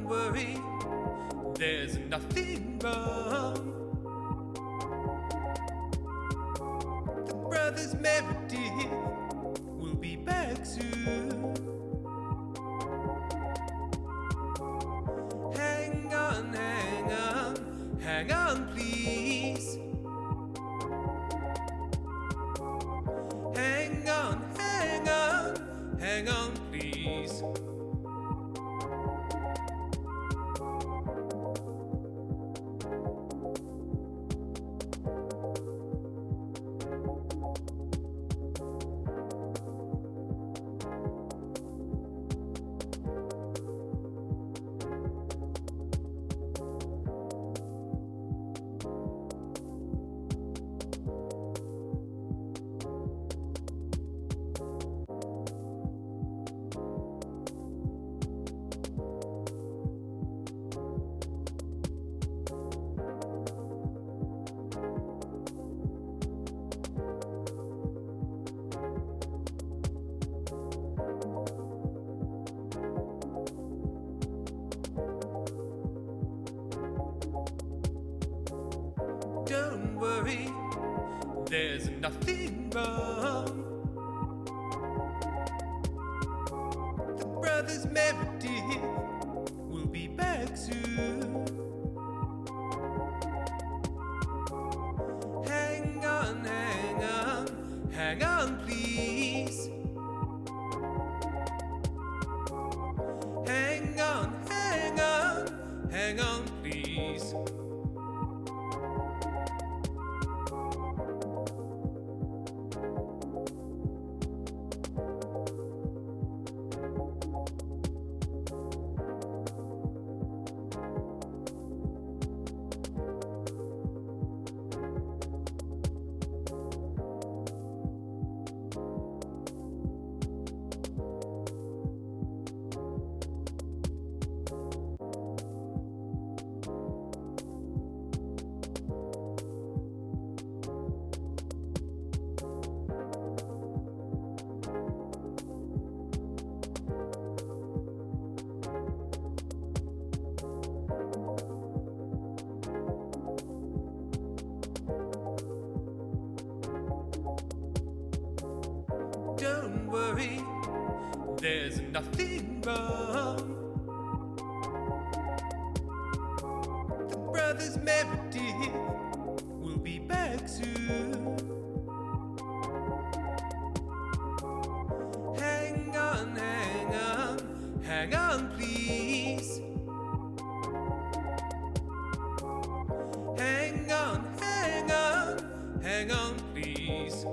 Don't worry, there's nothing wrong. The brothers Meredith will be back soon. Hang on, hang on, hang on, please. Hang on, hang on, hang on, please. Don't worry, there's nothing wrong. The brothers Meredith will be back soon. Hang on, hang on, hang on, please. Hang on, hang on, hang on, please. Don't worry, there's nothing wrong. The brothers Meredith will be back soon. Hang on, hang on, hang on, please. Hang on, hang on, hang on, please.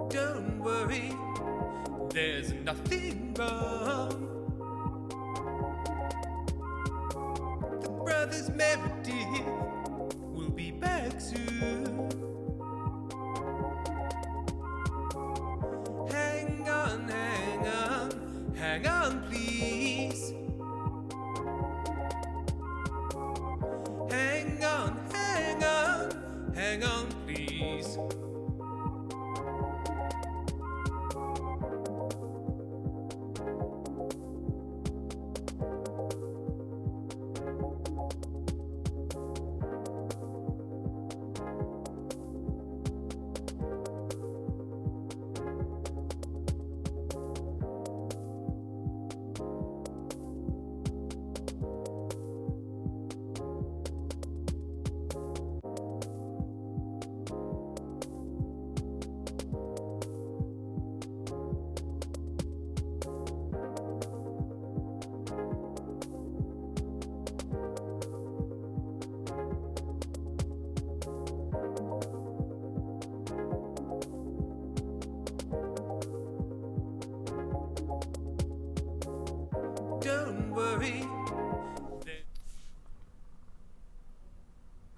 Don't worry, there's nothing wrong. The brothers Meredith will be back soon. Hang on, hang on, hang on, please. Hang on, hang on, hang on, please.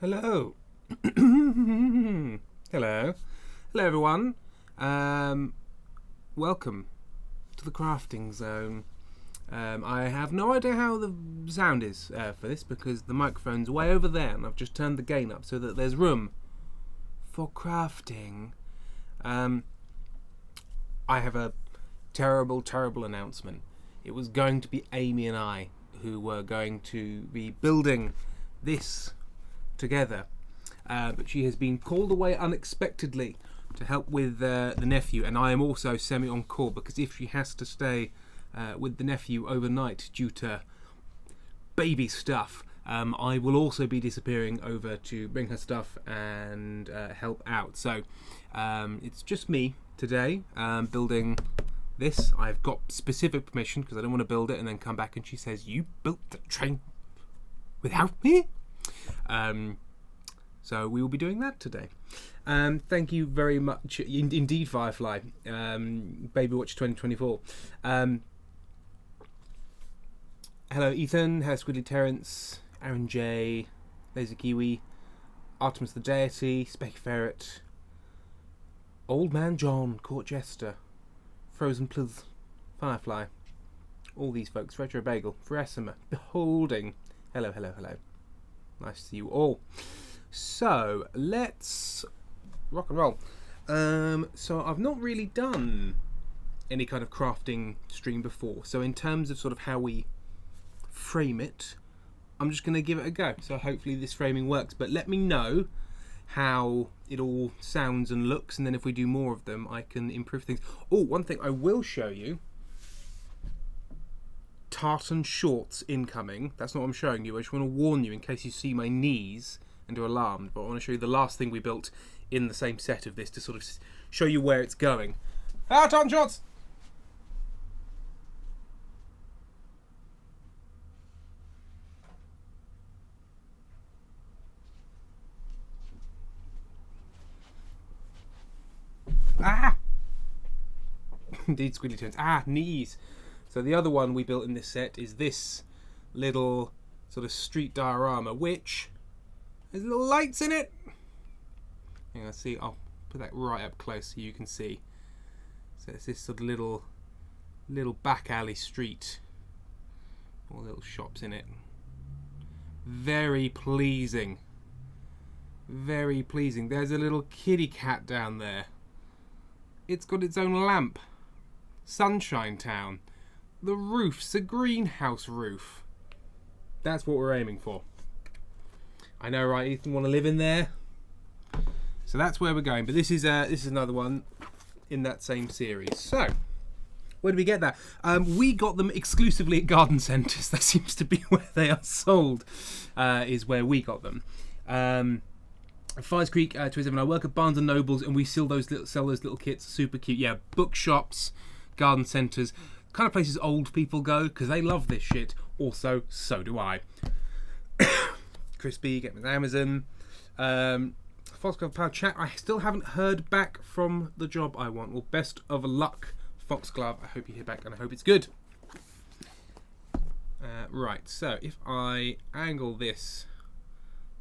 Hello. Hello. Hello, everyone. Welcome to the crafting zone. I have no idea how the sound is for this because the microphone's way over there and I've just turned the gain up so that there's room for crafting. I have a terrible, terrible announcement. It was going to be Amy and I who were going to be building this together, but she has been called away unexpectedly to help with the nephew, and I am also semi on call because if she has to stay with the nephew overnight due to baby stuff, I will also be disappearing over to bring her stuff and help out. So it's just me today building this. I've got specific permission because I don't want to build it and then come back and she says, "You built the train without me?" So we will be doing that today. Thank you very much indeed, Firefly, Baby Watch 2024. Hello Ethan, hello Squiddly Terrence, Aaron J, Laser Kiwi, Artemis the Deity, Specky Ferret, Old Man John, Court Jester, Frozen Plith, Firefly, all these folks, Retro Bagel, Verasima, Beholding. Hello, hello, hello. Nice to see you all. So let's rock and roll. So I've not really done any kind of crafting stream before. So in terms of sort of how we frame it, I'm just going to give it a go. So hopefully this framing works. But let me know how it all sounds and looks, and then if we do more of them, I can improve things. Oh, one thing I will show you. Tartan shorts incoming. That's not what I'm showing you. I just want to warn you in case you see my knees and are alarmed. But I want to show you the last thing we built in the same set of this to sort of show you where it's going. Ah, tartan shorts! Ah! Indeed, Squiddly Tones. Ah, knees. So the other one we built in this set is this little sort of street diorama, which has little lights in it. Hang on, see, I'll put that right up close so you can see. So it's this sort of little back alley street, all little shops in it. Very pleasing. Very pleasing. There's a little kitty cat down there. It's got its own lamp. Sunshine Town. The roof's a greenhouse roof. That's what we're aiming for. I know, right? Ethan, want to live in there? So that's where we're going. But this is another one in that same series. So where did we get that? We got them exclusively at garden centres. That seems to be where they are sold. Is where we got them. Fires Creek 27. I work at Barnes and Nobles, and we sell those little kits. Super cute. Yeah, bookshops, garden centres, kind of places old people go because they love this shit. Also, so do I. Crispy, get me Amazon. Foxglove Power Chat. I still haven't heard back from the job I want. Well, best of luck, Foxglove. I hope you hear back, and I hope it's good. Right. So if I angle this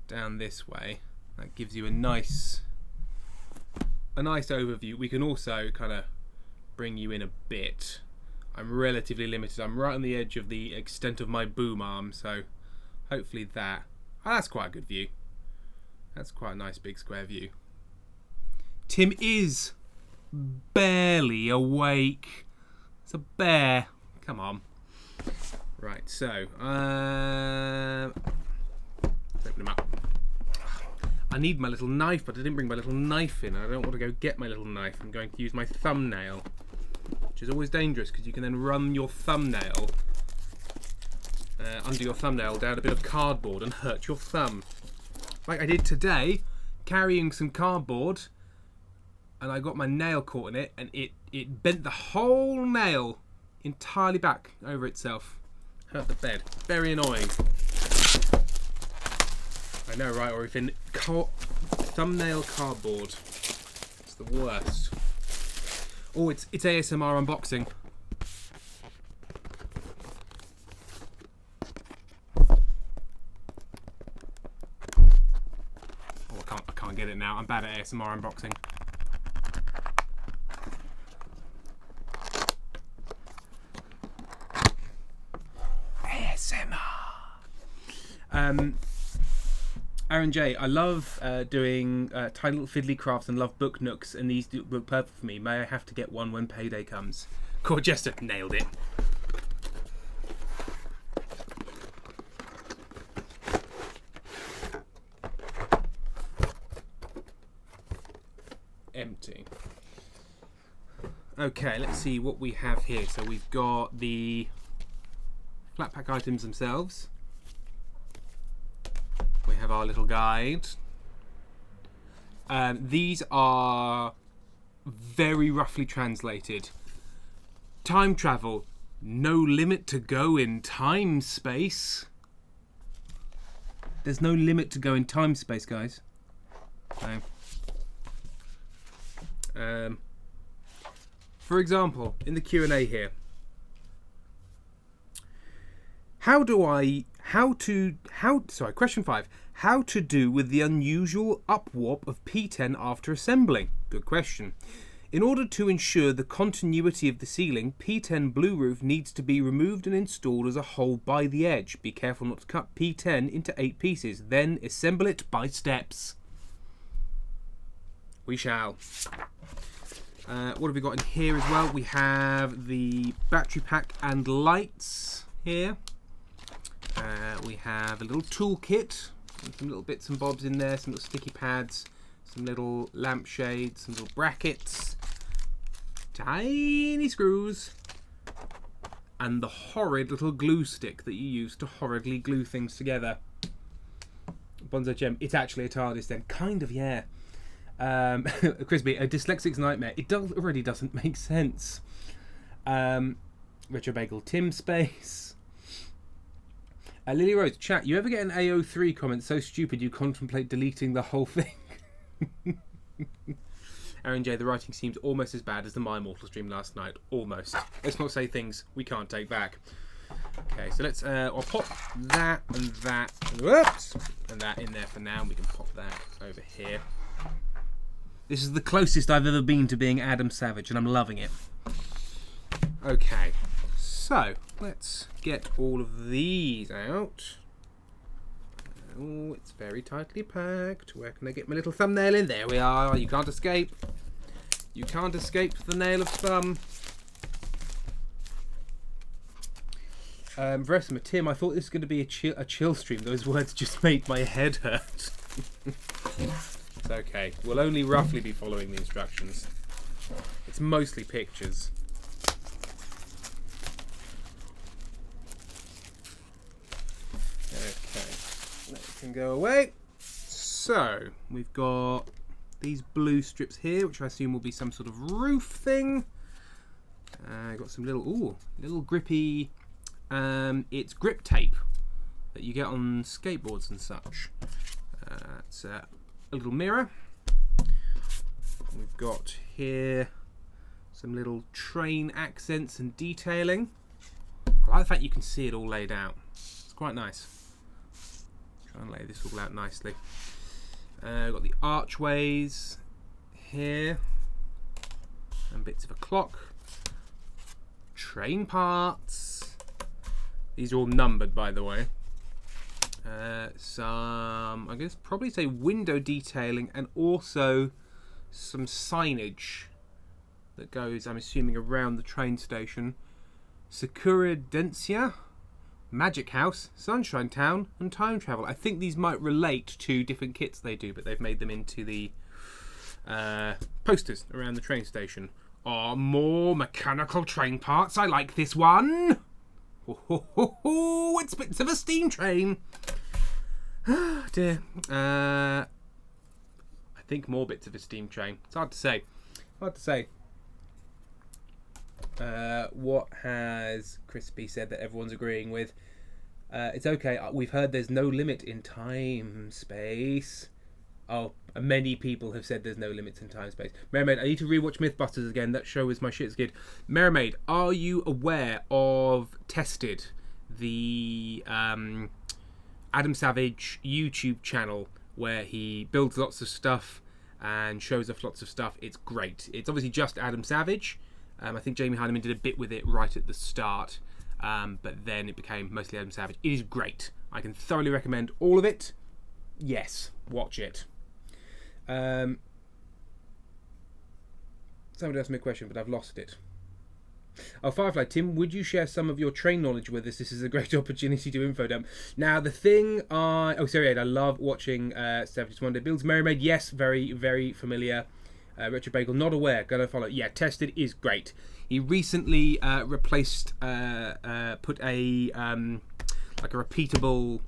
down this way, that gives you a nice overview. We can also kind of bring you in a bit. I'm relatively limited. I'm right on the edge of the extent of my boom arm, so hopefully that. Oh, that's quite a good view. That's quite a nice big square view. Tim is barely awake. It's a bear. Come on. Right, so let's open him up. I need my little knife, but I didn't bring my little knife in. I don't want to go get my little knife. I'm going to use my thumbnail, which is always dangerous because you can then run your thumbnail under your thumbnail down a bit of cardboard and hurt your thumb. Like I did today, carrying some cardboard, and I got my nail caught in it, and it bent the whole nail entirely back over itself. Hurt the bed. Very annoying. I know, right? Or if in thumbnail cardboard, it's the worst. Oh, it's ASMR unboxing. get it now. I'm bad at ASMR unboxing. ASMR. Aaron J, I love doing tiny little fiddly crafts and love book nooks, and these do look perfect for me. May I have to get one when payday comes? Court Jester, nailed it. Empty. Okay, let's see what we have here. So we've got the flat pack items themselves. We have our little guide. These are very roughly translated. Time travel. No limit to go in time space. There's no limit to go in time space, guys. So, for example, in the Q&A here, question 5. How to do with the unusual upwarp of P10 after assembling? Good question. In order to ensure the continuity of the ceiling, P10 blue roof needs to be removed and installed as a whole by the edge. Be careful not to cut P10 into 8 pieces. Then assemble it by steps. We shall. What have we got in here as well? We have the battery pack and lights here. We have a little toolkit, and some little bits and bobs in there, some little sticky pads, some little lampshades, some little brackets, tiny screws, and the horrid little glue stick that you use to horridly glue things together. Bonzo Gem, it's actually a TARDIS then. Kind of, yeah. Crispy, a dyslexic's nightmare. It already doesn't make sense. Retro Bagel Tim Space. Lily Rose, chat, you ever get an AO3 comment so stupid you contemplate deleting the whole thing? Aaron J, the writing seems almost as bad as the My Mortal stream last night. Almost. Let's not say things we can't take back. Okay, so let's I'll pop that and that, whoops, and that in there for now. We can pop that over here. This is the closest I've ever been to being Adam Savage, and I'm loving it. Okay, so let's get all of these out. Oh, it's very tightly packed. Where can I get my little thumbnail in? There we are. You can't escape. You can't escape the nail of thumb. Veresima, Tim, I thought this was going to be a chill stream. Those words just made my head hurt. It's okay. We'll only roughly be following the instructions. It's mostly pictures. Okay. That can go away. So, we've got these blue strips here, which I assume will be some sort of roof thing. Got some little grippy... it's grip tape that you get on skateboards and such. It's a little mirror. We've got here some little train accents and detailing. I like the fact you can see it all laid out. It's quite nice. Try and lay this all out nicely. We've got the archways here and bits of a clock. Train parts. These are all numbered, by the way. Some, I guess, probably say window detailing, and also some signage that goes, I'm assuming, around the train station. Sakura Densya, Magic House, Sunshine Town, and Time Travel. I think these might relate to different kits they do, but they've made them into the posters around the train station. Oh, more mechanical train parts. I like this one. It's bits of a steam train. Oh dear. I think more bits of a steam train. It's hard to say. What has Crispy said that everyone's agreeing with? It's okay. We've heard there's no limit in time space. Oh, many people have said there's no limits in time space. Mermaid, I need to rewatch Mythbusters again. That show is my shit's good. Mermaid, are you aware of Tested, the Adam Savage YouTube channel where he builds lots of stuff and shows off lots of stuff. It's great. It's obviously just Adam Savage. I think Jamie Hyneman did a bit with it right at the start, but then it became mostly Adam Savage. It is great. I can thoroughly recommend all of it. Yes, watch it. Somebody asked me a question, but I've lost it. Oh, Firefly, Tim, would you share some of your train knowledge with us? This is a great opportunity to info dump. Now, the thing I love watching Stephanie's One Day Builds. Merry Maid, yes, very, very familiar. Retro Bagel, not aware, gonna follow. Yeah, tested is great. He recently replaced, put a like a repeatable.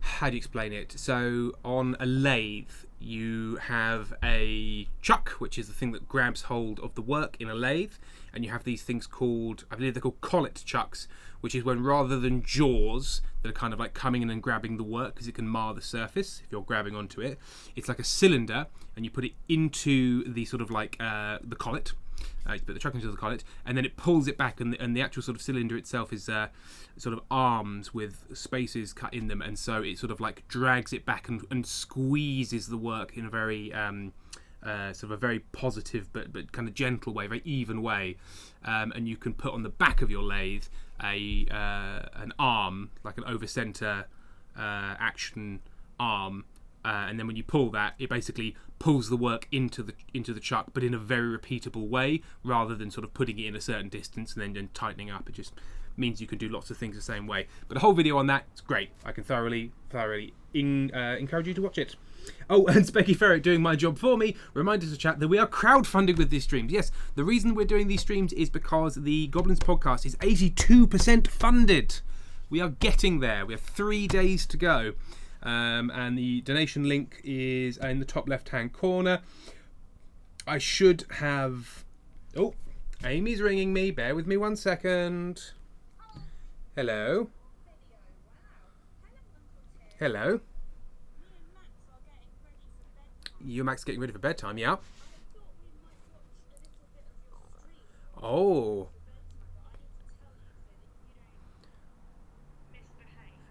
How do you explain it? So on a lathe, you have a chuck, which is the thing that grabs hold of the work in a lathe, and you have these things called, I believe they're called collet chucks, which is when rather than jaws that are kind of like coming in and grabbing the work because it can mar the surface if you're grabbing onto it, it's like a cylinder, and you put it into the sort of like the collet. You put the chuck into the collet, and then it pulls it back, and the actual sort of cylinder itself is sort of arms with spaces cut in them, and so it sort of like drags it back and squeezes the work in a very sort of a very positive but kind of gentle way, very even way, and you can put on the back of your lathe an arm, like an over center action arm. And then when you pull that, it basically pulls the work into the chuck, but in a very repeatable way, rather than sort of putting it in a certain distance and then tightening up. It just means you can do lots of things the same way. But a whole video on that, it's great. I can thoroughly encourage you to watch it. Oh, and Specky Ferret doing my job for me. Reminder to chat that we are crowdfunding with these streams. Yes, the reason we're doing these streams is because the Goblins podcast is 82% funded. We are getting there. We have 3 days to go. And the donation link is in the top left-hand corner. I should have... Oh, Amy's ringing me. Bear with me 1 second. Hello. Hello. You and Max are getting ready for bedtime, yeah? Oh.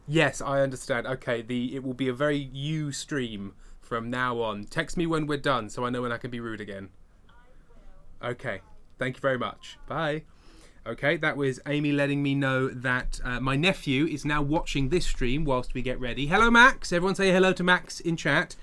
Yes, I understand. Okay, it will be a very you stream from now on. Text me when we're done so I know when I can be rude again. Okay, thank you very much. Bye. Okay, that was Amy letting me know that my nephew is now watching this stream whilst we get ready. Hello, Max. Everyone say hello to Max in chat.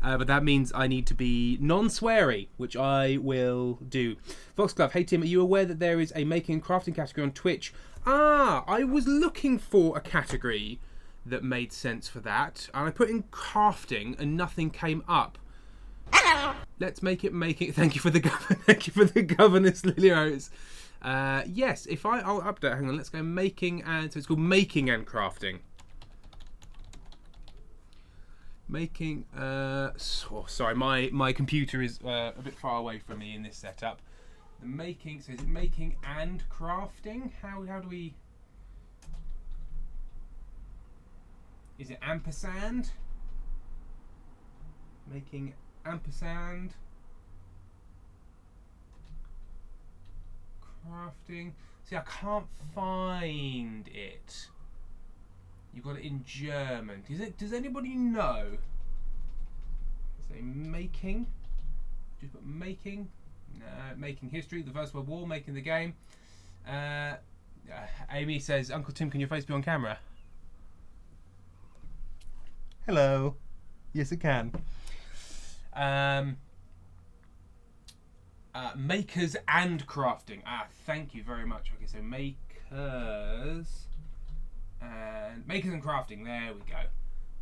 But that means I need to be non-sweary, which I will do. Foxglove, hey Tim, are you aware that there is a making and crafting category on Twitch? I was looking for a category that made sense for that, and I put in crafting and nothing came up. Let's make it making. Thank you for the governess, Lily Rose. Yes, I'll update. Hang on, let's go making, and so it's called making and crafting. Making. Sorry, my computer is a bit far away from me in this setup. The making. So is it making and crafting? How do we? Is it ampersand? Making ampersand. Crafting. See, I can't find it. You've got it in German. Does anybody know? Say making. Just put making. Making history, the First World War, making the game. Amy says, Uncle Tim, can your face be on camera? Hello. Yes, it can. Makers and crafting. Thank you very much. Okay, so makers and crafting. There we go.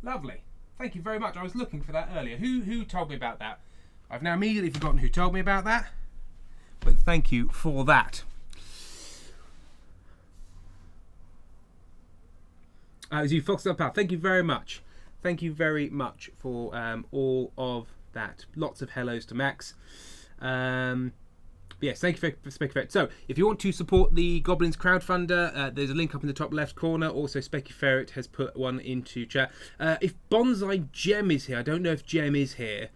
Lovely. Thank you very much. I was looking for that earlier. Who told me about that? I've now immediately forgotten who told me about that. But thank you for that. You Foxdale Pal, thank you very much. Thank you very much for all of that. Lots of hellos to Max. Yes, thank you for Specky Ferret. So, if you want to support the Goblins crowdfunder, there's a link up in the top left corner. Also, Specky Ferret has put one into chat. If Bonsai Gem is here, I don't know if Gem is here.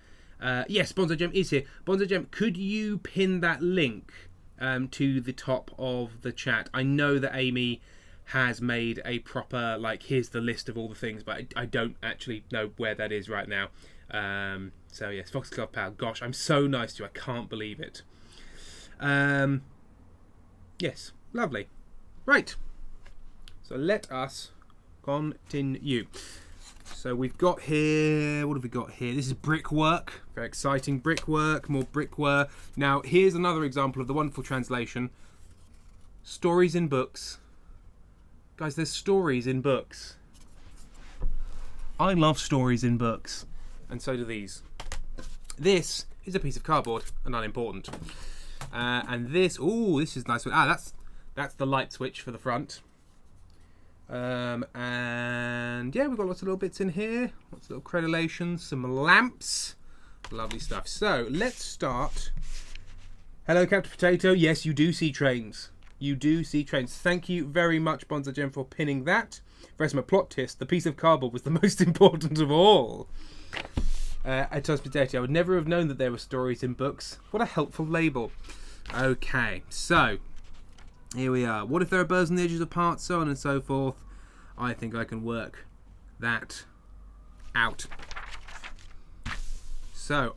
Yes, Bonsai Gem is here. Bonsai Gem, could you pin that link to the top of the chat? I know that Amy has made a proper, like, here's the list of all the things, but I don't actually know where that is right now. So yes, Foxglove Pal. Gosh, I'm so nice to you. I can't believe it. Yes, lovely. Right. So let us continue. So we've got here, what have we got here? This is brickwork. Very exciting brickwork, more brickwork. Now, here's another example of the wonderful translation. Stories in books. Guys, there's stories in books. I love stories in books. And so do these. This is a piece of cardboard and unimportant. And this, ooh, this is nice. That's the light switch for the front. And yeah, we've got lots of little bits in here. Lots of little crenellations, some lamps. Lovely stuff. So let's start. Hello, Captain Potato. Yes, you do see trains. You do see trains. Thank you very much, Bonza Gem, for pinning that. For my plot twist, the piece of cardboard was the most important of all. I told Potato, I would never have known that there were stories in books. What a helpful label. Okay, so here we are. What if there are birds on the edges of parts, so on and so forth? I think I can work that out. So,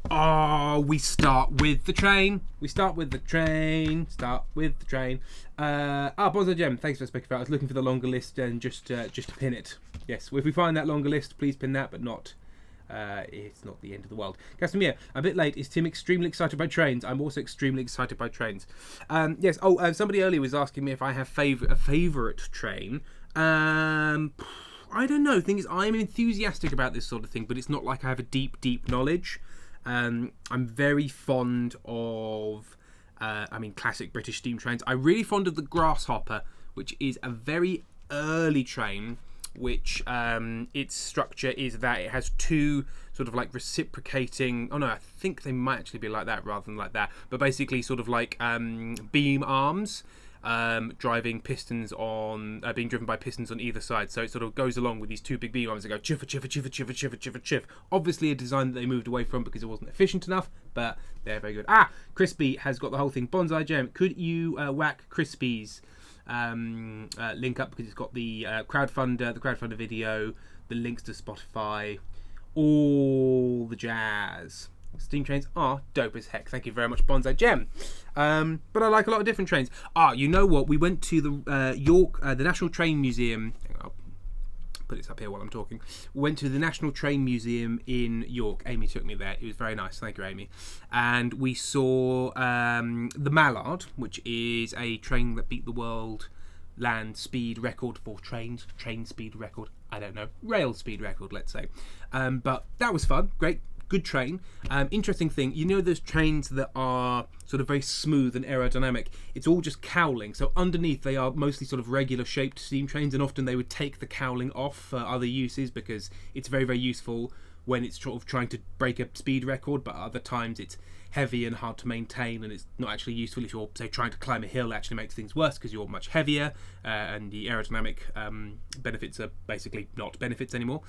we start with the train. Bonzo Gem, thanks for speaking about it. I was looking for the longer list and just to pin it. Yes, if we find that longer list, please pin that, but not. It's not the end of the world. Casimir, a bit late. Is Tim extremely excited by trains? I'm also extremely excited by trains. Yes. Somebody earlier was asking me if I have a favourite train. I don't know. The thing is, I'm enthusiastic about this sort of thing, but it's not like I have a deep knowledge. I'm very fond of, classic British steam trains. I'm really fond of the Grasshopper, which is a very early train, which its structure is that it has two sort of like reciprocating, I think they might actually be like that rather than like that, but basically sort of like beam arms, driving pistons on, being driven by pistons on either side. So it sort of goes along with these two big beam arms that go chiffa, chiffa, chiffa, chiffa, chiffa, chiffa, chiffa. Obviously a design that they moved away from because it wasn't efficient enough, but they're very good. Crispy has got the whole thing. Bonsai Gem, could you whack Crispy's link up, because it's got the crowdfunder video, the links to Spotify, all the jazz. Steam trains are dope as heck. Thank you very much, Bonsai Gem. But I like a lot of different trains. You know what? We went to the York, the National Train Museum. I'll put this up here while I'm talking. We went to the National Train Museum in York. Amy took me there. It was very nice. Thank you, Amy. And we saw the Mallard, which is a train that beat the world land speed record for trains. Train speed record. I don't know. Rail speed record, let's say. But that was fun. Great. Good train. Interesting thing, you know those trains that are sort of very smooth and aerodynamic? It's all just cowling. So underneath they are mostly sort of regular shaped steam trains, and often they would take the cowling off for other uses because it's very, very useful when it's sort of trying to break a speed record, but other times it's heavy and hard to maintain, and it's not actually useful if you're, say, trying to climb a hill. It actually makes things worse because you're much heavier, and the aerodynamic benefits are basically not benefits anymore.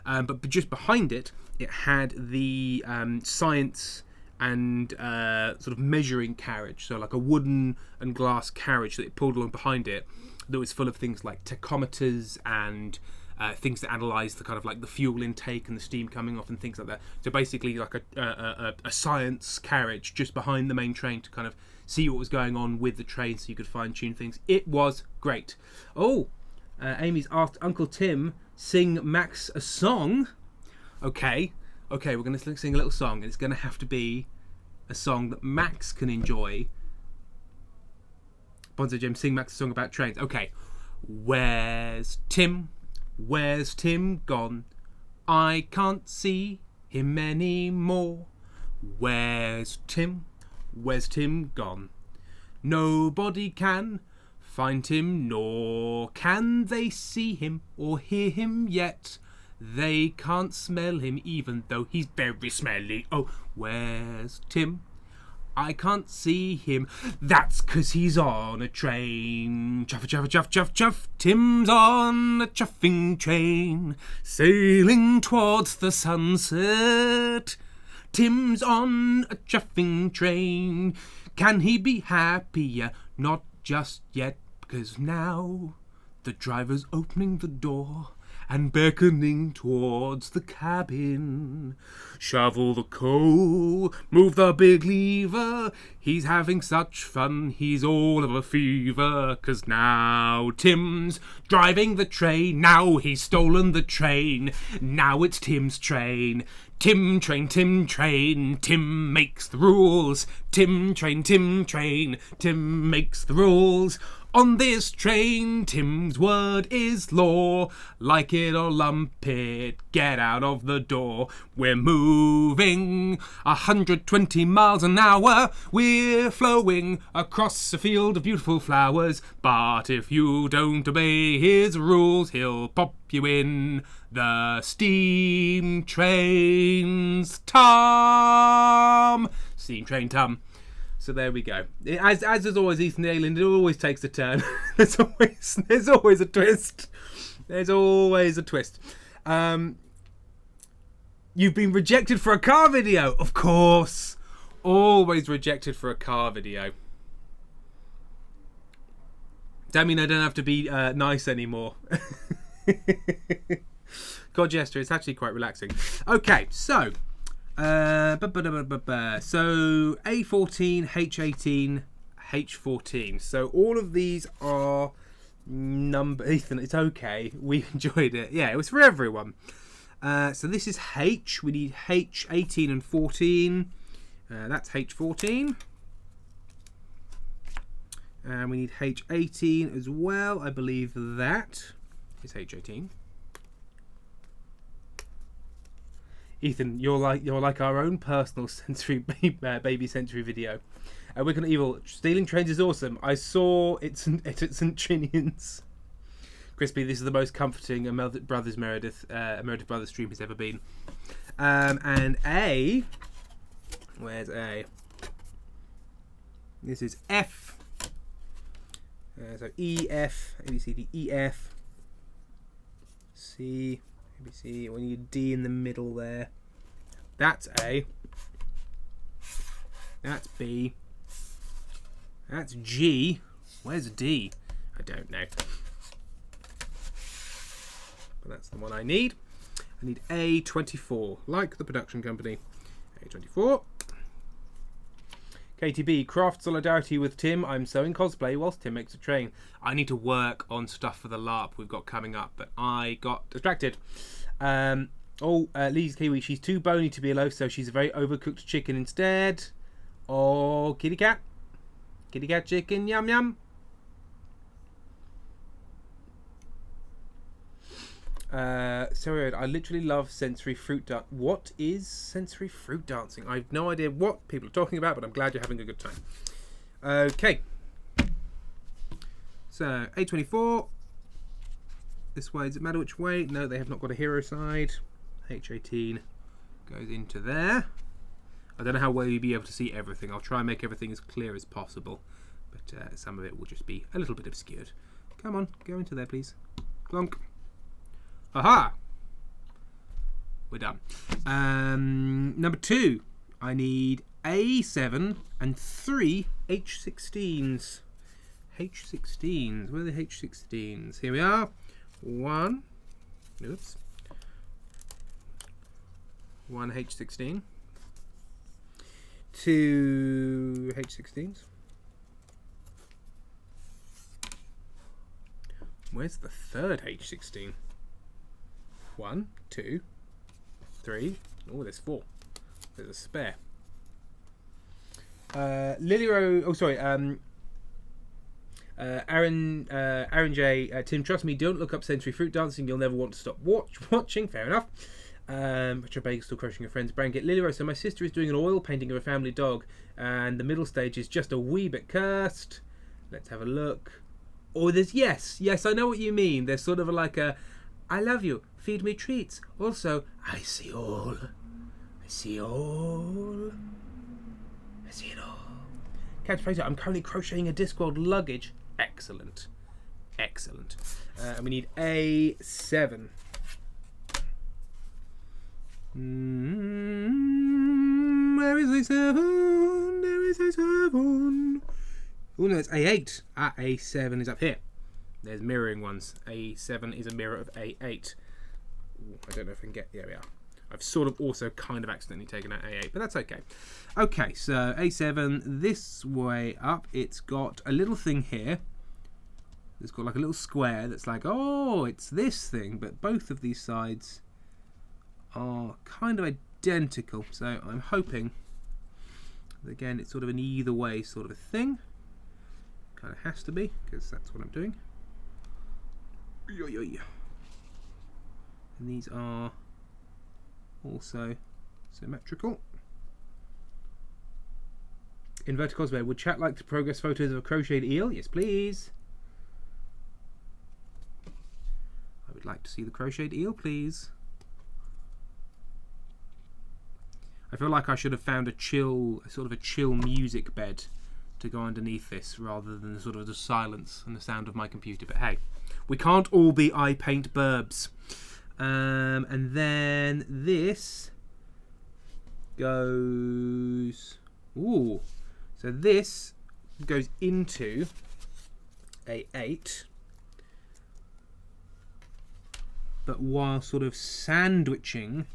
But just behind it, it had the science and sort of measuring carriage, so like a wooden and glass carriage that it pulled along behind it that was full of things like tachometers and things that analyse the kind of like the fuel intake and the steam coming off and things like that. So basically like a science carriage just behind the main train to kind of see what was going on with the train so you could fine tune things. It was great. Amy's asked Uncle Tim sing Max a song. Okay, we're going to sing a little song, and it's going to have to be a song that Max can enjoy. Bonzo Jim, sing Max a song about trains. Okay. Where's Tim? Where's Tim gone? I can't see him anymore. Where's Tim? Where's Tim gone? Nobody can find him, nor can they see him or hear him yet. They can't smell him even though he's very smelly. Oh, where's Tim? I can't see him. That's 'cause he's on a train. Chuff, chuff, chuff, chuff, chuff. Tim's on a chuffing train, sailing towards the sunset. Tim's on a chuffing train. Can he be happier? Not just yet, because now The driver's opening the door and beckoning towards the cabin. Shovel the coal, move the big lever. He's having such fun, he's all of a fever. 'Cause now Tim's driving the train. Now he's stolen the train. Now it's Tim's train. Tim train, Tim train. Tim makes the rules. Tim train, Tim train. Tim makes the rules. On this train, Tim's word is law. Like it or lump it, get out of the door. We're moving 120 miles an hour. We're flowing across a field of beautiful flowers. But if you don't obey his rules, he'll pop you in the steam train's tum. Steam train tum. So there we go. As is always Ethan Ayland, it always takes a turn. there's always a twist. There's always a twist. You've been rejected for a car video, of course. Always rejected for a car video. Don't mean I don't have to be nice anymore. God, Jester, it's actually quite relaxing. Okay, so. So A14, H18, H14. So all of these are number. Ethan, it's okay. We enjoyed it. Yeah, it was for everyone. So this is H. We need H18 and 14. That's H14. And we need H18 as well. I believe that is H18. Ethan, you're like our own personal sensory baby sensory video. Wicked Evil, stealing trains is awesome. I saw it at St. Trinian's. Crispy, this is the most comforting a Meredith Brothers stream has ever been. And A, where's A? This is F. So E, F, A, B, C, D, E, F, C. ABC, we need D in the middle there. That's A. That's B. That's G. Where's D? I don't know. But that's the one I need. I need A24, like the production company. A24. KTB, craft solidarity with Tim. I'm sewing cosplay whilst Tim makes a train. I need to work on stuff for the LARP we've got coming up, but I got distracted. Lee's Kiwi, she's too bony to be a loaf, so she's a very overcooked chicken instead. Oh, kitty cat. Kitty cat chicken, yum yum. Sorry, I literally love sensory fruit dance. What is sensory fruit dancing? I have no idea what people are talking about, but I'm glad you're having a good time. Okay. So, A24. This way, does it matter which way? No, they have not got a hero side. H18 goes into there. I don't know how well you'll be able to see everything. I'll try and make everything as clear as possible. But some of it will just be a little bit obscured. Come on, go into there, please. Clunk. Aha! We're done. Number 2. I need A7 and 3 H16s. H16s. Where are the H16s? Here we are. 1. Oops. 1 H16. 2 H16s. Where's the third H16? 1, 2, 3. Oh, there's 4. There's a spare. Liliro. Oh, sorry. Aaron J. Tim, trust me, don't look up sensory fruit dancing. You'll never want to stop watching. Fair enough. Richard Baker still crushing your friend's blanket. Liliro. So my sister is doing an oil painting of a family dog, and the middle stage is just a wee bit cursed. Let's have a look. Oh, there's yes. I know what you mean. There's sort of like a, I love you. Feed me treats. Also, I see all. I see all. I see it all. Catch Fraser, I'm currently crocheting a Discworld luggage. Excellent. Excellent. And we need A7. Where is A7? There is A7. Oh no, it's A8. Ah, A7 is up here. there's mirroring ones. A7 is a mirror of A8. Ooh, I don't know if I can get... There we are. I've sort of also kind of accidentally taken out A8, but that's okay. Okay, so A7, this way up, it's got a little thing here. It's got like a little square that's like, oh, it's this thing, but both of these sides are kind of identical. So I'm hoping, again, it's sort of an either way sort of a thing. Kind of has to be, because that's what I'm doing. And these are also symmetrical. Inverted Cosmo, would chat like to progress photos of a crocheted eel? Yes, please. I would like to see the crocheted eel, please. I feel like I should have found a sort of a chill music bed to go underneath this, rather than sort of the silence and the sound of my computer. But hey, we can't all be I paint burbs. And then this goes... Ooh. So this goes into A8, but while sort of sandwiching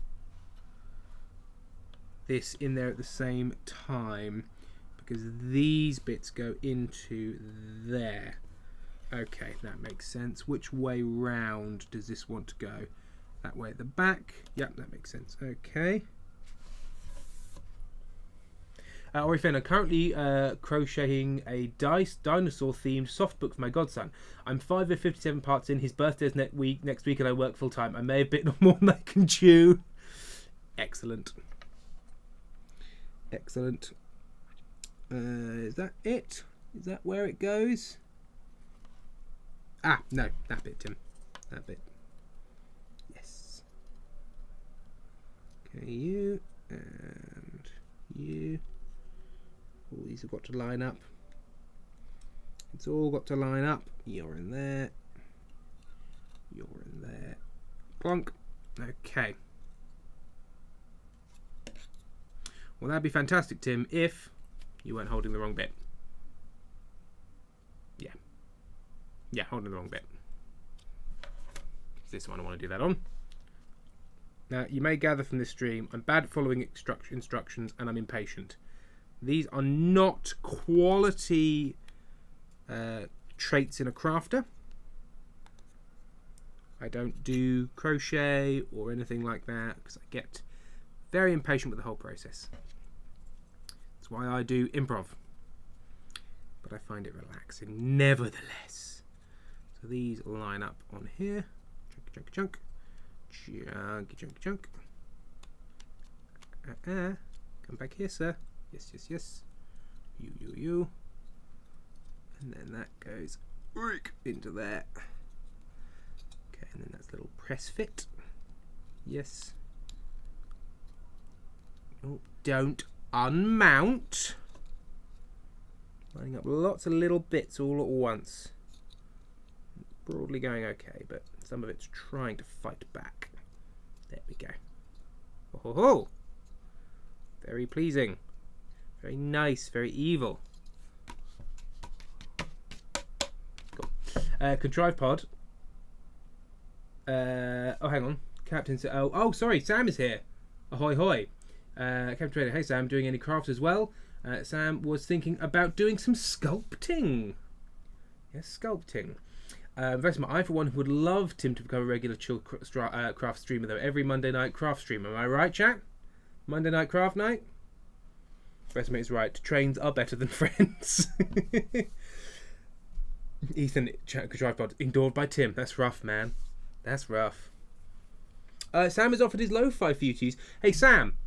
this in there at the same time, because these bits go into there. Okay, that makes sense. Which way round does this want to go? That way at the back. Yep, that makes sense. Okay. Orifin, I'm currently crocheting a dinosaur-themed soft book for my godson. I'm 5 of 57 parts in. His birthday's next week, and I work full-time. I may have bitten more than I can chew. Excellent. Excellent. Is that it? Is that where it goes? Ah, no. That bit, Tim. That bit. Yes. Okay, you and you. All these have got to line up. It's all got to line up. You're in there. You're in there. Plonk. Okay. Well, that'd be fantastic, Tim, if you weren't holding the wrong bit. Yeah. Yeah, holding the wrong bit. It's this one I want to do that on. Now, you may gather from this stream, I'm bad at following instructions and I'm impatient. These are not quality traits in a crafter. I don't do crochet or anything like that because I get very impatient with the whole process. That's why I do improv. But I find it relaxing nevertheless. So these line up on here. Chunk, chunk, chunk. Chunky, chunk, chunk. Come back here, sir. Yes, yes, yes. You. And then that goes into there. Okay, and then that's a little press fit. Yes. Oh, don't unmount. Lining up lots of little bits all at once. Broadly going okay, but some of it's trying to fight back. There we go. Oh, ho, ho. Very pleasing. Very nice, very evil. Cool. Contrive pod. Oh, hang on. Captain. Oh, sorry. Sam is here. Ahoy, hoy. Captain Trader. Hey, Sam. Doing any crafts as well? Sam was thinking about doing some sculpting. Yes, sculpting. Vesma, I, for one, would love Tim to become a regular chill craft streamer, though. Every Monday night craft stream. Am I right, chat? Monday night craft night? Vesma is right. Trains are better than friends. Ethan, Contrive pod. Endured by Tim. That's rough, man. That's rough. Sam has offered his lo-fi for you to use. Hey, Sam,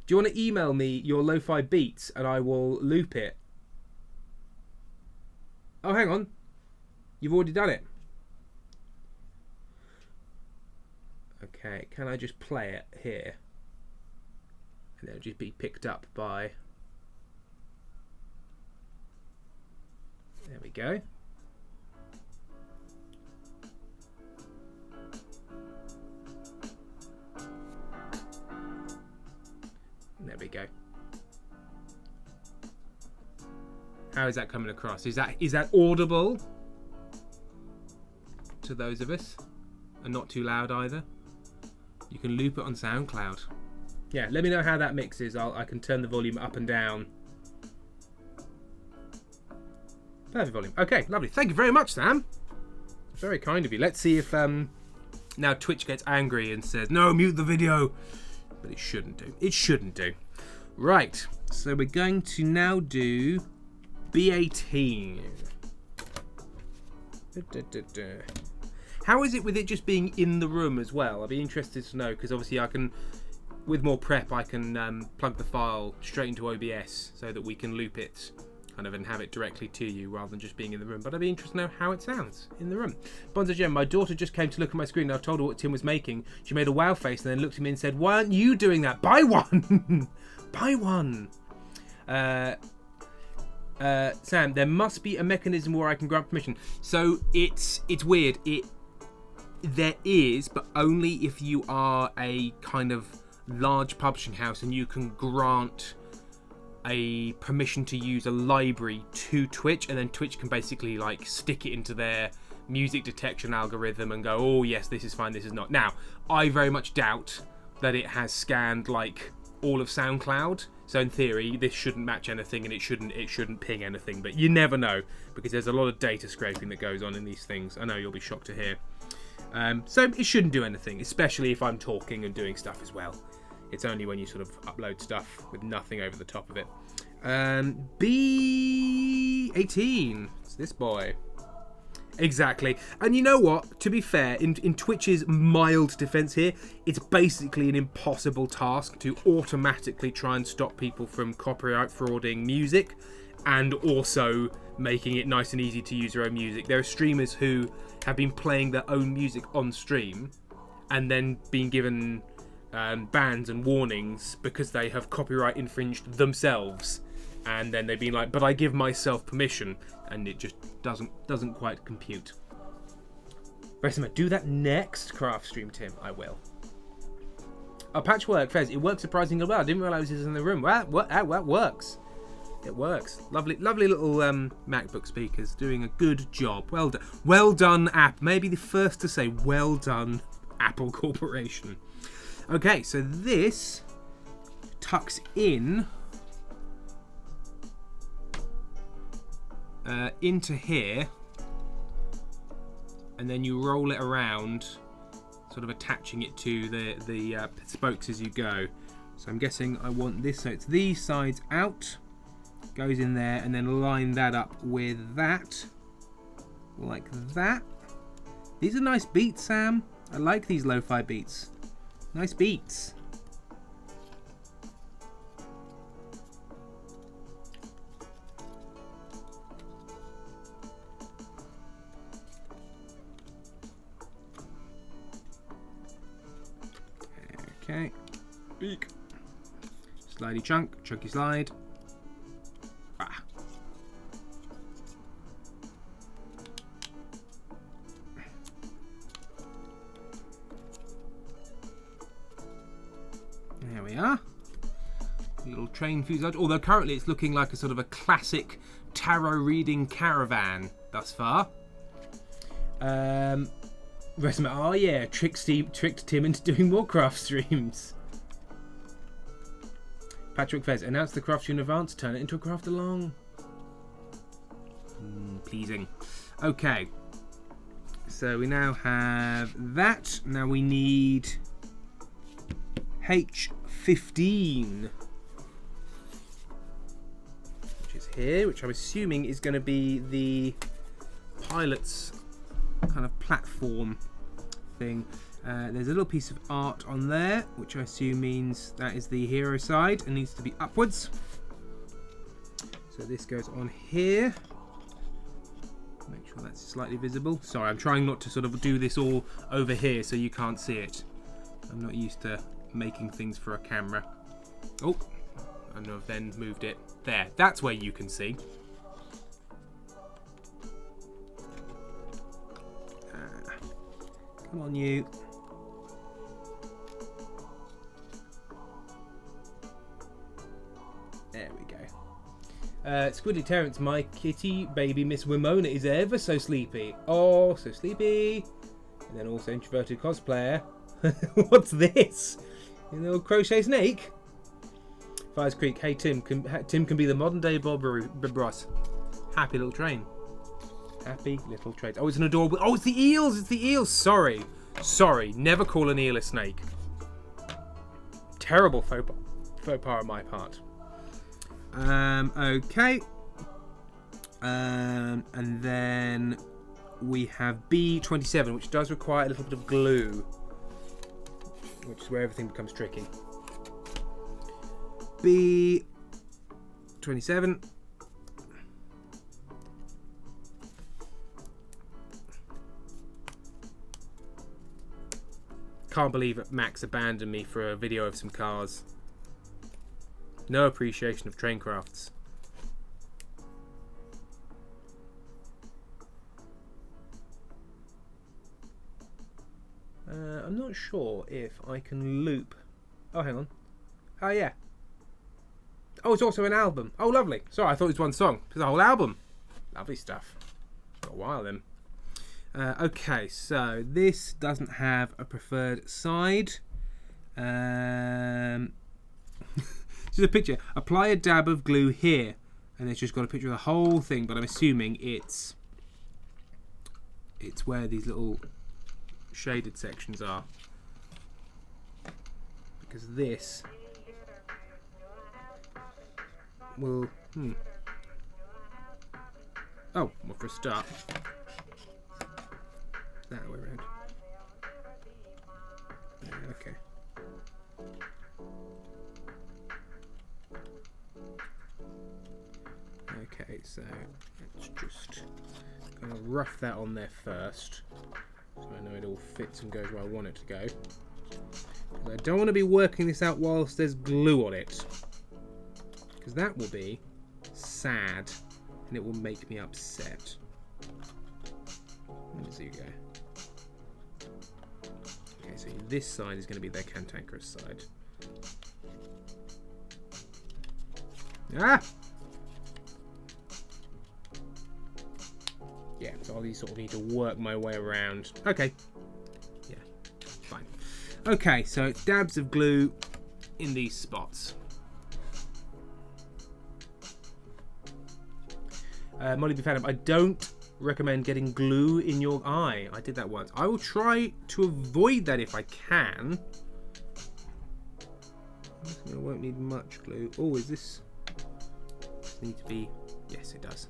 do you want to email me your lo-fi beats and I will loop it? Oh, hang on. You've already done it. Okay, can I just play it here? And it'll just be picked up by... There we go. There we go. How is that coming across? Is that audible? to those of us, and not too loud either. You can loop it on SoundCloud. Yeah, let me know how that mixes. I can turn the volume up and down. Perfect volume. Okay, lovely. Thank you very much, Sam. Very kind of you. Let's see if now Twitch gets angry and says, no, mute the video. But it shouldn't do. It shouldn't do. Right, so we're going to now do B18. How is it with it just being in the room as well? I'd be interested to know, because obviously I can, with more prep, I can plug the file straight into OBS so that we can loop it kind of and have it directly to you rather than just being in the room. But I'd be interested to know how it sounds in the room. Bonzo Gem, my daughter just came to look at my screen and I've told her what Tim was making. She made a wow face and then looked at me and said, why aren't you doing that? Buy one! Buy one! Sam, there must be a mechanism where I can grant permission. So it's weird. There is, but only if you are a kind of large publishing house and you can grant a permission to use a library to Twitch, and then Twitch can basically like stick it into their music detection algorithm and go, oh yes, this is fine, this is not. Now, I very much doubt that it has scanned like all of SoundCloud, so in theory this shouldn't match anything and it shouldn't ping anything, but you never know because there's a lot of data scraping that goes on in these things. I know you'll be shocked to hear. So it shouldn't do anything, especially if I'm talking and doing stuff as well. It's only when you sort of upload stuff with nothing over the top of it. B18. It's this boy. Exactly. And you know what? To be fair, in Twitch's mild defense here, it's basically an impossible task to automatically try and stop people from copyright frauding music and also making it nice and easy to use your own music. There are streamers who have been playing their own music on stream and then being given bans and warnings because they have copyright infringed themselves, and then they've been like, but I give myself permission, and it just doesn't quite compute. Rest do that next craft stream, Tim. I will. Oh, Patchwork Fez, it works surprisingly well. I didn't realise it was in the room. Well, that works. It works. Lovely little MacBook speakers doing a good job. Well done. Well done, app. Maybe the first to say well done, Apple Corporation. Okay, so this tucks in into here, and then you roll it around, sort of attaching it to the spokes as you go. So I'm guessing I want this, so it's these sides out, goes in there, and then line that up with that, like that. These are nice beats, Sam. I like these lo-fi beats. Nice beats. Okay. Beak. Slidey chunky slide. Ah. There we are. Little train fuselage. Although currently it's looking like a sort of a classic tarot reading caravan thus far. Oh yeah, tricked Tim into doing more craft streams. Patrick Fez, announce the craft in advance, turn it into a craft along. Pleasing. Okay. So we now have that. Now we need H15. Which is here, which I'm assuming is going to be the pilot's kind of platform thing. There's a little piece of art on there, which I assume means that is the hero side and needs to be upwards. So this goes on here. Make sure that's slightly visible. Sorry, I'm trying not to sort of do this all over here so you can't see it. I'm not used to making things for a camera. Oh, I know I've then moved it. There, that's where you can see. Come on, you. There we go. Squidly Terrence, my kitty baby Miss Wimona is ever so sleepy. Oh, so sleepy. And then also introverted cosplayer. What's this? A little crochet snake? Fires Creek, hey Tim can be the modern day Bob Ross. Happy little train. Happy little train. Oh, it's an adorable... Oh, it's the eels! It's the eels! Sorry. Never call an eel a snake. Terrible faux pas on my part. Okay. And then we have B27, which does require a little bit of glue, which is where everything becomes tricky. B27. Can't believe that Max abandoned me for a video of some cars. No appreciation of train crafts. I'm not sure if I can loop. Oh, hang on. Oh, yeah. Oh, it's also an album. Oh, lovely. Sorry, I thought it was one song. It's a whole album. Lovely stuff. Got a while then. Okay, so this doesn't have a preferred side. This is a picture. Apply a dab of glue here, and it's just got a picture of the whole thing. But I'm assuming it's where these little shaded sections are, because this will. Oh, well, for a start. That way around. Yeah, okay. Okay, so let's just kind of rough that on there first, so I know it all fits and goes where I want it to go. But I don't want to be working this out whilst there's glue on it, because that will be sad and it will make me upset. There you go. Okay, so this side is going to be their cantankerous side. Ah! Yeah, so I sort of need to work my way around. Okay. Yeah, fine. Okay, so dabs of glue in these spots. Molly B. Phantom, I don't recommend getting glue in your eye. I did that once. I will try to avoid that if I can. I won't need much glue. Oh, is this... Does it need to be... Yes, it does.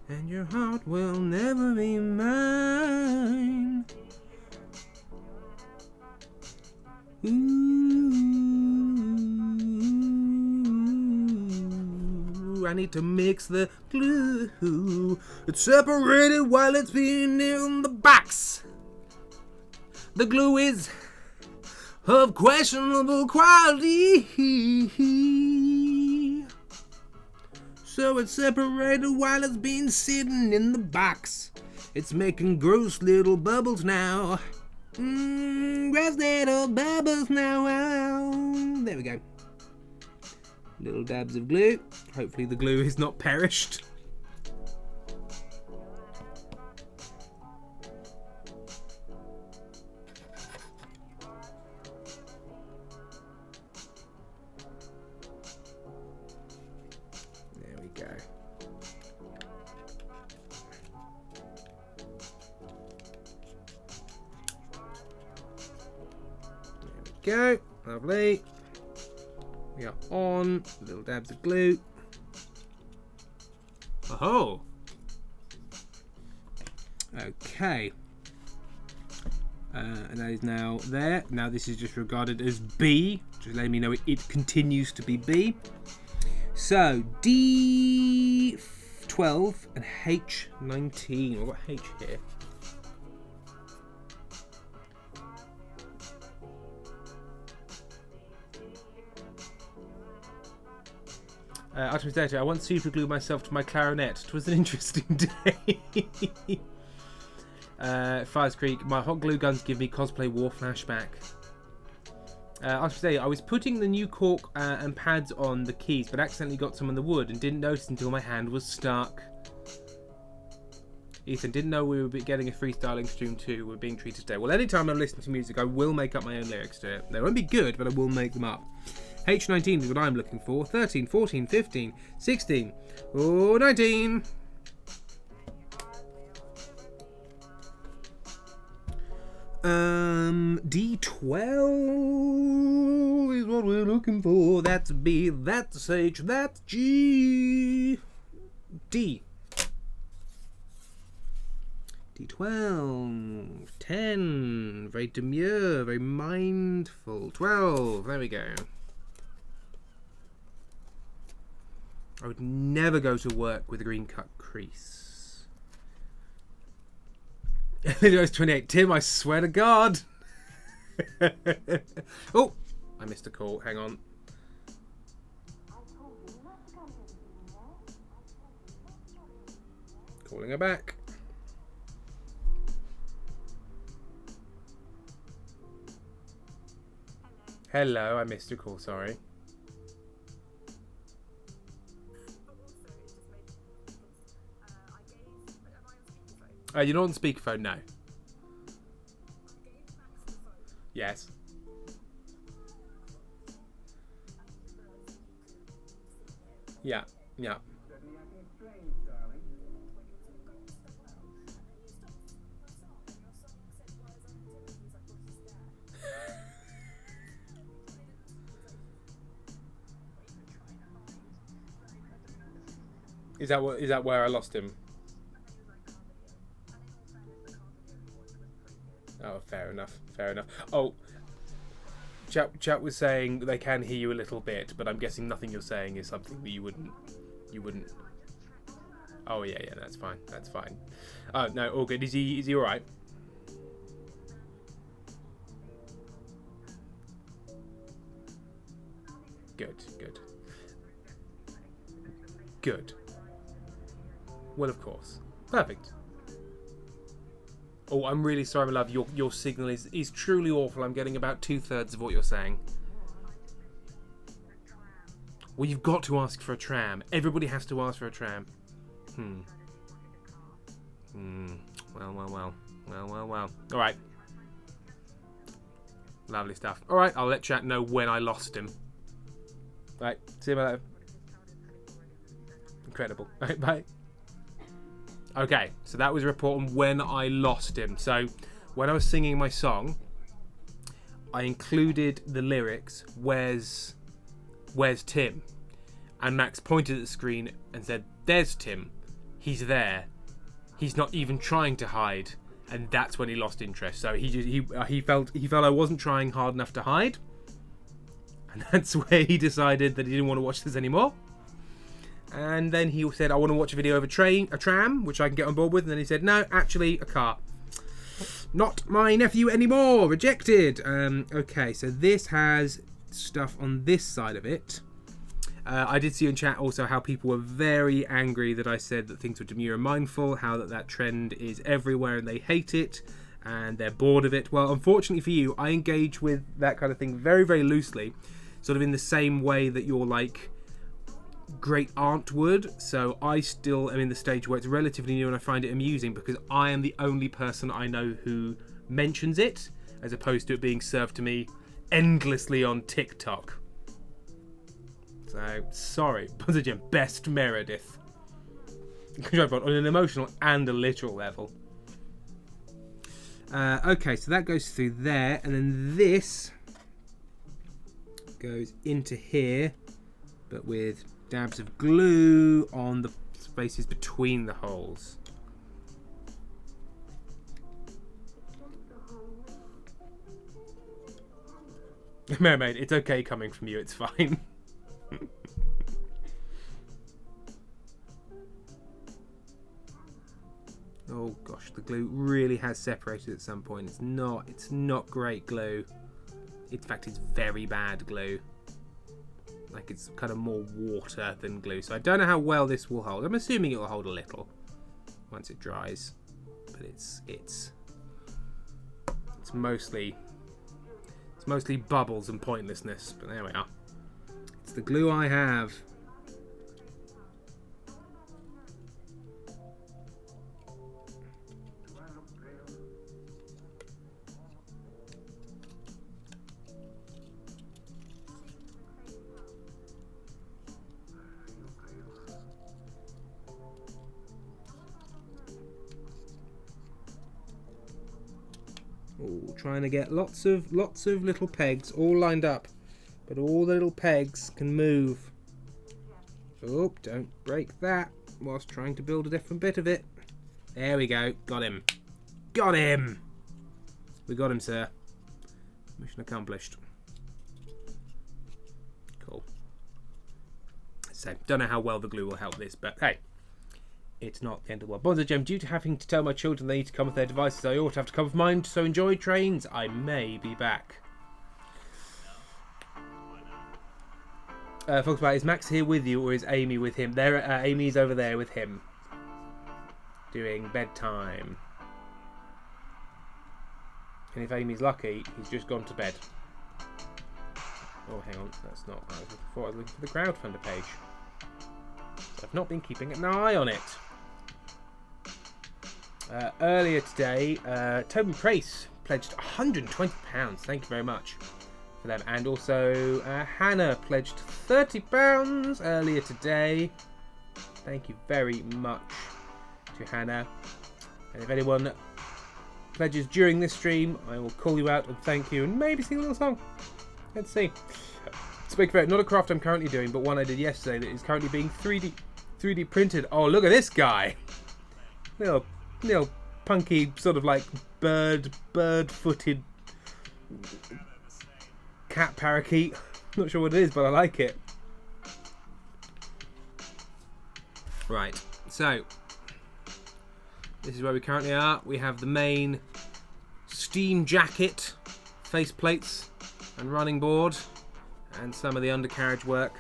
And your heart will never be mine. Ooh, I need to mix the glue. It's separated while it's being in the box. The glue is of questionable quality, so it's separated while it's been sitting in the box. It's making gross little bubbles now. Gross little bubbles now. There we go. Little dabs of glue. Hopefully the glue is not perished. There we go. Go, lovely. We are on little dabs of glue. Oh, okay. And that is now there. Now this is just regarded as B, just letting me know it continues to be B. So D12 and H19. We've got H here. Artemis Data, I once super glued myself to my clarinet. It was an interesting day. Fires Creek, my hot glue guns give me cosplay war flashback. I should say, I was putting the new cork and pads on the keys, but accidentally got some on the wood and didn't notice until my hand was stuck. Ethan, didn't know we were getting a freestyling stream too. We're being treated today. Well, anytime I listen to music, I will make up my own lyrics to it. They won't be good, but I will make them up. H19 is what I'm looking for. 13, 14, 15, 16, 19. D12 is what we're looking for. That's B, that's H, that's G. D. D12. 10. Very demure, very mindful. 12. There we go. I would never go to work with a green cut crease. Windows 28. Tim, I swear to God. Oh, I missed a call. Hang on. Calling her back. Hello, I missed your call, sorry. You're not on speakerphone, no. Yes. Yeah, yeah. Is that where I lost him? Oh, fair enough. Fair enough. Oh, chat was saying they can hear you a little bit, but I'm guessing nothing you're saying is something that you wouldn't. Oh yeah, that's fine. That's fine. Oh no, all good. Is he all right? Good. Well, of course. Perfect. Oh, I'm really sorry, my love. Your signal is truly awful. I'm getting about 2/3 of what you're saying. Well, you've got to ask for a tram. Everybody has to ask for a tram. Well. All right. Lovely stuff. All right, I'll let chat know when I lost him. Right, see you later. Incredible. All right, bye. Okay, so that was a report on when I lost him. So when I was singing my song, I included the lyrics, where's Tim? And Max pointed at the screen and said, there's Tim. He's there. He's not even trying to hide. And that's when he lost interest. So he felt I wasn't trying hard enough to hide. And that's where he decided that he didn't want to watch this anymore. And then he said, I want to watch a video of a tram, which I can get on board with. And then he said, no, actually, a car. Not my nephew anymore. Rejected. Okay, so this has stuff on this side of it. I did see in chat also how people were very angry that I said that things were demure and mindful, how that trend is everywhere and they hate it and they're bored of it. Well, unfortunately for you, I engage with that kind of thing very, very loosely, sort of in the same way that you're like great aunt would. So I still am in the stage where it's relatively new and I find it amusing because I am the only person I know who mentions it, as opposed to it being served to me endlessly on TikTok. So sorry, Buzzagem, best Meredith on an emotional and a literal level. Okay, so that goes through there, and then this goes into here, but with dabs of glue on the spaces between the holes. Mermaid, it's okay coming from you, it's fine. Oh gosh, the glue really has separated at some point. It's not great glue. In fact, it's very bad glue. Like, it's kind of more water than glue. So I don't know how well this will hold. I'm assuming it will hold a little once it dries. but it's mostly bubbles and pointlessness. But there we are. It's the glue I have. Ooh, trying to get lots of little pegs all lined up, but all the little pegs can move. Oh, don't break that whilst trying to build a different bit of it. There we go. Got him. Got him! We got him, sir. Mission accomplished. Cool. So, don't know how well the glue will help this, but hey. It's not the end of the world. Bonzo Gem, due to having to tell my children they need to come with their devices, I ought to have to come with mine, so enjoy trains. I may be back. Foxbite, is Max here with you or is Amy with him? Amy's over there with him. Doing bedtime. And if Amy's lucky, he's just gone to bed. Oh, hang on. That's not what I was looking for. I was looking for the crowdfunder page. I've not been keeping an eye on it. Earlier today, Toby Price pledged £120. Thank you very much for them. And also, Hannah pledged £30 earlier today. Thank you very much to Hannah. And if anyone pledges during this stream, I will call you out and thank you and maybe sing a little song. Let's see. Speak about not a craft I'm currently doing, but one I did yesterday that is currently being 3D printed. Oh, look at this guy! Little punky sort of like bird-footed cat parakeet. Not sure what it is, but I like it. Right, so this is where we currently are. We have the main steam jacket, face plates, and running board, and some of the undercarriage work.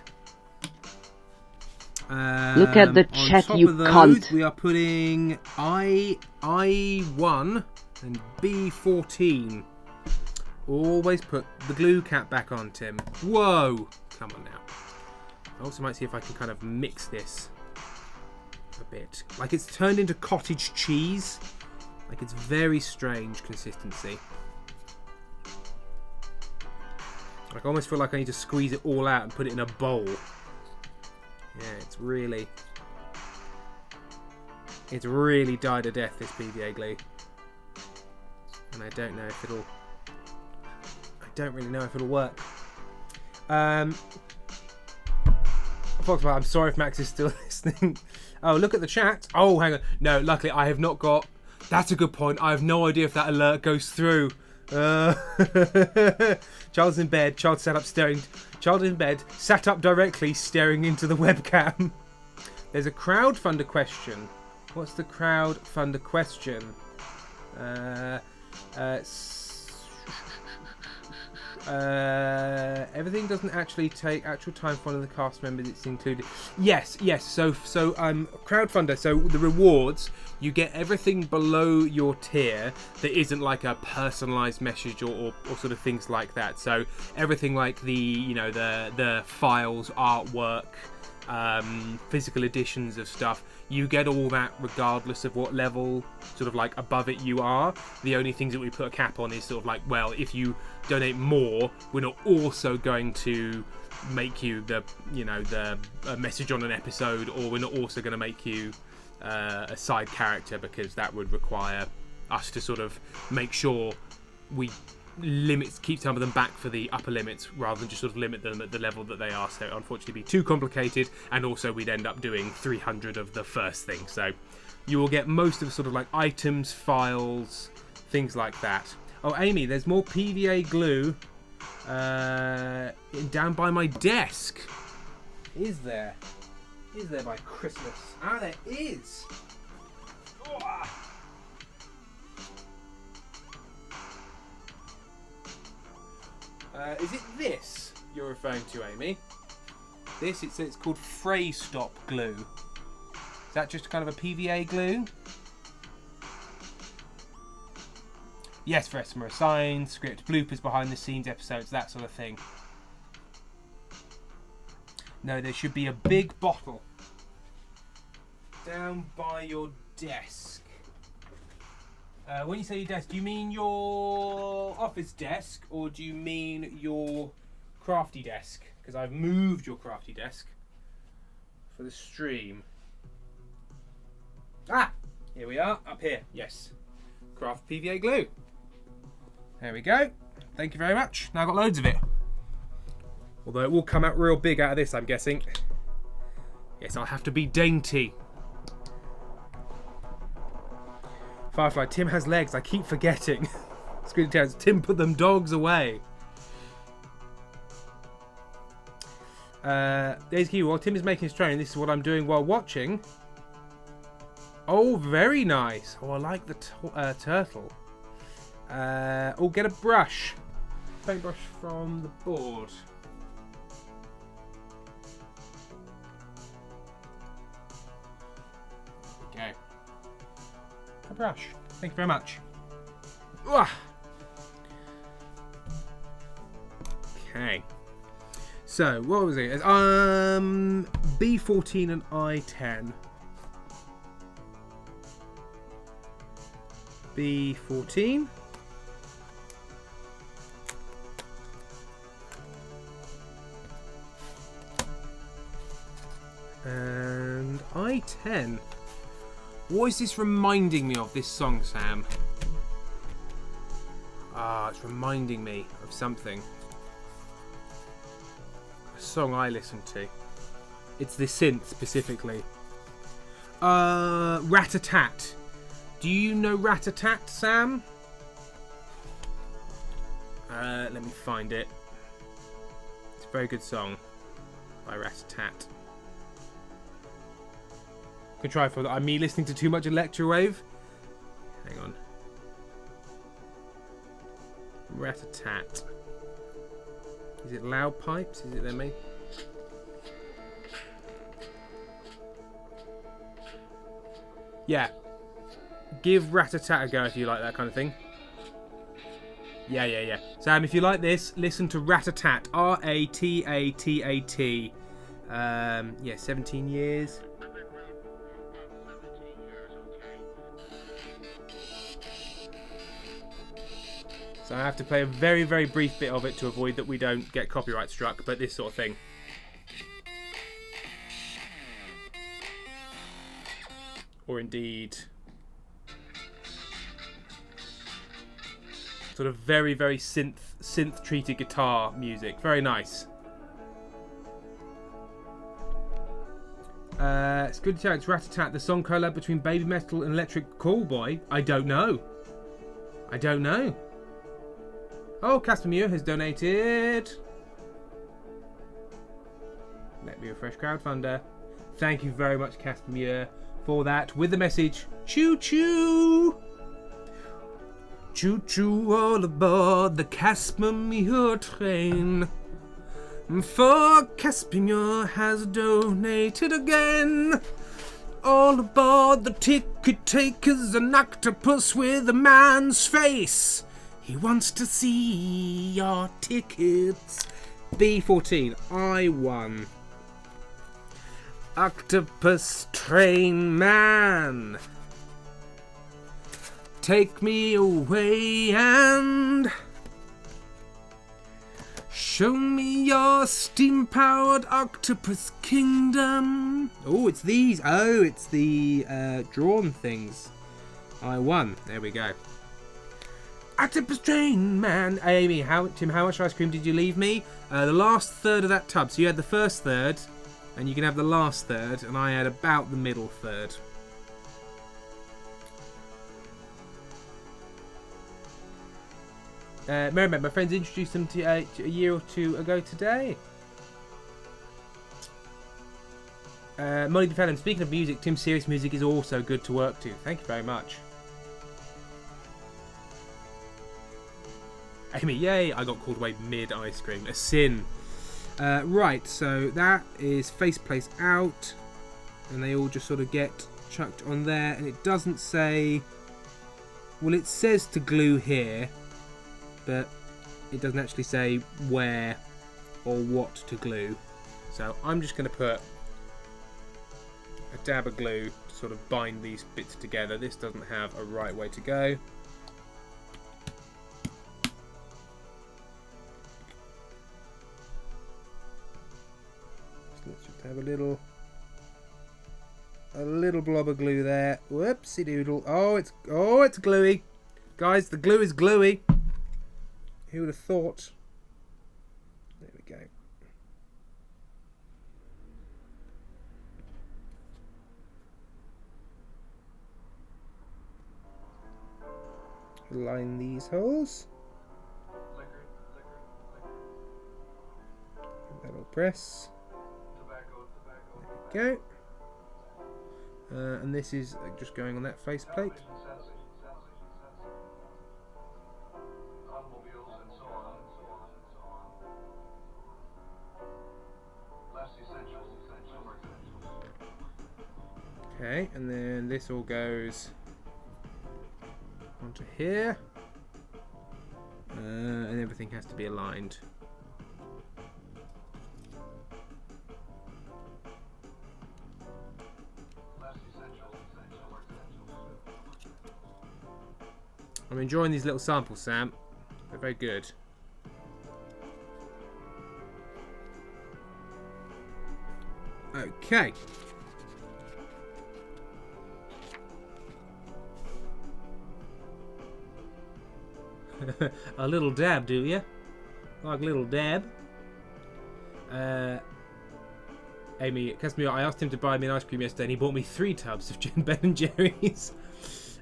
Look at the chat, you cunt. We are putting I1 and B14. Always put the glue cap back on, Tim. Whoa! Come on now. I also might see if I can kind of mix this a bit. Like it's turned into cottage cheese. Like it's very strange consistency. Like I almost feel like I need to squeeze it all out and put it in a bowl. Yeah, it's really died a death, this PVA glue. And I don't really know if it'll work. Foxbite, I'm sorry if Max is still listening. Oh, look at the chat. Oh, hang on. No, luckily I have not got... That's a good point. I have no idea if that alert goes through. Child's in bed. Child in bed, sat up directly, staring into the webcam. There's a crowdfunder question. What's the crowdfunder question? Everything doesn't actually take actual time for one of the cast members. It's included. Yes. So crowdfunder. So the rewards, you get everything below your tier that isn't like a personalized message or sort of things like that. So everything like the files, artwork, physical editions of stuff. You get all that regardless of what level sort of like above it you are. The only things that we put a cap on is sort of like, well, if you donate more, we're not also going to make you the message on an episode, or we're not also going to make you a side character, because that would require us to sort of make sure we keep some of them back for the upper limits rather than just sort of limit them at the level that they are. So it would unfortunately be too complicated, and also we'd end up doing 300 of the first thing. So you will get most of the sort of like items, files, things like that. Oh, Amy, there's more PVA glue down by my desk. Is there? Is there by Christmas? Ah, there is. Oh. Is it this you're referring to, Amy? This, it's called Fray Stop glue. Is that just kind of a PVA glue? Yes, for Esmer assigned, script, bloopers, behind the scenes episodes, that sort of thing. No, there should be a big bottle down by your desk. When you say your desk, do you mean your office desk or do you mean your crafty desk? Because I've moved your crafty desk for the stream. Ah! Here we are, up here, yes. Craft PVA glue. There we go. Thank you very much. Now I've got loads of it. Although it will come out real big out of this, I'm guessing. Yes, I'll have to be dainty. Firefly, Tim has legs. I keep forgetting. Screen Towns, Tim put them dogs away. There's Key. While Tim is making his train, this is what I'm doing while watching. Oh, very nice. Oh, I like the turtle. Oh, get a brush. Paintbrush from the board. Okay. A brush. Thank you very much. Okay. So, what was it? B14 and I10. B14. And I10. What is this reminding me of, this song, Sam? Ah, it's reminding me of something. A song I listen to. It's the synth, specifically. Rat-a-tat. Do you know Rat-a-tat, Sam? Let me find it. It's a very good song by Rat-a-tat. Can try for that. I'm me listening to too much Electrowave. Hang on. Rat-a-tat. Is it Loud Pipes? Is it them, mate? Yeah. Give Rat-a-tat a go if you like that kind of thing. Yeah. Sam, if you like this, listen to Rat-a-tat. R-A-T-A-T-A-T. Yeah, 17 years. So I have to play a very, very brief bit of it to avoid that we don't get copyright struck, but this sort of thing. Or indeed... sort of very, very synth-treated guitar music. Very nice. It's good to tell it's Rat-a-tat, the song collab between Baby Metal and Electric Callboy. I don't know. Oh, Casper Muir has donated. Let me refresh crowdfunder. Thank you very much, Casper Muir, for that with the message, choo choo. Choo choo all aboard the Casper Muir train. For Casper Muir has donated again. All aboard the ticket taker's an octopus with a man's face. He wants to see your tickets. B14, I1. Octopus Train Man. Take me away and show me your steam-powered octopus kingdom. Oh, it's these. Oh, it's the drawn things. I1. There we go. Octopus Train Man. Amy, Tim, how much ice cream did you leave me? The last third of that tub. So you had the first third, and you can have the last third, and I had about the middle third. Merriman, my friends introduced them to a year or two ago today. Molly DeFellon, speaking of music, Tim's serious music is also good to work to. Thank you very much. Amy, yay! I got called away mid-ice cream. A sin. Right, so that is face place out. And they all just sort of get chucked on there. And it doesn't say Well, it says to glue here, but it doesn't actually say where or what to glue. So I'm just going to put a dab of glue to sort of bind these bits together. This doesn't have a right way to go. So let's just have a little blob of glue there. Whoopsie doodle. Oh, it's gluey. Guys, the glue is gluey. Who would have thought? There we go. Line these holes. That'll press. There we go. And this is just going on that faceplate. Okay, and then this all goes onto here, and everything has to be aligned. I'm enjoying these little samples, Sam. They're very good. Okay. A little dab, do you? Like a little dab? Amy, Casimir, I asked him to buy me an ice cream yesterday and he bought me 3 tubs of Ben & Jerry's.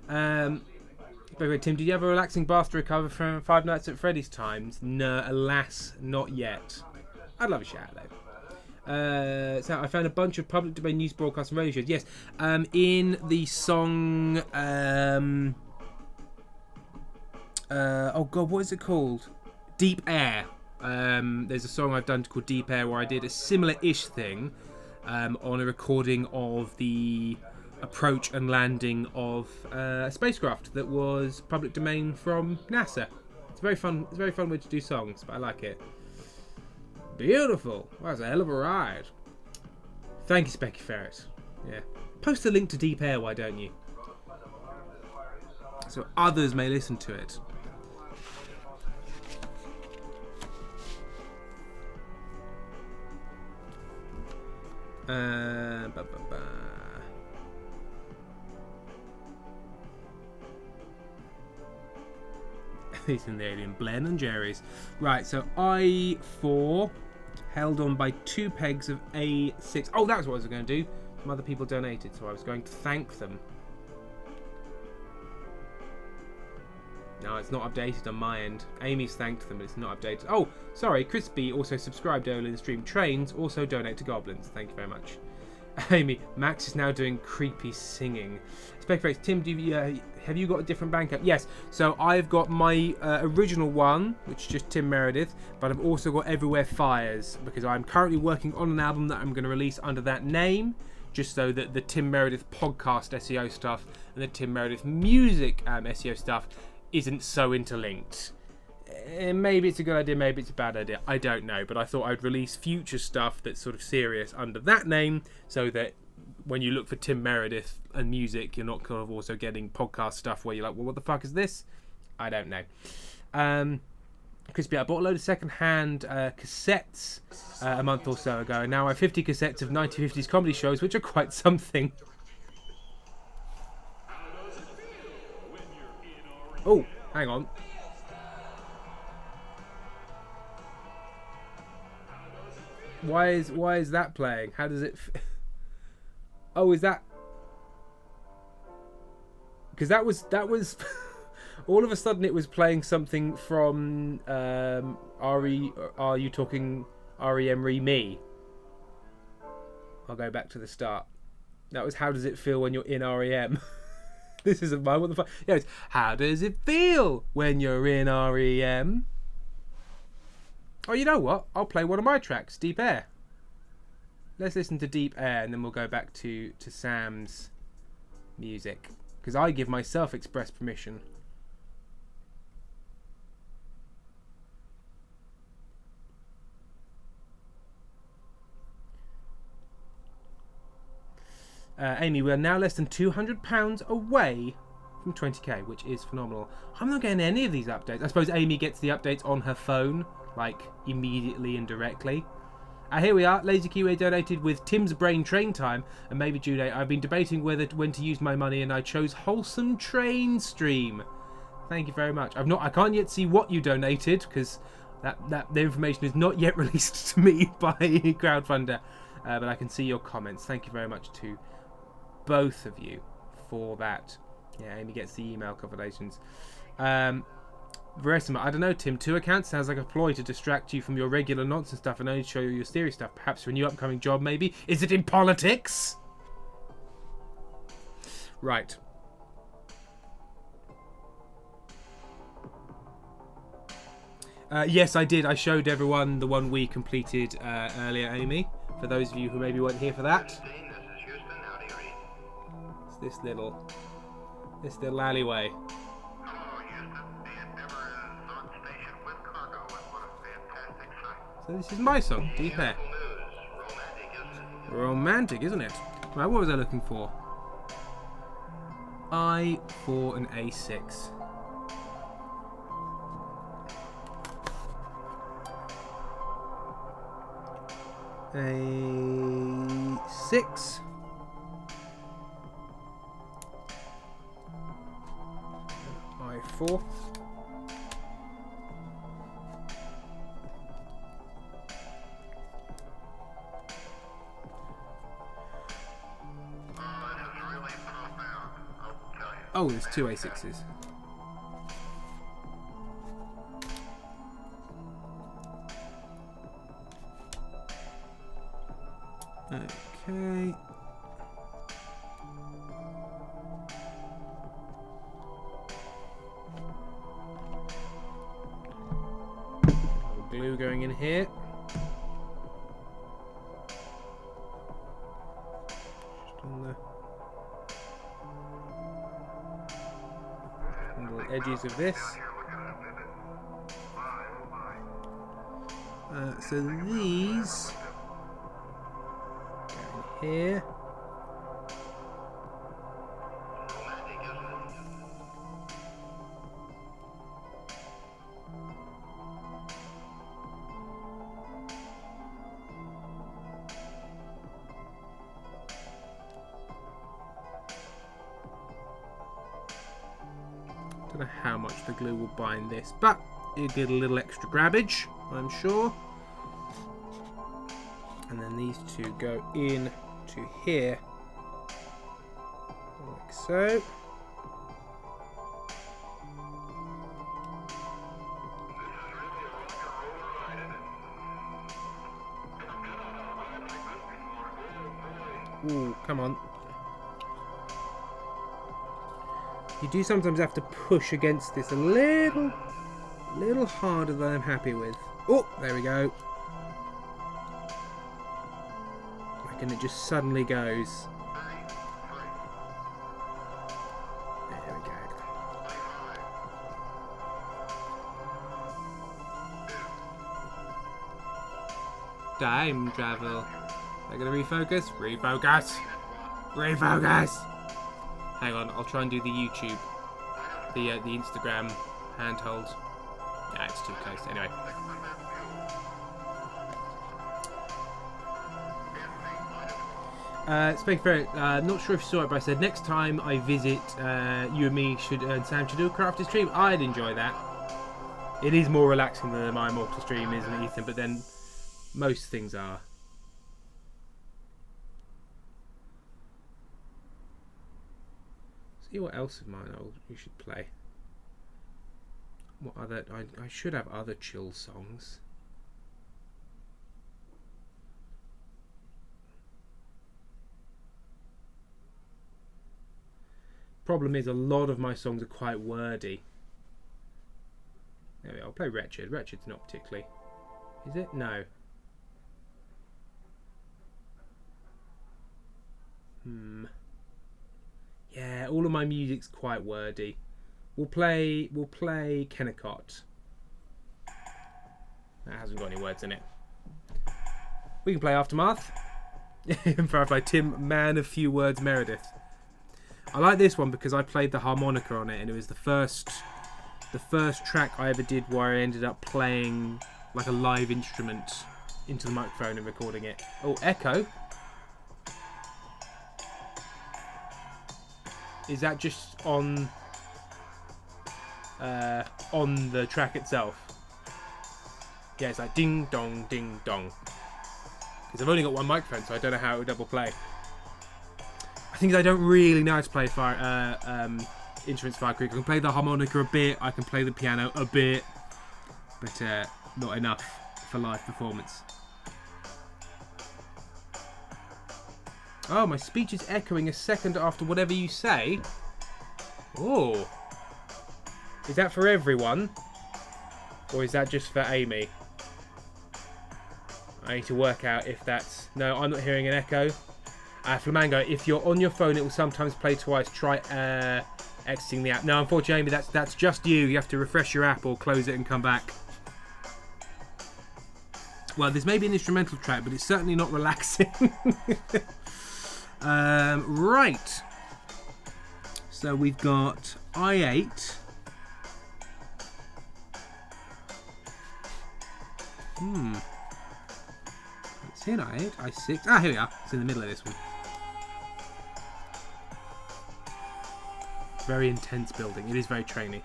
Tim, did you have a relaxing bath to recover from Five Nights at Freddy's times? No, alas, not yet. I'd love a shout though. So I found a bunch of public domain news broadcasts and radio shows. Yes, in the song... oh god, what is it called? Deep Air. There's a song I've done called Deep Air where I did a similar-ish thing on a recording of the approach and landing of a spacecraft that was public domain from NASA. It's very fun. It's a very fun way to do songs, but I like it. Beautiful. Well, that's a hell of a ride. Thank you, Specky Ferret. Yeah. Post a link to Deep Air, why don't you? So others may listen to it. He's in the alien Ben & Jerry's. Right, so I4 held on by 2 pegs of A6. Oh, that's what I was going to do. Some other people donated, so I was going to thank them. No, it's not updated on my end. Amy's thanked them, but it's not updated. Oh, sorry, Crispy also subscribed earlier in the stream. Trains also donate to goblins. Thank you very much. Amy, Max is now doing creepy singing. Specface, Tim, have you got a different bank account? Yes, so I've got my original one, which is just Tim Meredith, but I've also got Everywhere Fires, because I'm currently working on an album that I'm going to release under that name, just so that the Tim Meredith podcast SEO stuff and the Tim Meredith music SEO stuff isn't so interlinked. Maybe it's a good idea, maybe it's a bad idea, I don't know, but I thought I'd release future stuff that's sort of serious under that name, so that when you look for Tim Meredith and music, you're not kind of also getting podcast stuff where you're like, well, what the fuck is this? I don't know. Crispy, I bought a load of second-hand cassettes a month or so ago, and now I have 50 cassettes of 1950s comedy shows, which are quite something. Oh, hang on. Why is that playing? How does it? Oh, is that? Because that was all of a sudden it was playing something from Are You Talking REM Re Me? I'll go back to the start. That was How Does It Feel When You're in REM? This isn't mine. What the fuck? Yeah, it's How Does It Feel When You're in REM? Oh, you know what? I'll play one of my tracks, Deep Air. Let's listen to Deep Air, and then we'll go back to Sam's music, because I give myself express permission. Amy, we are now less than £200 away from 20k, which is phenomenal. I'm not getting any of these updates. I suppose Amy gets the updates on her phone, like immediately and directly. Here we are. Lazy Kiwi donated with Tim's Brain Train Time, and maybe due date. I've been debating when to use my money, and I chose Wholesome Train Stream. Thank you very much. I can't yet see what you donated because the information is not yet released to me by Crowdfunder, but I can see your comments. Thank you very much to both of you for that. Yeah, Amy gets the email confirmations. Verissima, I don't know, Tim. 2 accounts sounds like a ploy to distract you from your regular nonsense stuff and only show you your serious stuff. Perhaps for a new upcoming job, maybe. Is it in politics? Right. Yes, I did. I showed everyone the one we completed earlier, Amy. For those of you who maybe weren't here for that. It's this little alleyway. So this is my song, Deep Air. Romantic, isn't it? Right, what was I looking for? I for an A6. A6. I4. Oh, there's 2 A6s. Okay. Glue going in here. Just on the little edges of this. So these go in here. Don't know how much the glue will bind this, but it did a little extra grabbage, I'm sure. And then these two go in to here, like so. Ooh, come on. You do sometimes have to push against this a little harder than I'm happy with. Oh, there we go. Like, and it just suddenly goes. There we go. Time travel. They're gonna refocus. Refocus. Refocus. Hang on, I'll try and do the YouTube, the Instagram handhold. Yeah, it's too close. Anyway. Speaking for not sure if you saw it, but I said next time I visit, you and me and Sam should do a crafty stream. I'd enjoy that. It is more relaxing than my Immortal stream, isn't it, Ethan? But then most things are. See what else of mine you should play. What other? I should have other chill songs. Problem is, a lot of my songs are quite wordy. There we go. I'll play Wretched. Wretched's not particularly. Is it? No. Yeah, all of my music's quite wordy. We'll play Kennicott. That hasn't got any words in it. We can play Aftermath. Firefly Tim, man of few words, Meredith. I like this one because I played the harmonica on it, and it was the first track I ever did where I ended up playing like a live instrument into the microphone and recording it. Oh, echo. Is that just on the track itself? Yeah, it's like ding dong, ding dong. Because I've only got one microphone, so I don't know how it would double play. I think I don't really know how to play instruments Fire Creek. I can play the harmonica a bit, I can play the piano a bit, but not enough for live performance. Oh, my speech is echoing a second after whatever you say. Oh. Is that for everyone? Or is that just for Amy? I need to work out if that's... No, I'm not hearing an echo. Flamingo, if you're on your phone, it will sometimes play twice. Try exiting the app. No, unfortunately, Amy, that's just you. You have to refresh your app or close it and come back. Well, there's maybe an instrumental track, but it's certainly not relaxing. Right. So we've got I8. Let's see an I8, I6. Ah, here we are. It's in the middle of this one. Very intense building. It is very trainy.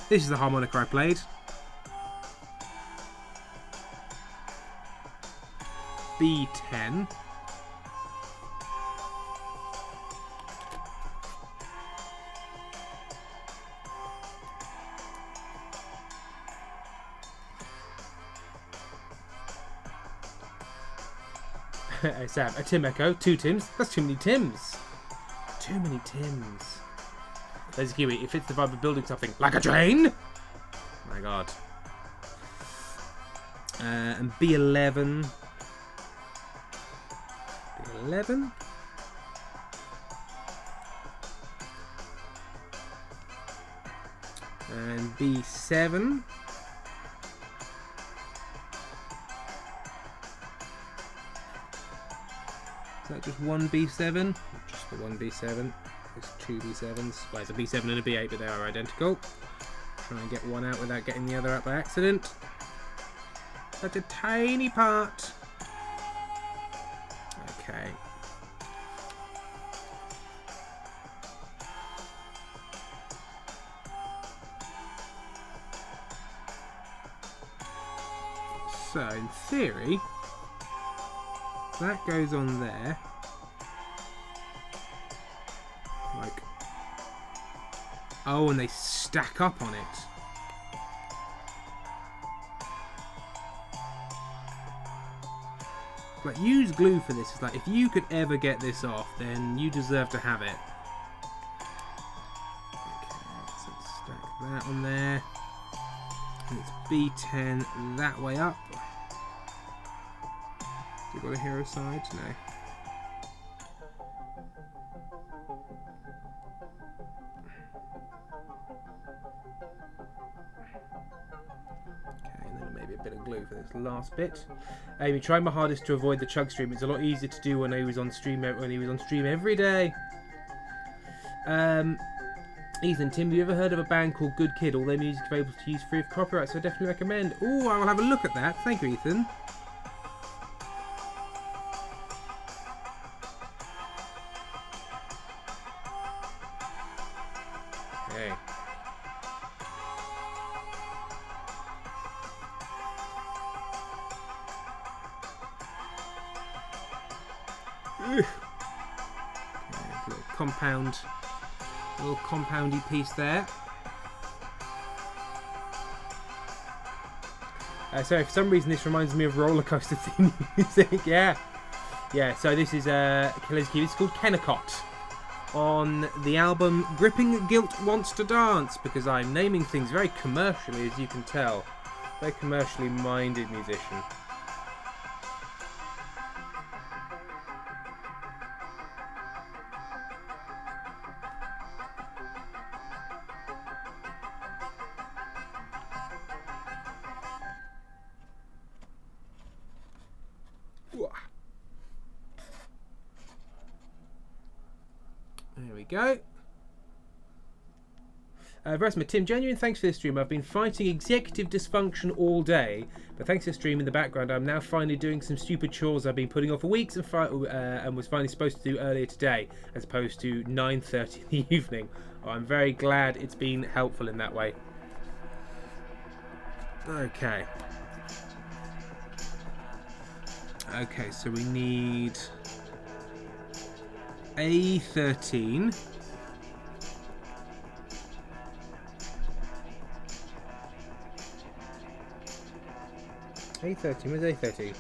This is the harmonica I played. B10. Hey Sam, a Tim echo, 2 Tims. That's too many Tims. Too many Tims. There's a Kiwi. It fits the vibe of building something like a train. My God. And B11. B11. And B7. Is that just one B7? Just the one B7. There's 2 B7s. Well, it's a B7 and a B8, but they are identical. Try and get one out without getting the other out by accident. That's a tiny part. Okay. So, in theory, that goes on there. Like, oh, and they stack up on it. Like, use glue for this. It's like, if you could ever get this off, then you deserve to have it. Okay, so stack that on there. And it's B10 that way up. You got a hero side? No. Okay, and then maybe a bit of glue for this last bit. Amy, tried my hardest to avoid the chug stream. It's a lot easier to do when he was on stream every day. Ethan, Tim, have you ever heard of a band called Good Kid? All their music is available to use free of copyright, so I definitely recommend. Oh, I will have a look at that. Thank you, Ethan. Okay. Little compoundy piece there. Sorry, for some reason this reminds me of roller coaster theme music. Yeah. So this is Killer's Key. It's called Kennicott on the album Gripping Guilt Wants to Dance, because I'm naming things very commercially, as you can tell. Very commercially minded musician. go. Rasma, Tim, genuine thanks for this stream. I've been fighting executive dysfunction all day, but thanks to the stream in the background, I'm now finally doing some stupid chores I've been putting off for weeks and was finally supposed to do earlier today, as opposed to 9:30 in the evening. Oh, I'm very glad it's been helpful in that way. Okay. Okay, so we need A13. A13, where's A13?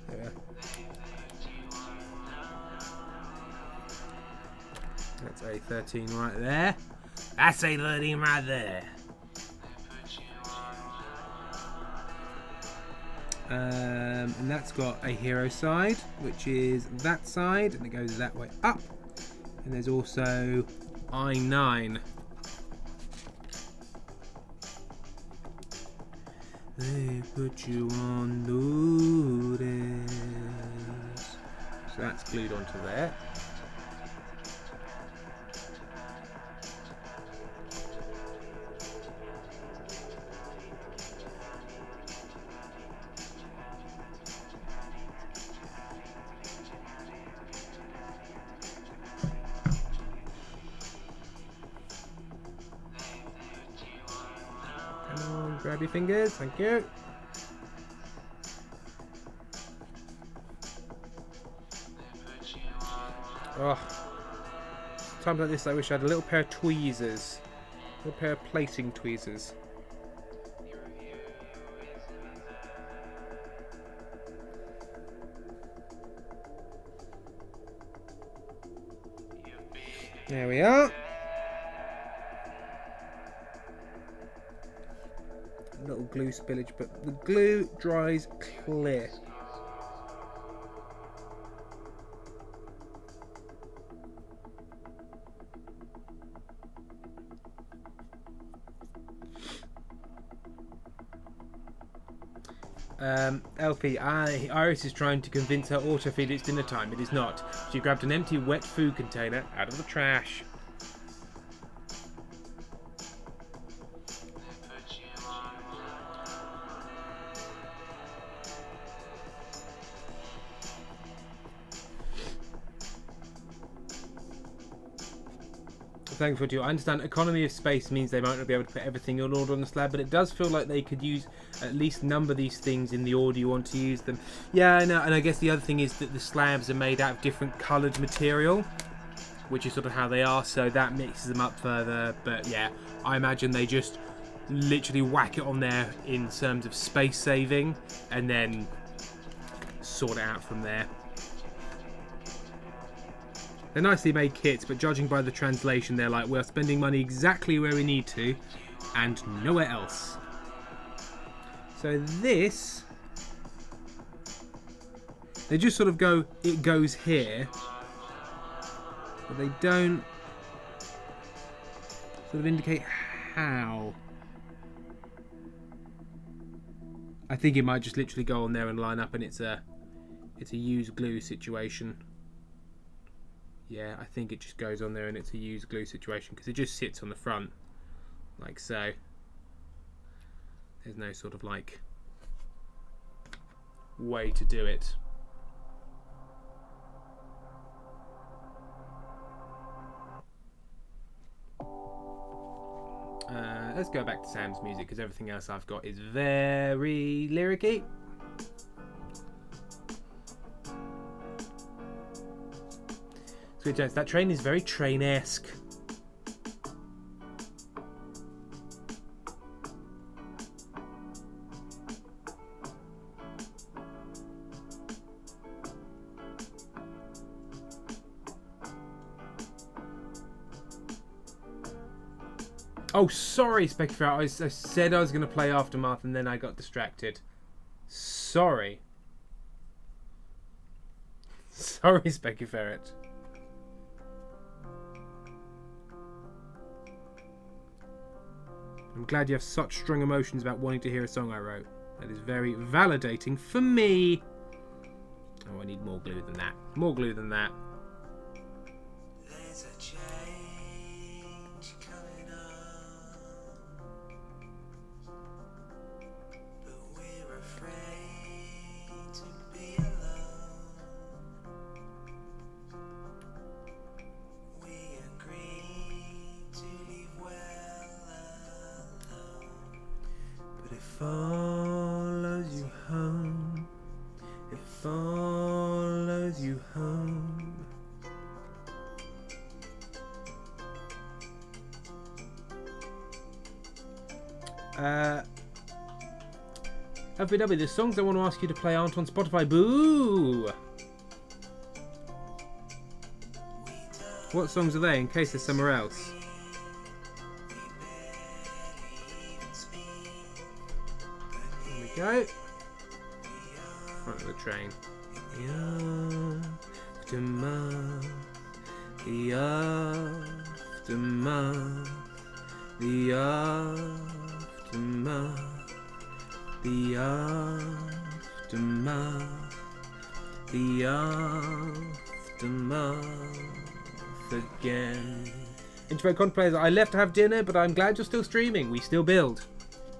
There we are. That's A13 right there. That's A13 right there. And that's got a hero side, which is that side, and it goes that way up. And there's also I9. They put you on notice. So that's glued onto there. Grab your fingers, thank you. Oh, times like this I wish I had a little pair of tweezers. A little pair of plating tweezers. There we are. Little glue spillage, but the glue dries clear. Elfie, Iris is trying to convince her autofeed it's dinner time. It is not. She grabbed an empty wet food container out of the trash. Thanks for you. I understand economy of space means they might not be able to put everything in order on the slab, but it does feel like they could use at least number these things in the order you want to use them. Yeah, I know, and I guess the other thing is that the slabs are made out of different coloured material, which is sort of how they are, so that mixes them up further. But yeah, I imagine they just literally whack it on there in terms of space saving, and then sort it out from there. They're nicely made kits, but judging by the translation, they're like, we're spending money exactly where we need to, and nowhere else. So this, they just sort of go, it goes here, but they don't sort of indicate how. I think it might just literally go on there and line up, and it's a used glue situation. Yeah, I think it just goes on there and it's a used glue situation because it just sits on the front like so. There's no sort of like way to do it. Let's go back to Sam's music because everything else I've got is very lyric-y. That train is very train-esque. Oh, sorry, Specuferret. I said I was going to play Aftermath and then I got distracted. Sorry. Sorry, Specuferret. I'm glad you have such strong emotions about wanting to hear a song I wrote. That is very validating for me. Oh, I need more glue than that. More glue than that. follows you home. It follows you home. FBW, the songs I want to ask you to play aren't on Spotify. Boo! What songs are they, in case there's somewhere else? Here we go. Front of the train. The aftermath. The aftermath. The aftermath. The aftermath. The aftermath again. Introverted Cosplayers, I left to have dinner, but I'm glad you're still streaming. We still build.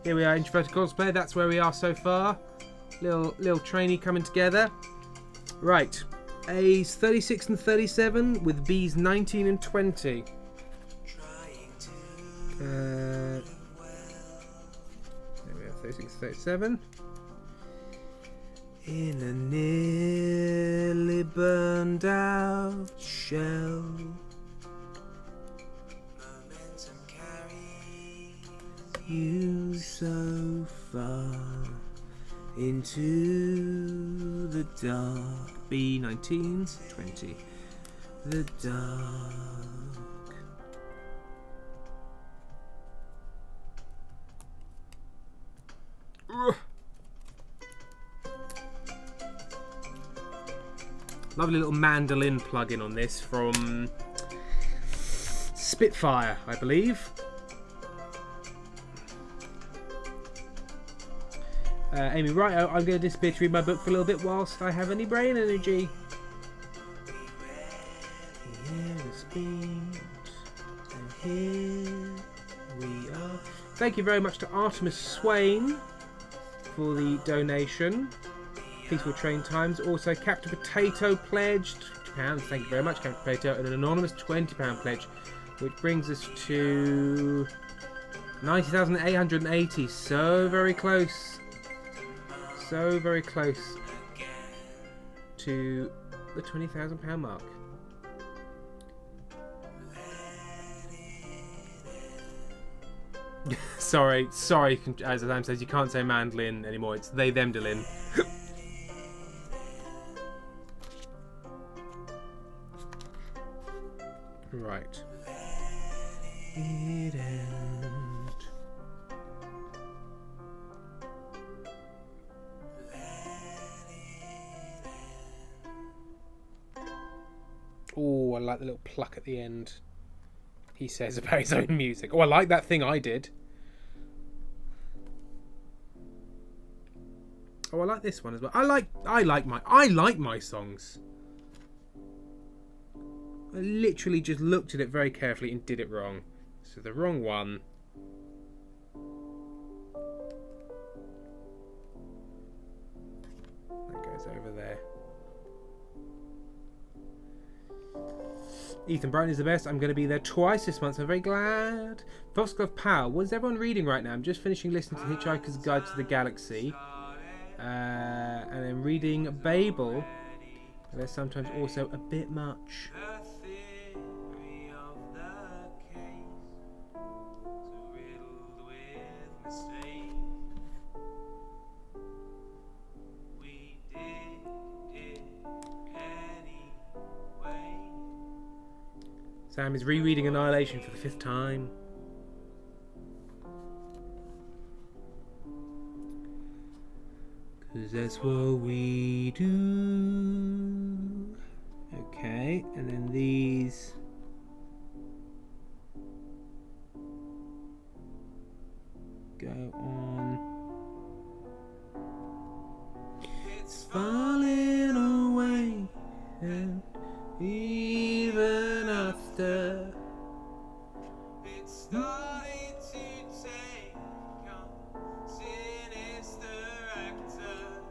Here we are, Introverted Cosplayer. That's where we are so far. Little trainee coming together. Right. A's 36 and 37 with B's 19 and 20. There we are, 36 and 37. In a nearly burned out shell, momentum carries you so far into the dark. B 19, 20. The dark. Lovely little mandolin plug-in on this from Spitfire, I believe. Amy, right, I'm going to disappear to read my book for a little bit whilst I have any brain energy. Here we are. Thank you very much to Artemis Swain for the donation. Peaceful Train Times. Also, Captain Potato pledged £2. Thank you very much, Captain Potato. And an anonymous £20 pledge, which brings us to 90,880. So very close. So very close to the £20,000 mark. sorry. As Adam says, you can't say mandolin anymore. It's they, them, Dylan. Right. It end. Oh, I like the little pluck at the end. He says about his own music. Oh, I like that thing I did. Oh, I like this one as well. I like my songs. I literally just looked at it very carefully and did it wrong. So the wrong one. That goes over there. Ethan Brown is the best. I'm going to be there twice this month, so I'm very glad. Foxglove Power. What is everyone reading right now? I'm just finishing listening to Hitchhiker's Guide to the Galaxy. And then reading Babel. There's sometimes also a bit much. Sam is rereading Annihilation for the 5th time. Cause that's what we do. Okay, and then these. Go on. It's falling away, and even after it's starting to take on sinister actors.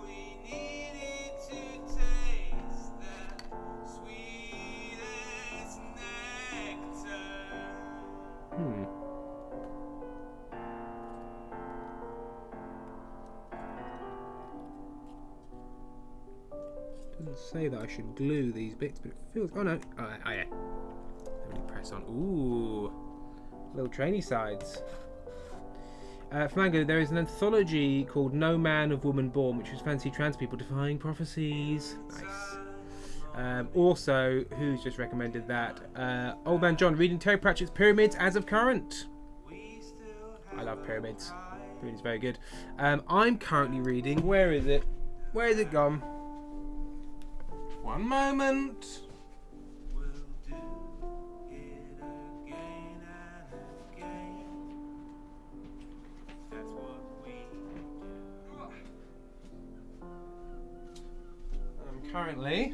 We needed to taste that sweetest nectar. say that I should glue these bits, but it feels... Oh, no. Oh, yeah. Let me press on. Ooh. Little trainy sides. Flamingo, there is an anthology called No Man of Woman Born, which was fancy trans people defying prophecies. Nice. Also, who's just recommended that? Old Man John, reading Terry Pratchett's Pyramids as of current. I love Pyramids. Pyramids very good. I'm currently reading... Where is it? Where is it gone? One moment. I'm currently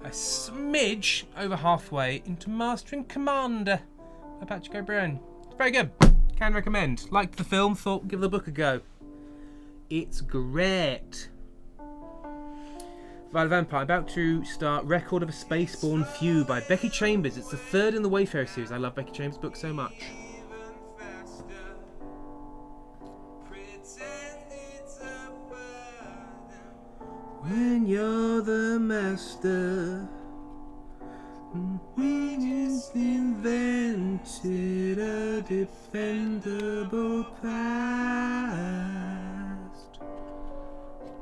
a smidge over halfway into Mastering Commander by Patrick O'Brien. It's very good. Can recommend. Liked the film, thought give the book a go. It's great. Violet Vampire, about to start Record of a Spaceborne Feud by Becky Chambers. It's the third in the Wayfarer series. I love Becky Chambers' book so much. When you're the master, we just invented a defendable past.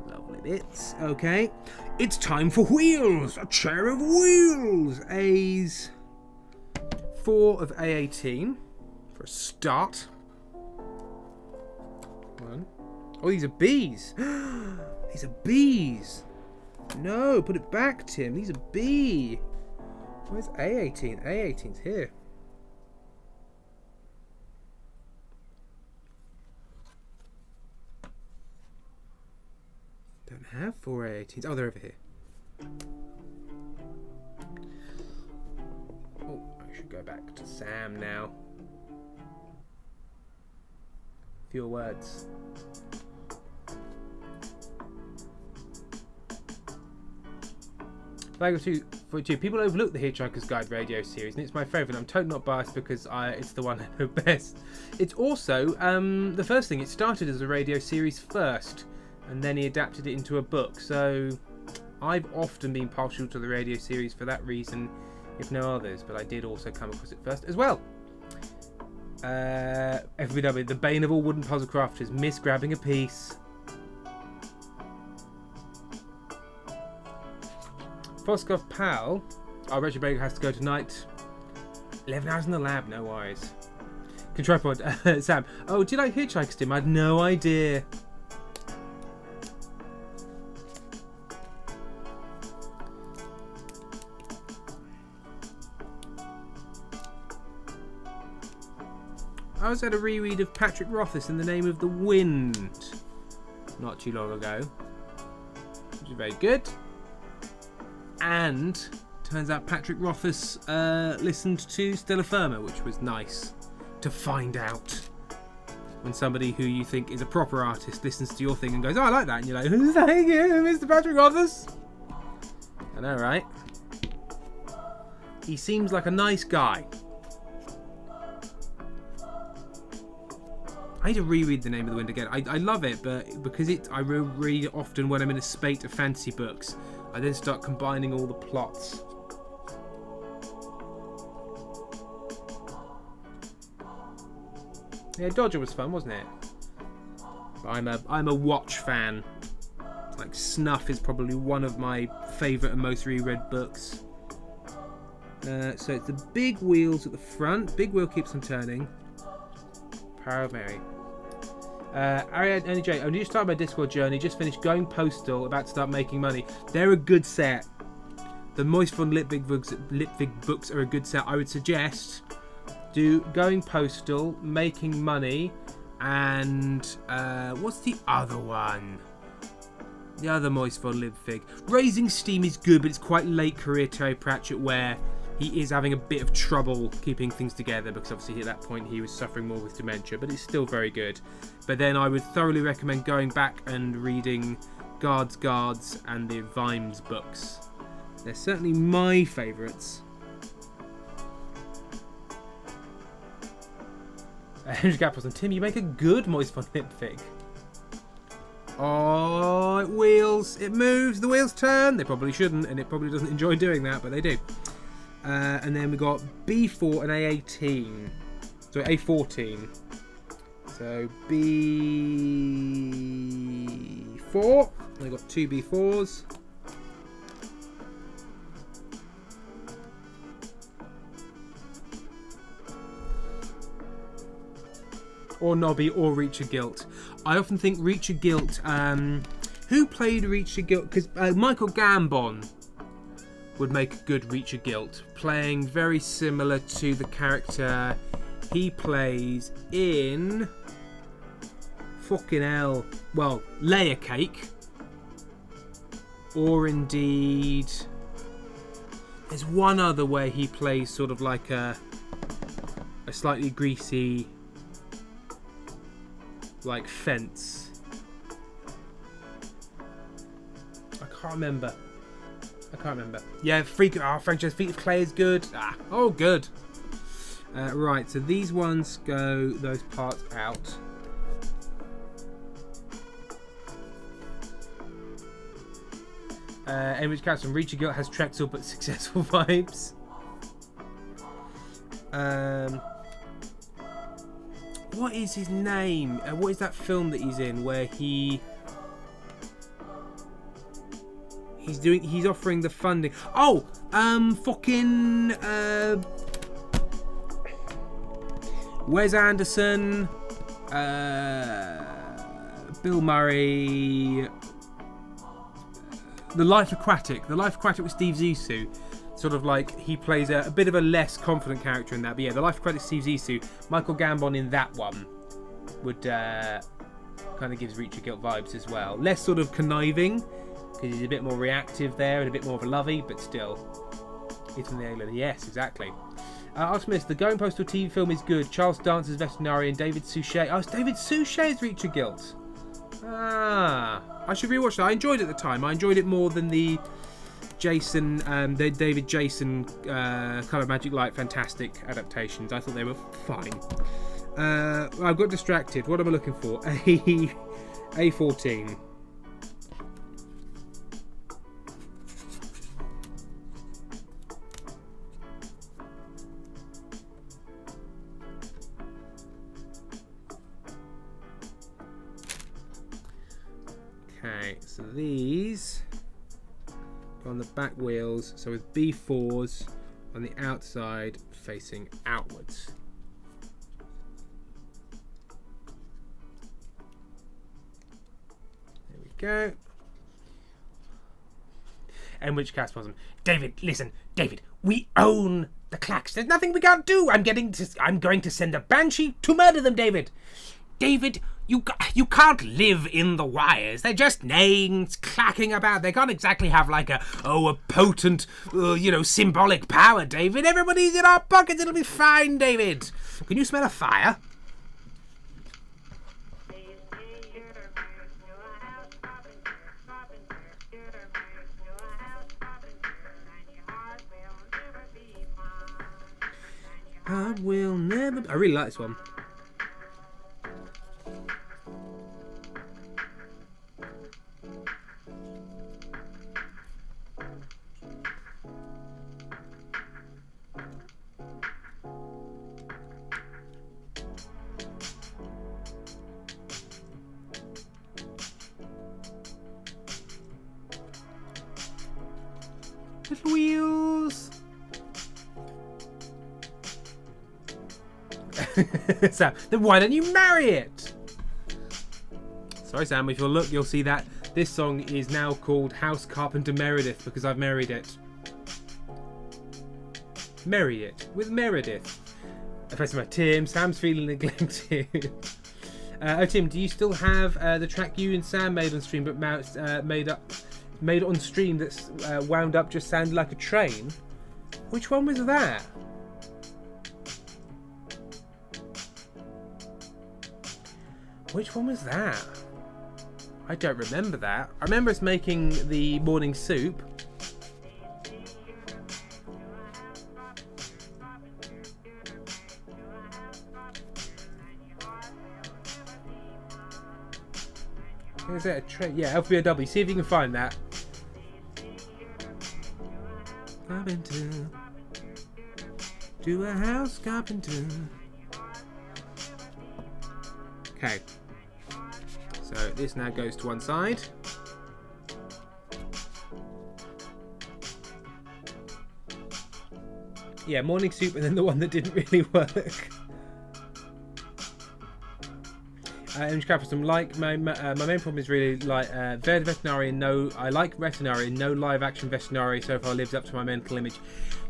Lovely bits. Okay. It's time for wheels. A chair of wheels. A's 4 of A18 for a start. One. Oh, these are B's. These are B's. No, put it back, Tim. These are B. Where's A18? A18's here. Don't have 4 A18s. Oh, they're over here. Oh, I should go back to Sam now. Fewer words. For two, people overlook the Hitchhiker's Guide radio series, and it's my favourite. I'm totally not biased because it's the one I know best. It's also the first thing. It started as a radio series first, and then he adapted it into a book. So I've often been partial to the radio series for that reason, if no others. But I did also come across it first as well. FBW, the bane of all wooden puzzle crafters, miss grabbing a piece. Foskov Pal, our Retro Break has to go tonight. 11 hours in the lab, no worries. Contripod, Sam. Oh, do you like Hitchhiker's Tim? I had no idea. I was at a reread of Patrick Rothfuss in the Name of the Wind not too long ago, which is very good. And turns out Patrick Rothfuss listened to Stella Firma, which was nice to find out. When somebody who you think is a proper artist listens to your thing and goes, oh, I like that. And you're like, thank you, Mr. Patrick Rothfuss. I know, right? He seems like a nice guy. I need to reread The Name of the Wind again. I love it, but because I read it often when I'm in a spate of fantasy books, I then start combining all the plots. Yeah, Dodger was fun, wasn't it? I'm a watch fan. Like Snuff is probably one of my favourite and most reread books. So it's the big wheels at the front. Big wheel keeps on turning. Power of Mary. Ariadne J. Only just started my Discord journey. Just finished Going Postal. About to start making money. They're a good set. The Moist Fun Litwig books are a good set. I would suggest do Going Postal, Making Money, and what's the other one? The other Moist Fun Litwig. Raising Steam is good, but it's quite late career Terry Pratchett where he is having a bit of trouble keeping things together because obviously at that point he was suffering more with dementia, but it's still very good. But then I would thoroughly recommend going back and reading Guards and the Vimes books. They're certainly my favourites. Henry Gapples and Tim, you make a good Moist Fun Litwig. Oh, it wheels. It moves. The wheels turn. They probably shouldn't, and it probably doesn't enjoy doing that, but they do. And then we got B4 and A18. So A14. So B4. I got 2 B4s. Or Nobby or Reach a Guilt. I often think Reach a Guilt. Who played Reach a Guilt? Because Michael Gambon would make a good Reach a Guilt, playing very similar to the character he plays in fucking hell. Well, Layer Cake, or indeed, there's one other where he plays sort of like a slightly greasy, like fence. I can't remember. Yeah, Franchise Feet of Clay is good. Oh, good. Right, so these ones go those parts out. Enrich Captain Reach a Guilt has Trexel but successful vibes. What is his name? What is that film that he's in where he's offering the funding? Oh, fucking Wes Anderson, Bill Murray, The Life Aquatic with Steve Zissou. Sort of like he plays a bit of a less confident character in that. But yeah, The Life Aquatic, Steve Zissou. Michael Gambon in that one would kind of gives Reach a Guilt vibes as well. Less sort of conniving, because he's a bit more reactive there and a bit more of a lovey, but still. Ethan the Alien, yes, exactly. Artemis, the Going Postal TV film is good. Charles Dance as veterinarian, David Suchet. Oh, it's David Suchet's Reach a Guilt. I should rewatch that. I enjoyed it at the time. I enjoyed it more than the Jason, the David Jason Colour of Magic Light Fantastic adaptations. I thought they were fine. I got distracted. What am I looking for? A14. Okay, so these go on the back wheels, so with B4s on the outside facing outwards. There we go. And which Caspasm? David, listen, David, we own the Clacks. There's nothing we can't do. I'm going to send a banshee to murder them, David. David, you can't live in the wires. They're just names clacking about. They can't exactly have like a potent, symbolic power, David. Everybody's in our pockets. It'll be fine, David. Can you smell a fire? I will never... I really like this one. Little wheels. Sam, then why don't you marry it? Sorry, Sam, if you'll look, you'll see that this song is now called House Carpenter Meredith because I've married it. Marry it with Meredith. Professor Tim, Sam's feeling neglected. Tim, do you still have the track you and Sam made on stream, but made on stream that's wound up just sounded like a train? Which one was that? Which one was that? I don't remember that. I remember us making the morning soup. Is that a trade? Yeah, LVOW. See if you can find that. Carpenter. Do a house carpenter. Okay. So this now goes to one side. Yeah, morning soup, and then the one that didn't really work. Image capitalism. Like my main problem is really like veterinary and no. I like veterinary and no live action veterinary so far lives up to my mental image.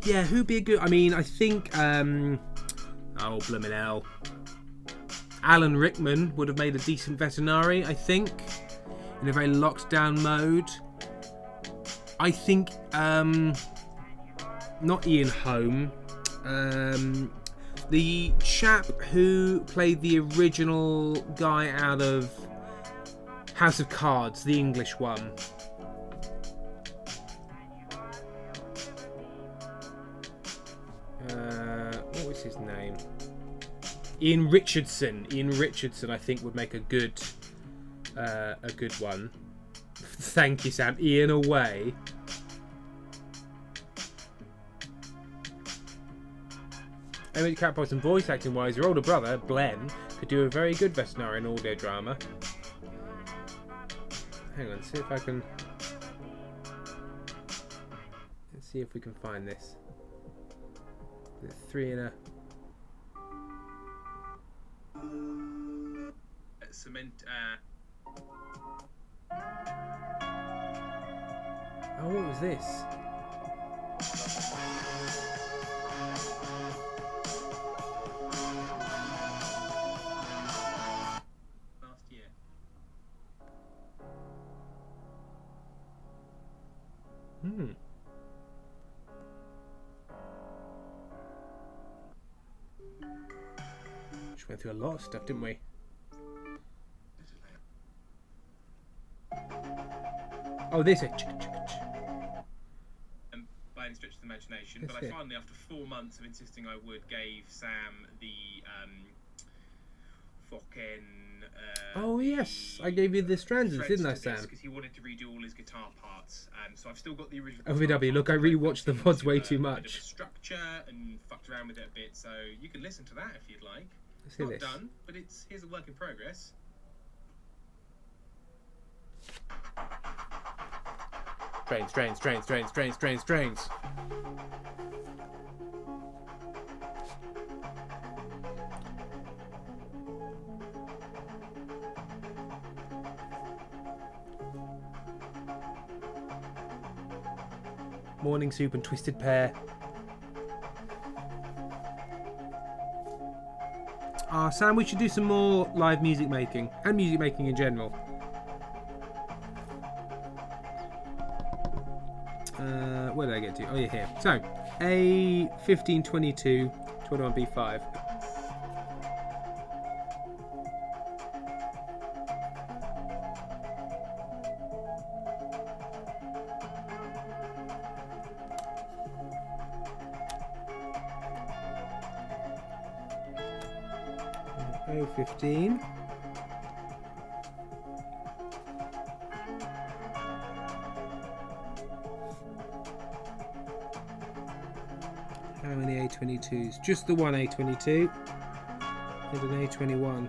Yeah, who'd be a good? I mean, I think oh blooming hell, Alan Rickman would have made a decent veterinary. I think in a very locked down mode. I think not Ian Holm. The chap who played the original guy out of House of Cards, the English one. What was his name? Ian Richardson. Ian Richardson, I think, would make a good one. Thank you, Sam. Ian away. Emily Catbox and voice acting wise, your older brother, Glenn, could do a very good veterinarian audio drama. Hang on, see if I can. Let's see if we can find this. The 3 in a. Cement. Oh, what was this? Just went through a lot of stuff, didn't we? Oh, this is by any stretch of the imagination, but I finally, after 4 months of insisting I would, gave Sam the fucking. Oh yes, I gave you the Stranders, didn't I, Sam? Because he wanted to redo all his guitar parts, so I've still got the original. OVW, look, I rewatched the VODs way too much. A bit of structure and fucked around with it a bit, so you can listen to that if you'd like. Let's it's not done, but here's a work in progress. Trains. Morning soup and twisted pear. Sam, we should do some more live music making and music making in general. Where did I get to? Oh, you're here. So, A1522 21B5. O15. How many A22s? Just the one A22 and an A21.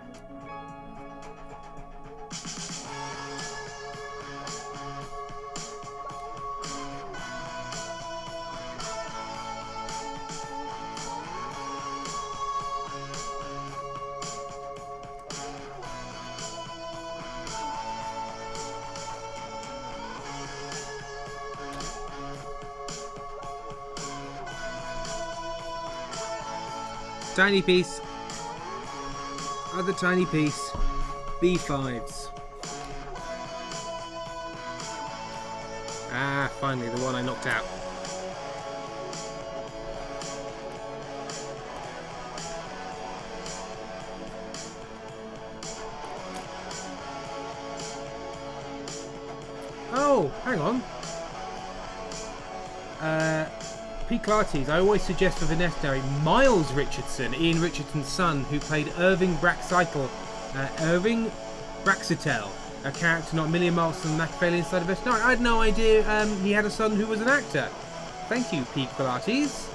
Tiny piece, other tiny piece, B5s. Ah, finally the one I knocked out. Oh, hang on. P. Clartes, I always suggest for the necessary Miles Richardson, Ian Richardson's son, who played Irving Braxitel a character not a million miles from Machiavelli inside of it. No, I had no idea he had a son who was an actor. Thank you, Peak Pilates.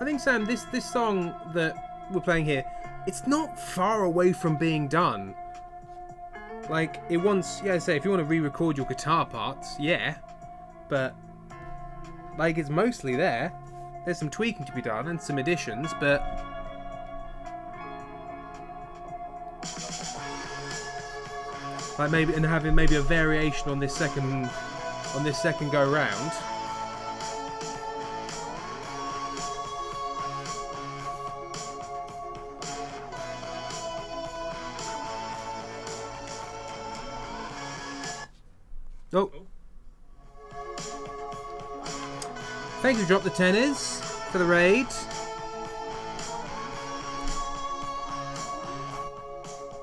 I think, Sam, this song that we're playing here, it's not far away from being done. Like, it wants, yeah, say, if you want to re-record your guitar parts, yeah, but, like, it's mostly there. There's some tweaking to be done and some additions, but like maybe and having maybe a variation on this second go round. Oh. Thank you, Drop the Tenors, for the raid.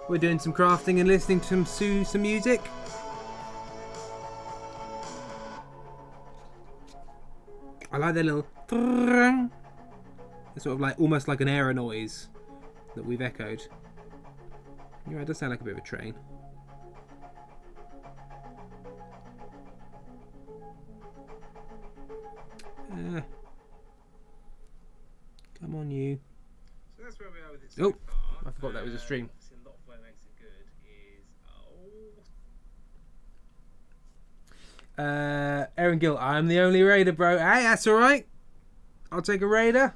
We're doing some crafting and listening to some music. I like that little it's sort of like almost like an error noise that we've echoed. Yeah, it does sound like a bit of a train. Come on, you. So that's where we are with it so far. I forgot that was a stream. A lot of what makes it good is Aaron Gill, I'm the only raider, bro. Hey, that's alright. I'll take a raider.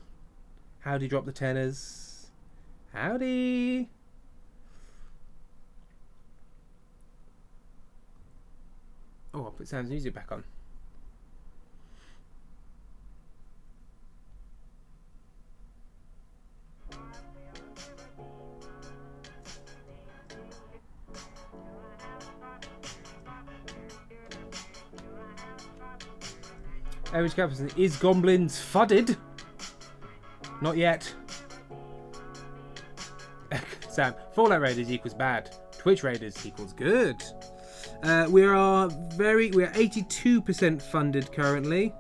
Howdy, Drop the Tenors. Howdy. Oh, I'll put Sam's music back on. Average Captain, is Goblins fudded? Not yet. Sam, Fallout Raiders equals bad. Twitch Raiders equals good. We're 82% funded currently.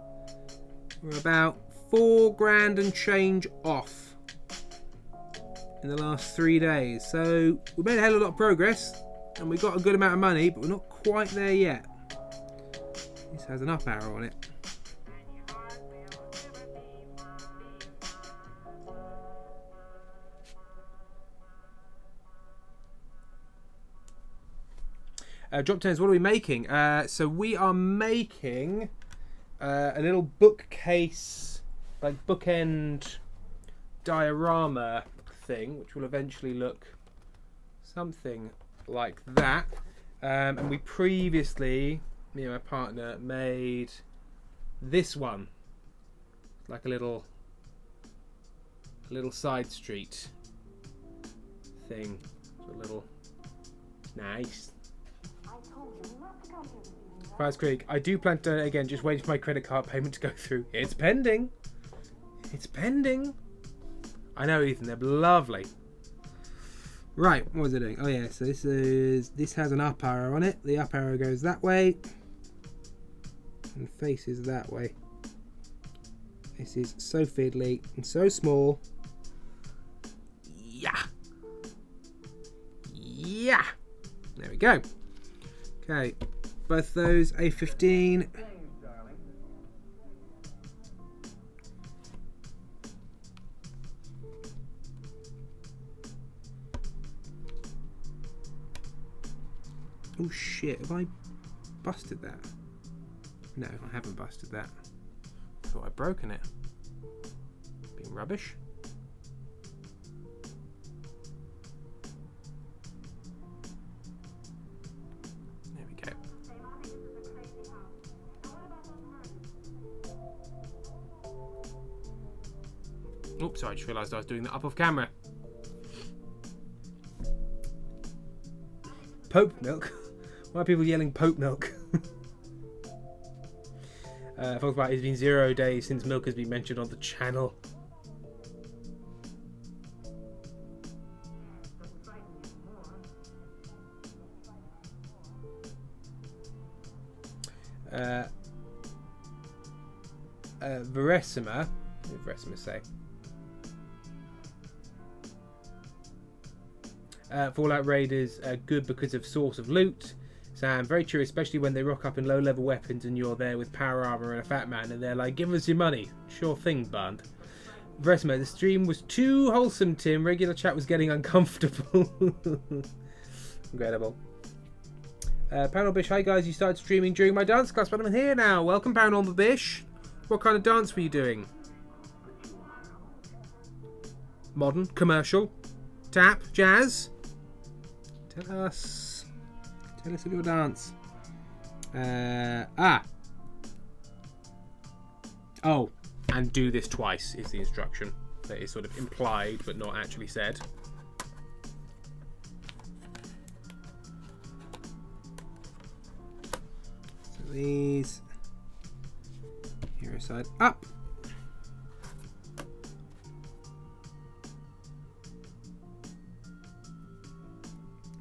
We're about $4,000 and change off in the last 3 days. So we made a hell of a lot of progress, and we got a good amount of money, but we're not quite there yet. This has an up arrow on it. Drop Tenors, what are we making? So we are making a little bookcase, like bookend diorama thing, which will eventually look something like that. And we previously, me and my partner, made this one, like a little side street thing. So a little nice. Fires Creek, I do plan to, again, just waiting for my credit card payment to go through. It's pending. It's pending. I know, Ethan, they're lovely. Right, what was I doing? Oh yeah, so this has an up arrow on it. The up arrow goes that way and faces that way. This is so fiddly and so small. Yeah. Yeah. There we go. Okay, both those A15. Oh shit, have I busted that? No, I haven't busted that. I thought I'd broken it. Being rubbish. Oops, sorry, I just realised I was doing that up off camera. Pope milk? Why are people yelling Pope milk? Foxbite, it's been 0 days since milk has been mentioned on the channel. Veresima. What did Veresima say? Fallout Raiders are good because of source of loot. Sam, very true, especially when they rock up in low-level weapons and you're there with power armor and a fat man and they're like, give us your money. Sure thing, bud. Veresima, the stream was too wholesome, Tim. Regular chat was getting uncomfortable. Incredible. Paranormal Bish, hi guys, you started streaming during my dance class, but I'm here now. Welcome, Paranormal Bish. What kind of dance were you doing? Modern? Commercial? Tap? Jazz? Tell us of your dance. Oh, and do this twice is the instruction. That is sort of implied, but not actually said. So these... Hero side up.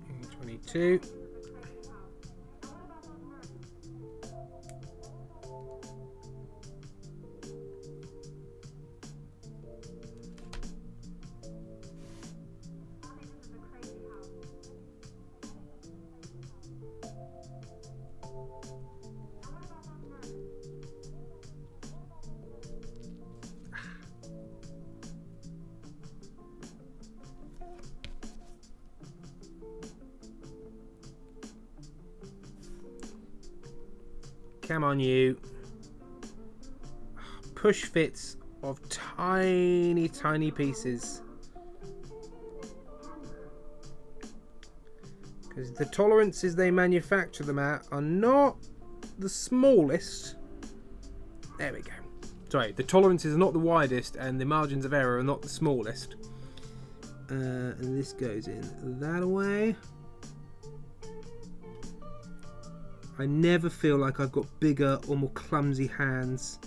And 22. Come on, you. Push fits of tiny, tiny pieces. Because the tolerances they manufacture them at are not the smallest. There we go. Sorry, the tolerances are not the widest and the margins of error are not the smallest. And this goes in that way. I never feel like I've got bigger or more clumsy hands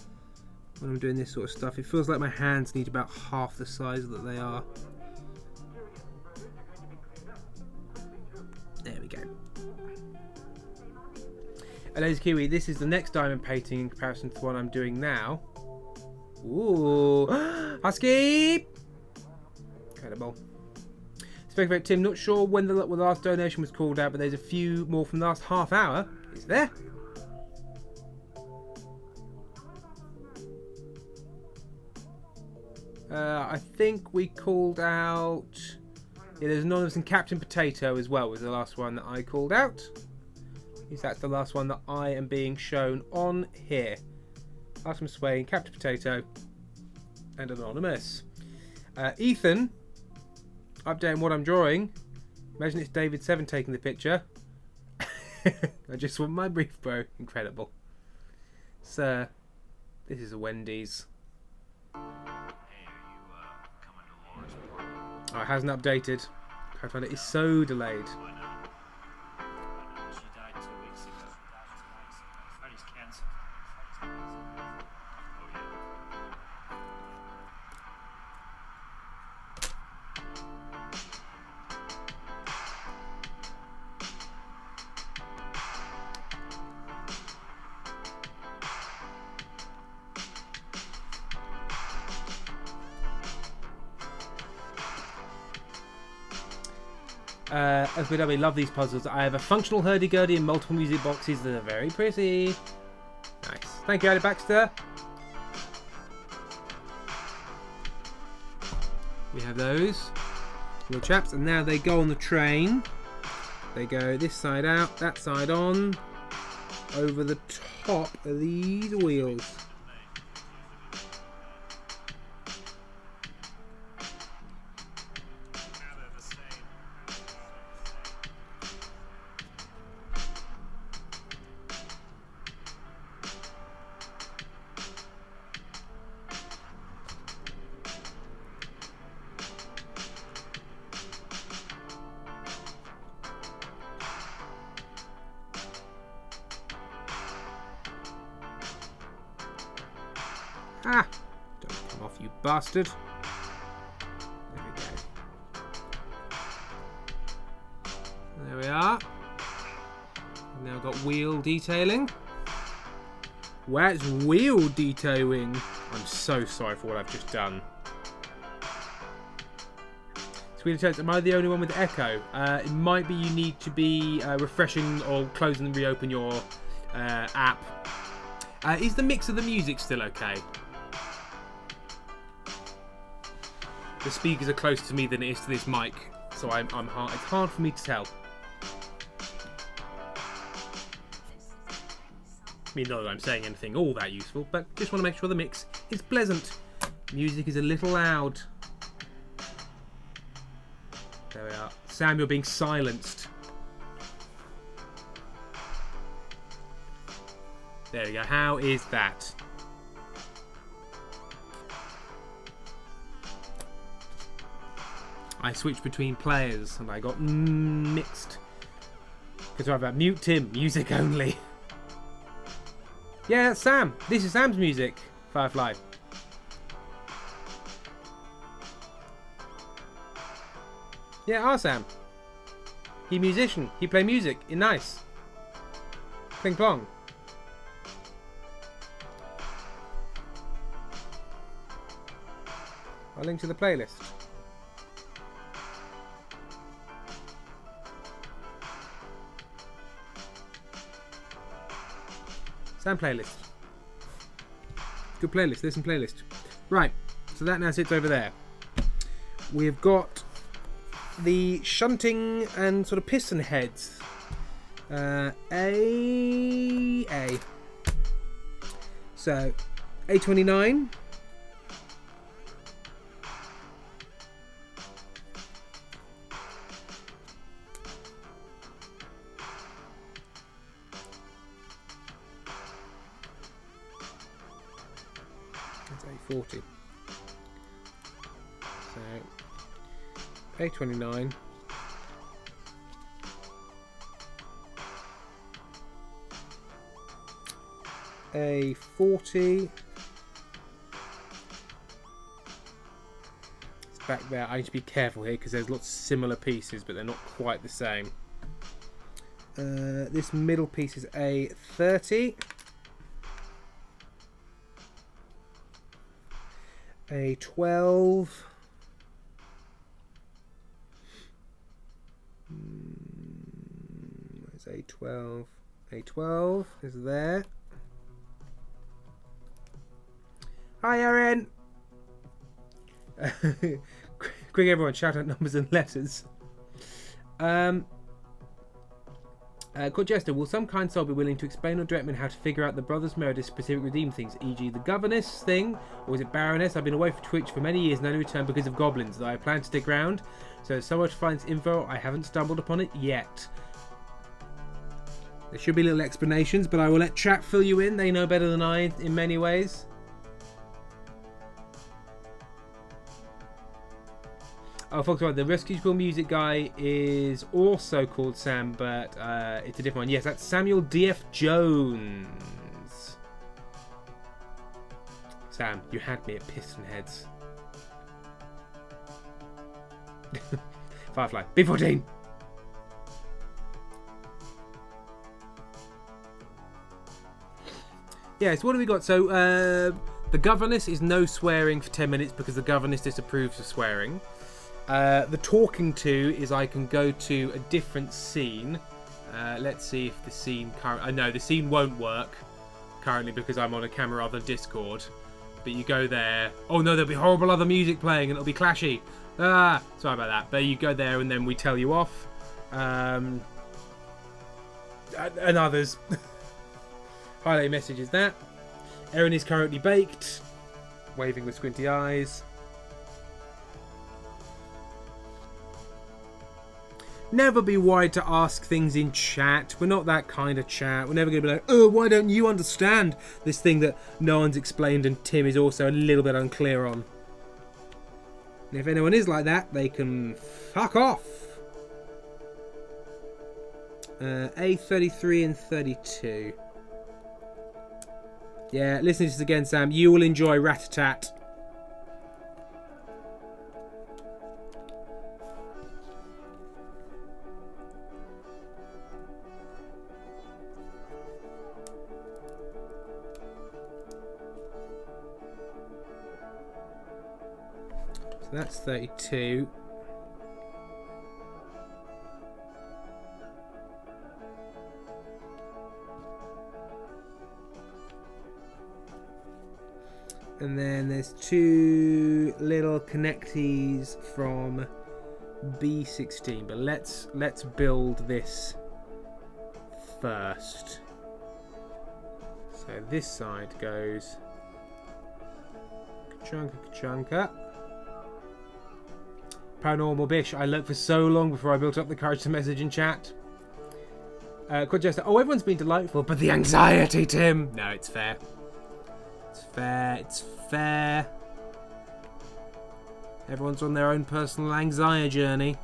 when I'm doing this sort of stuff. It feels like my hands need about half the size that they are. There we go. And Lazy Kiwi, this is the next diamond painting in comparison to the one I'm doing now. Ooh. Husky! Incredible. Speaking about Tim, not sure when the last donation was called out, but there's a few more from the last half hour. Is there? I think we called out... Yeah, there's Anonymous and Captain Potato as well was the last one that I called out. Yes, that's the last one that I am being shown on here. Artem Swain, Captain Potato, and Anonymous. Ethan, updating what I'm drawing. Imagine it's David Seven taking the picture. I just want my brief, bro. Incredible. Sir, this is a Wendy's. Oh, it hasn't updated. Crowdfunder is so delayed. She died 2 weeks ago. Freddy's cancer. Oh yeah. SBW, love these puzzles. I have a functional hurdy-gurdy and multiple music boxes that are very pretty. Nice. Thank you, Ali Baxter. We have those little chaps, and now they go on the train. They go this side out, that side on, over the top of these wheels. Ah! Don't come off, you bastard. There we go. There we are. We've now got wheel detailing. Wow, it's wheel detailing. I'm so sorry for what I've just done. Squealy Toads, am I the only one with echo? It might be you need to be refreshing or closing and reopen your app. Is the mix of the music still okay? The speakers are closer to me than it is to this mic, so it's hard for me to tell. I mean, not that I'm saying anything all that useful, but just want to make sure the mix is pleasant. Music is a little loud. There we are. Sam, you're being silenced. There we go. How is that? I switched between players and I got mixed. Because I'm about mute Tim, music only. Yeah, that's Sam. This is Sam's music. Firefly. Yeah, our Sam. He musician. He play music. He nice. Pling plong. I'll link to the playlist. Sam playlist. Good playlist. Listen playlist. Right. So that now sits over there. We've got the shunting and sort of piston heads. A. So A29. That's A40. So A29. A40. It's back there. I need to be careful here because there's lots of similar pieces, but they're not quite the same. This middle piece is A30. A12. There's A12. A12 is there. Hi, Erin. Quick, everyone, shout out numbers and letters. Court Jester, will some kind soul be willing to explain or direct me on how to figure out the Brothers Meredith specific redeemed things, e.g. the Governess thing, or is it Baroness? I've been away from Twitch for many years and only returned because of goblins, though I plan to stick around. So if someone finds info, I haven't stumbled upon it yet. There should be little explanations, but I will let chat fill you in. They know better than I in many ways. Oh, folks, right, the Rescue Squirrel music guy is also called Sam, but it's a different one. Yes, that's Samuel D.F. Jones. Sam, you had me at piston heads. Firefly. B14. Yeah, so what have we got? So, the Governess is no swearing for 10 minutes because the Governess disapproves of swearing. The talking to is I can go to a different scene. Let's see if the scene no, the scene won't work currently because I'm on a camera rather than Discord. But you go there. Oh no, there'll be horrible other music playing and it'll be clashy. Sorry about that. But you go there and then we tell you off. And others. Highlight message is that. Erin is currently baked. Waving with squinty eyes. Never be worried to ask things in chat. We're not that kind of chat. We're never going to be like, oh, why don't you understand this thing that no one's explained and Tim is also a little bit unclear on. And if anyone is like that, they can fuck off. A33 and 32. Yeah, listen to this again, Sam. You will enjoy Rat-a-tat. that's 32. And then there's 2 little connectees from B16, but let's build this first. So this side goes ka-chunka. Paranormal Bish, I looked for so long before I built up the courage to message in chat. Quadjester, oh, everyone's been delightful, but the anxiety, Tim. No, it's fair. It's fair. Everyone's on their own personal anxiety journey.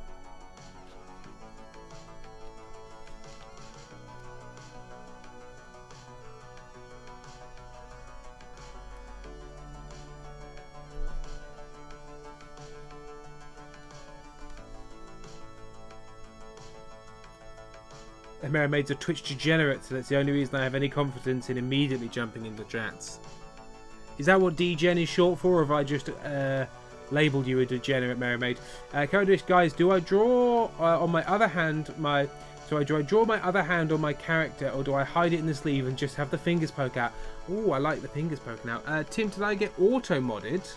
Mermaid's a Twitch degenerate, so that's the only reason I have any confidence in immediately jumping into chats. Is that what degen is short for, or have I just labelled you a degenerate, Mermaid? Characteristics, guys, do I draw on my other hand do I draw my other hand on my character, or do I hide it in the sleeve and just have the fingers poke out? Oh, I like the fingers poking out. Tim, did I get auto-modded?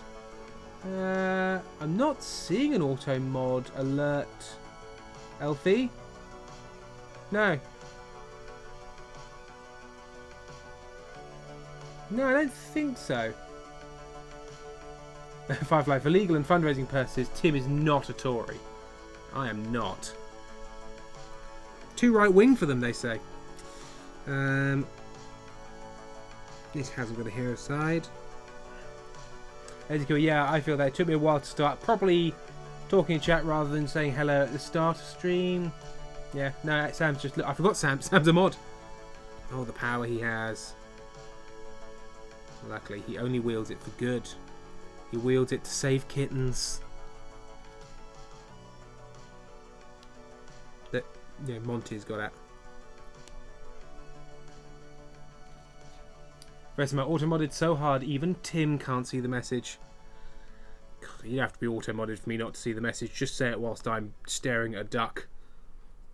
I'm not seeing an auto-mod alert. Elfie? No. No, I don't think so. Firefly, for legal and fundraising purposes, Tim is not a Tory. I am not. Too right-wing for them, they say. This hasn't got a hero side. Ezekiel, yeah, I feel that it took me a while to start properly talking in chat rather than saying hello at the start of stream. Yeah, no, Sam's just... I forgot Sam's a mod. Oh, the power he has. Luckily, he only wields it for good. He wields it to save kittens. That, yeah, Monty's got at. Rest of my auto-modded so hard, even Tim can't see the message. God, you have to be auto-modded for me not to see the message. Just say it whilst I'm staring at a duck.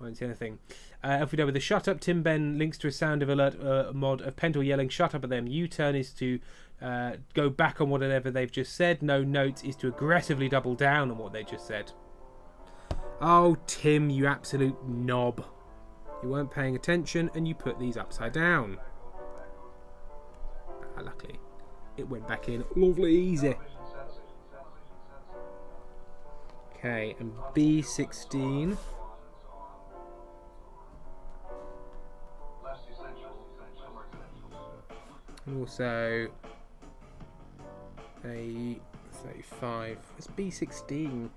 I won't see anything. LFW with the shut up Tim Ben links to a sound of alert mod of Pentel yelling shut up at them. U-turn is to go back on whatever they've just said. No notes is to aggressively double down on what they just said. Oh, Tim, you absolute knob. You weren't paying attention and you put these upside down. Luckily, it went back in. Lovely easy. Okay, and B16. And also a 35. It's B16.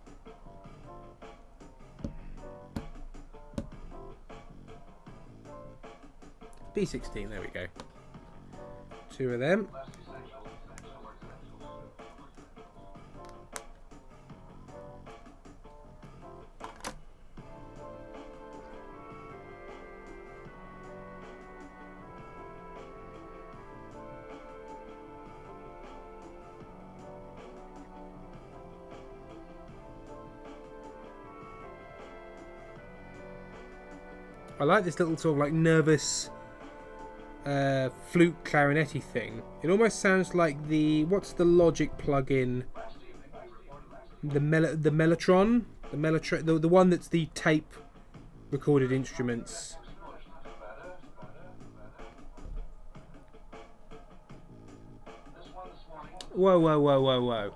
B16, there we go. 2 of them. I like this little sort of like nervous flute clarinetty thing. It almost sounds like the what's the Logic plugin? The Mellotron, the one that's the tape recorded instruments. Whoa.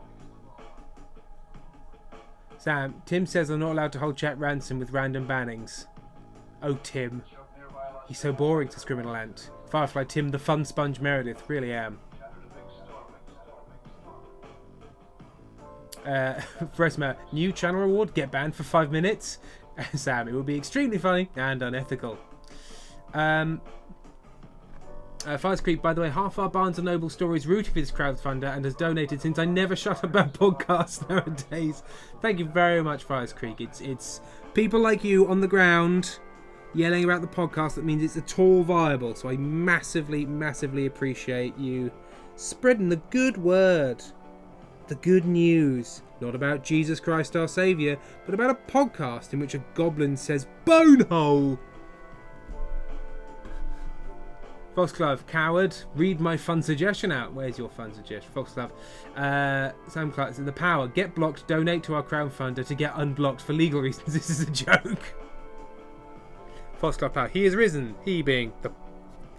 Sam, Tim says I'm not allowed to hold chat ransom with random bannings. Oh, Tim. He's so boring to Criminal Ant. Firefly Tim, the fun sponge Meredith. Really am. Fresma, new channel reward, get banned for 5 minutes. Sam, it would be extremely funny and unethical. Fires Creek, by the way, half our Barnes & Noble stories rooted for this crowdfunder and has donated since I never shut up about podcasts nowadays. Thank you very much, Fires Creek. It's people like you on the ground yelling about the podcast that means it's at all viable. So I massively appreciate you spreading the good word. the good news. Not about Jesus Christ our Saviour, but about a podcast in which a goblin says bonehole. Foxglove, coward, read my fun suggestion out. Where's your fun suggestion? Foxglove. Sam Clark says, the power. Get blocked, donate to our crowdfunder to get unblocked for legal reasons. This is a joke. Foxglove power. He is risen. He being the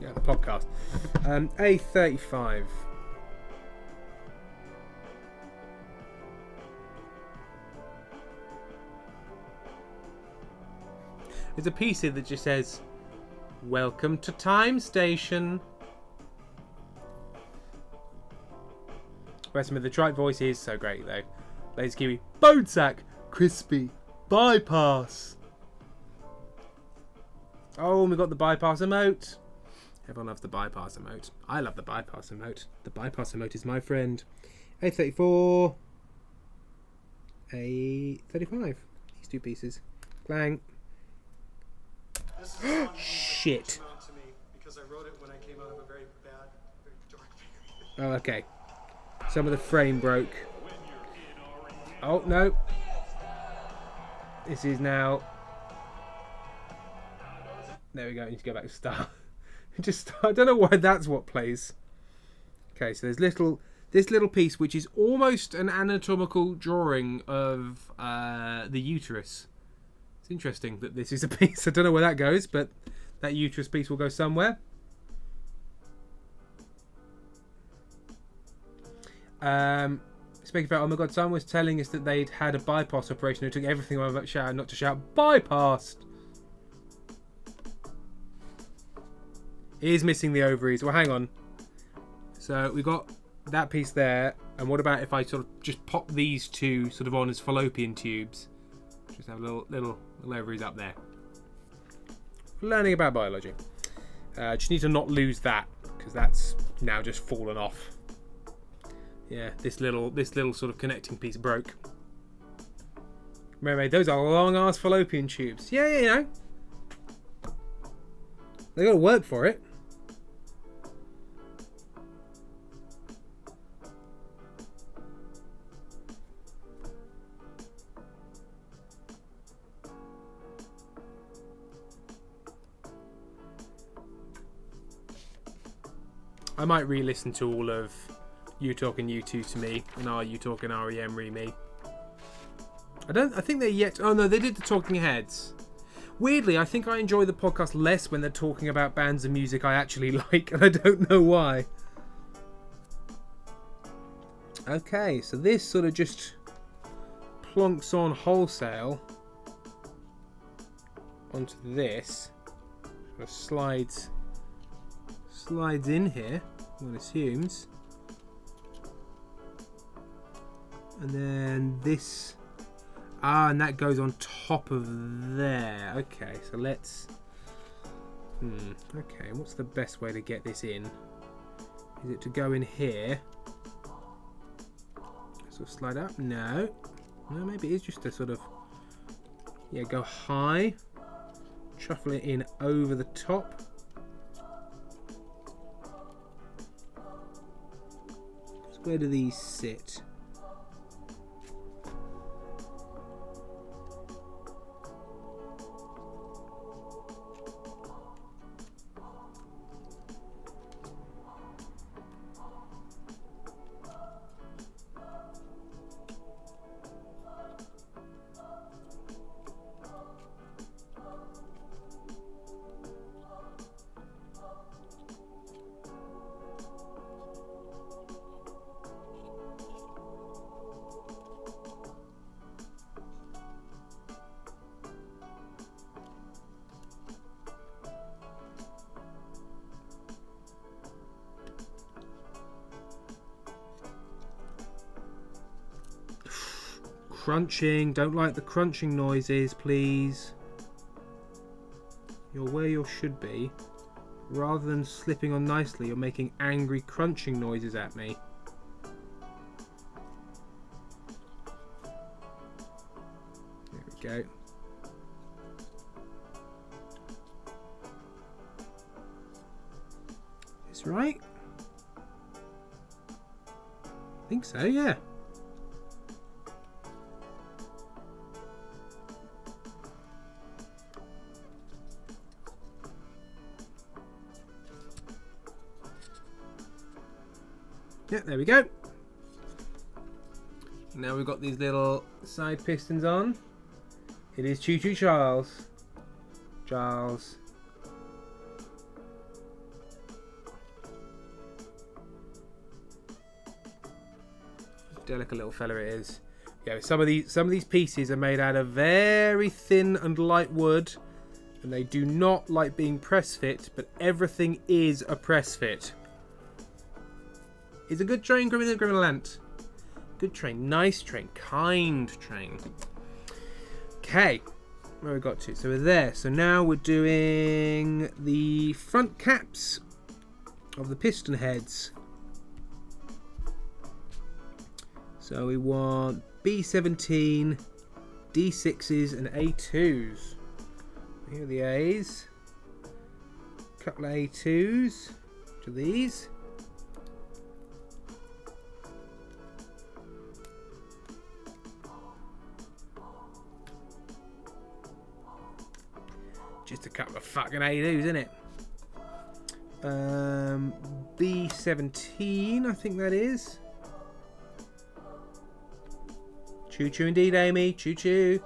podcast. A35. There's a piece here that just says, welcome to Time Station. Westman, the trite voice is so great though. Lazy Kiwi, bone sack, crispy, bypass. Oh, and we got the bypass emote. Everyone loves the bypass emote. I love the bypass emote. The bypass emote is my friend. A34. A35. These two pieces. Clang. This is one Shit. to me because I wrote it when I came out of a very bad, very dark period. Oh, okay. Some of the frame broke. Oh, no. This is now... There we go. I need to go back to start. Just, I don't know why that's what plays. Okay, so there's this little piece which is almost an anatomical drawing of the uterus. It's interesting that this is a piece. I don't know where that goes, but that uterus piece will go somewhere. Speaking about, oh my god, someone was telling us that they'd had a bypass operation who took everything out of that shower not to shout bypassed. He is missing the ovaries. Well, hang on. So we got that piece there, and what about if I sort of just pop these two sort of on as fallopian tubes? Just have little ovaries up there. Learning about biology. Just need to not lose that because that's now just fallen off. Yeah, this little sort of connecting piece broke. Remember, those are long ass fallopian tubes. Yeah, you know. They got to work for it. I might re-listen to all of You Talking U2 to Me and Are You Talking REM Re Me. I think they're yet... Oh no, they did the Talking Heads. Weirdly, I think I enjoy the podcast less when they're talking about bands of music I actually like, and I don't know why. Okay, so this sort of just plonks on wholesale onto this. Sort of slides in here, one assumes. And then this... Ah, and that goes on top of there. Okay, so let's... Okay, what's the best way to get this in? Is it to go in here? Sort of slide up? No. No, maybe it is just to sort of... Yeah, go high. Shuffle it in over the top. So where do these sit? Crunching, don't like the crunching noises, please. You're where you should be. Rather than slipping on nicely, you're making angry crunching noises at me. There we go. Is this right? I think so, yeah. Yeah, there we go. Now we've got these little side pistons on. It is Choo Choo Charles. Charles. Delicate little fella it is. Yeah, some of these pieces are made out of very thin and light wood, and they do not like being press fit, but everything is a press fit. It's a good train, Grimmelant. Good train, nice train, kind train. Okay, where we got to? So we're there. So now we're doing the front caps of the piston heads. So we want B17, D6s and A2s. Here are the A's. A couple of A2s to these. Just a couple of fucking A2s, isn't it? B17, I think that is. Choo choo indeed, Amy. Choo choo.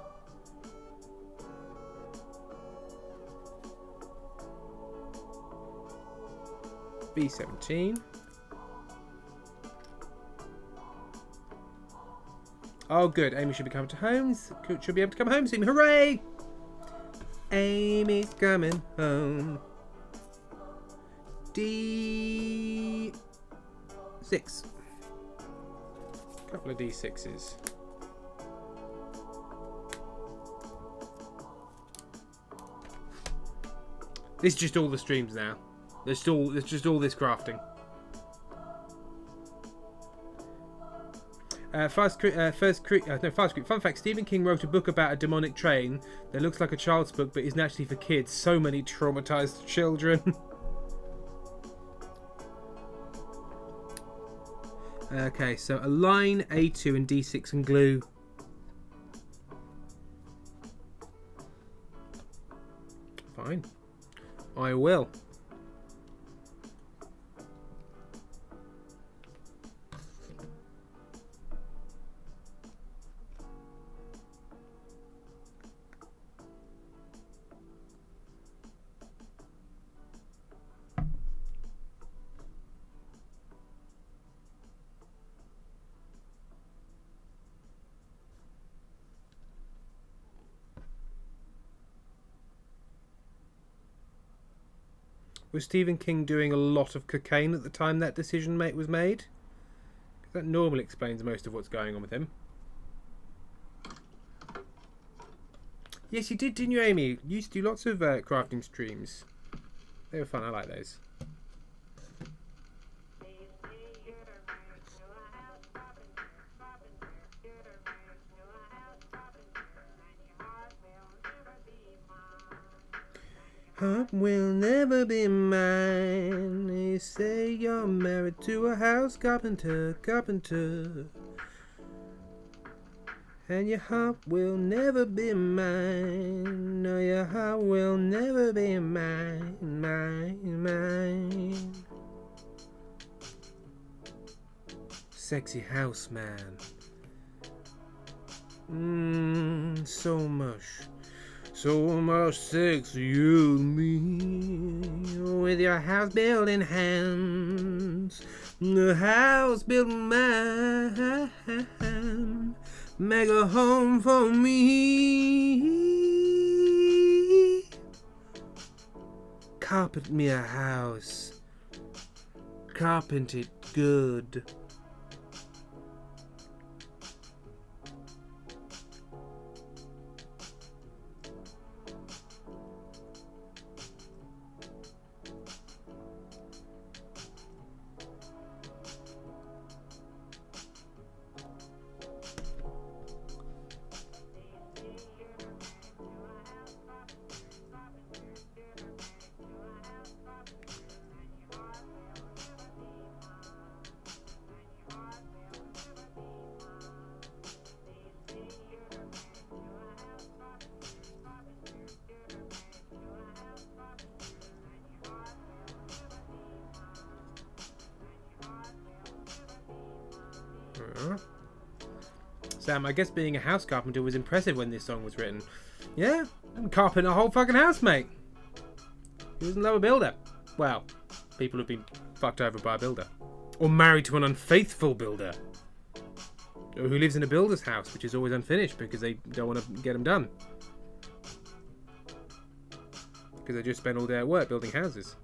B17. Oh, good. Amy should be coming to home. Should be able to come home soon. Hooray! Amy's coming home. D6. Couple of D6s. This is just all the streams now. There's just all this crafting. Fast Creek. Fun fact: Stephen King wrote a book about a demonic train that looks like a child's book, but isn't actually for kids. So many traumatized children. Okay, so align A2 and D6 and glue. Fine. I will. Was Stephen King doing a lot of cocaine at the time that decision was made? That normally explains most of what's going on with him. Yes, you did, didn't you, Amy? You used to do lots of crafting streams. They were fun. I like those. Heart will never be mine. They say you're married to a house carpenter, and your heart will never be mine. No, your heart will never be mine, mine. Sexy house man. So much sex, you and me, with your house building hands, the house building man, make a home for me, carpet me a house, carpent it good. Sam, I guess being a house carpenter was impressive when this song was written. Yeah, and carpenter a whole fucking house, mate. He doesn't love a builder. Well, people have been fucked over by a builder. Or married to an unfaithful builder. Or who lives in a builder's house, which is always unfinished because they don't want to get them done. Because they just spend all day at work building houses.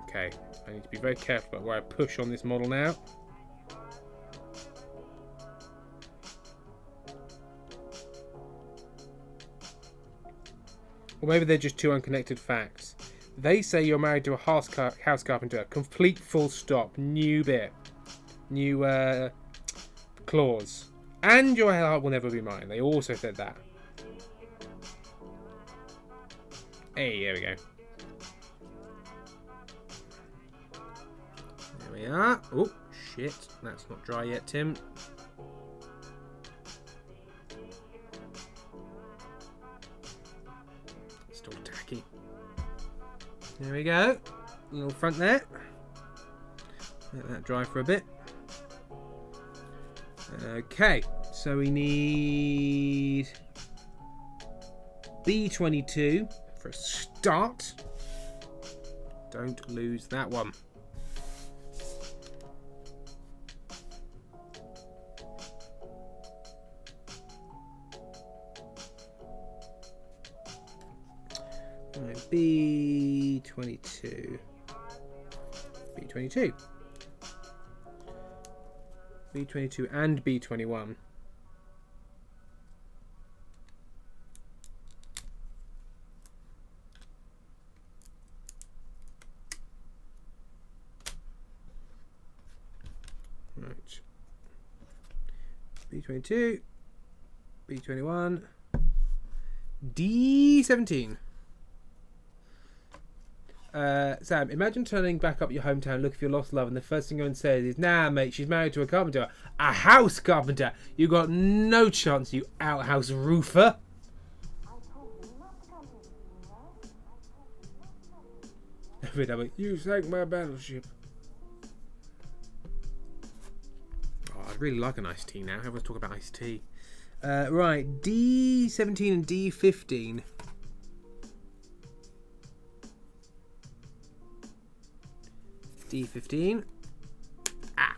Okay, I need to be very careful about where I push on this model now. Or maybe they're just two unconnected facts. They say you're married to a house carpenter. Complete full stop. New bit. New clause. And your heart will never be mine. They also said that. Hey, there we go. There we are. Oh, shit. That's not dry yet, Tim. Still tacky. There we go. A little front there. Let that dry for a bit. Okay, so we need B22 for a start. Don't lose that one. B22. B22. B22 and B21. Right. B22. B21. D17. Sam, imagine turning back up your hometown looking for your lost love and the first thing anyone says is, nah mate, she's married to a carpenter. A house carpenter! You got no chance, you outhouse roofer! Every time, you sank my battleship. Oh, I'd really like an iced tea now. Everyone's talking about iced tea. Right, D17 and D15. D15. Ah.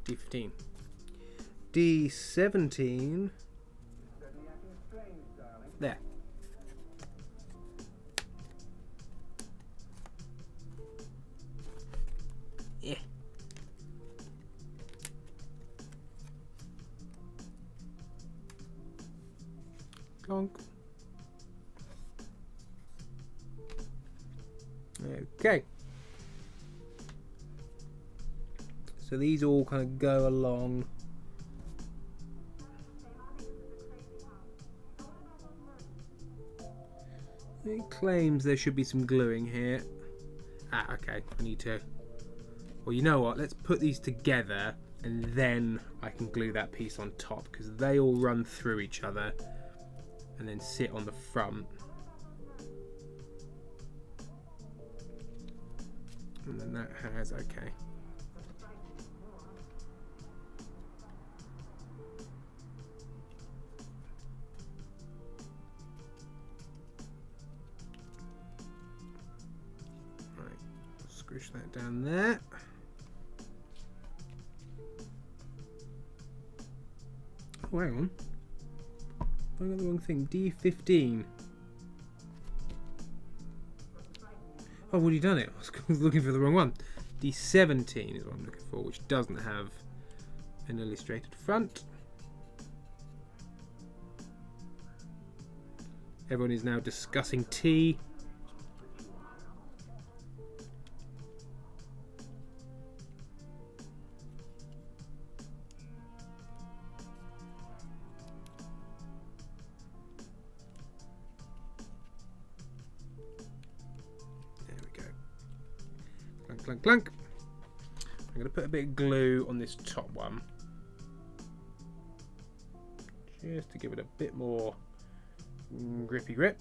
D15. D17. There. Yeah. Clonk. Okay, so these all kind of go along. It claims there should be some gluing here. Ah, okay, I need to... Well, you know what, let's put these together and then I can glue that piece on top because they all run through each other and then sit on the front. And then that has, okay. Right, squish that down there. Oh, hang on. I got the wrong thing. D15. I've already done it. I was looking for the wrong one. D17 is what I'm looking for, which doesn't have an illustrated front. Everyone is now discussing tea. clunk, clunk. I'm going to put a bit of glue on this top one, just to give it a bit more grippy grip,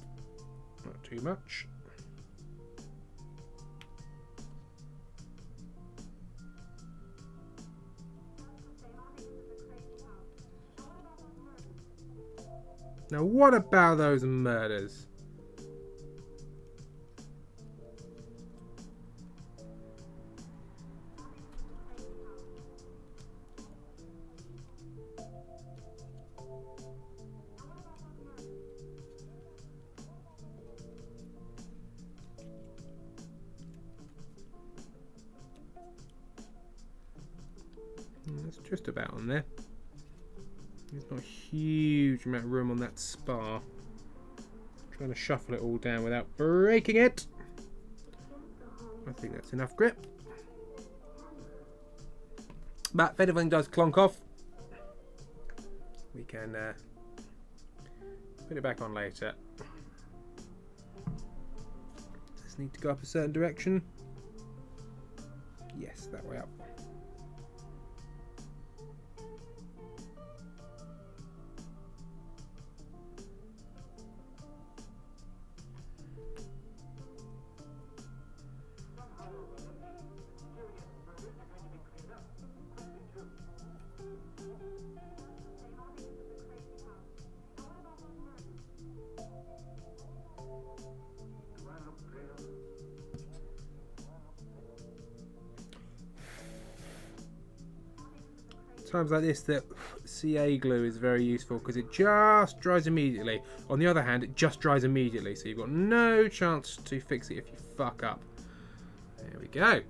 not too much. Now what about those murders? That's just about on there. There's not a huge amount of room on that spar. Trying to shuffle it all down without breaking it. I think that's enough grip. But if anything does clonk off, we can put it back on later. Does this need to go up a certain direction? Yes, that way up. Times like this, that CA glue is very useful because it just dries immediately. On the other hand, it just dries immediately, so you've got no chance to fix it if you fuck up. There we go.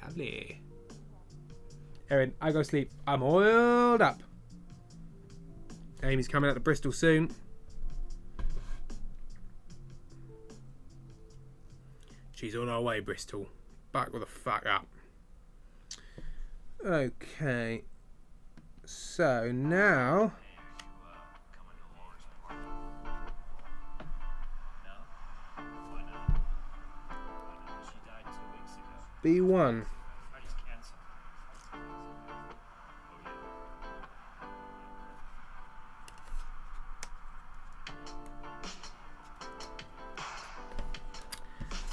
Lovely. Erin, I go sleep. I'm oiled up. Amy's coming out to Bristol soon. She's on her way, Bristol. Back with the fuck up. Okay. So now... B1.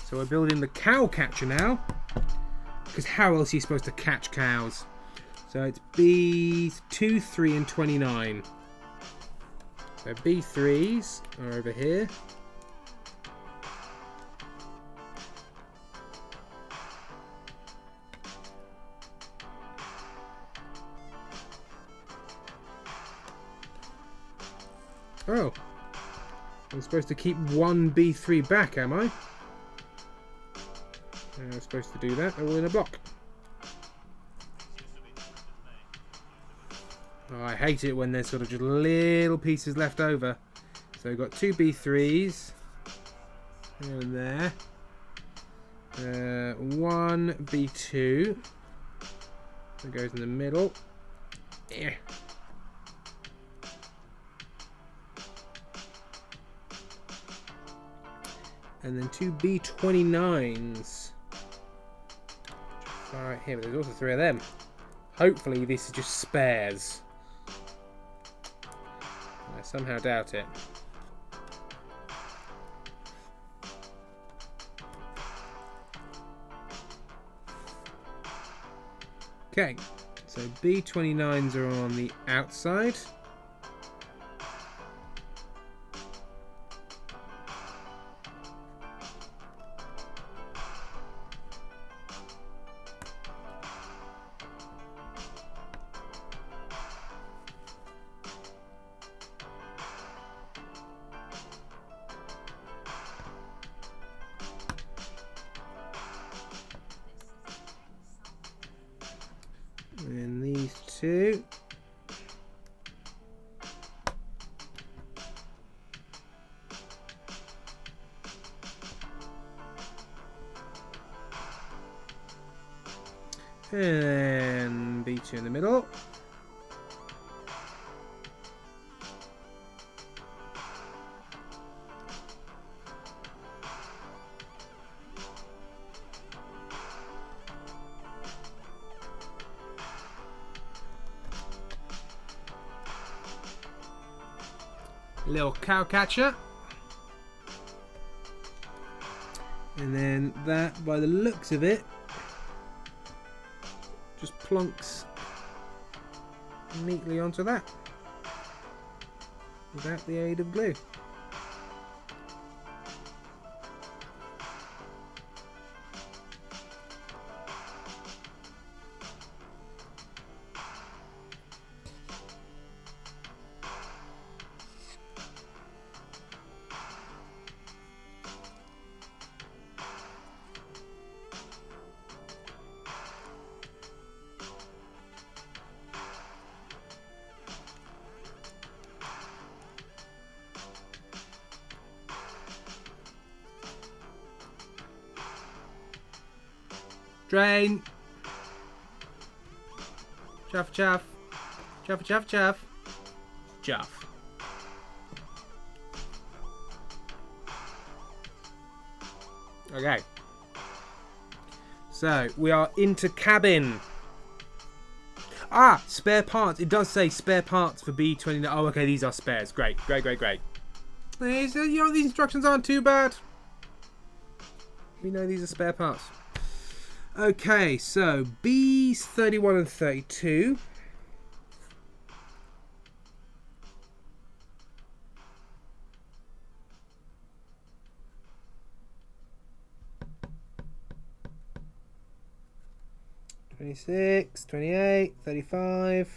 So we're building the cow catcher now, because how else are you supposed to catch cows? So it's B2, 3 and 29. So B3s are over here. Oh, I'm supposed to keep one B3 back, am I? I'm supposed to do that. They're all in a block. Oh, I hate it when there's sort of just little pieces left over. So we've got two B3s. Here and there. One B2. That goes in the middle. Yeah. And then two B29s. Right here, but there's also three of them. Hopefully this is just spares. I somehow doubt it. Okay, so B29s are on the outside. And these two. And B2 in the middle. little cow catcher. And then that, by the looks of it, just plonks neatly onto that without the aid of glue. Drain. Chuff, chuff. Chuff, chuff, chuff. Chuff. Okay. So, we are into cabin. Ah, spare parts. It does say spare parts for B29. Oh, okay, these are spares. Great, great, great, great. These instructions aren't too bad. We know these are spare parts. Okay, so B's 31 and 32. $26, $28, $35.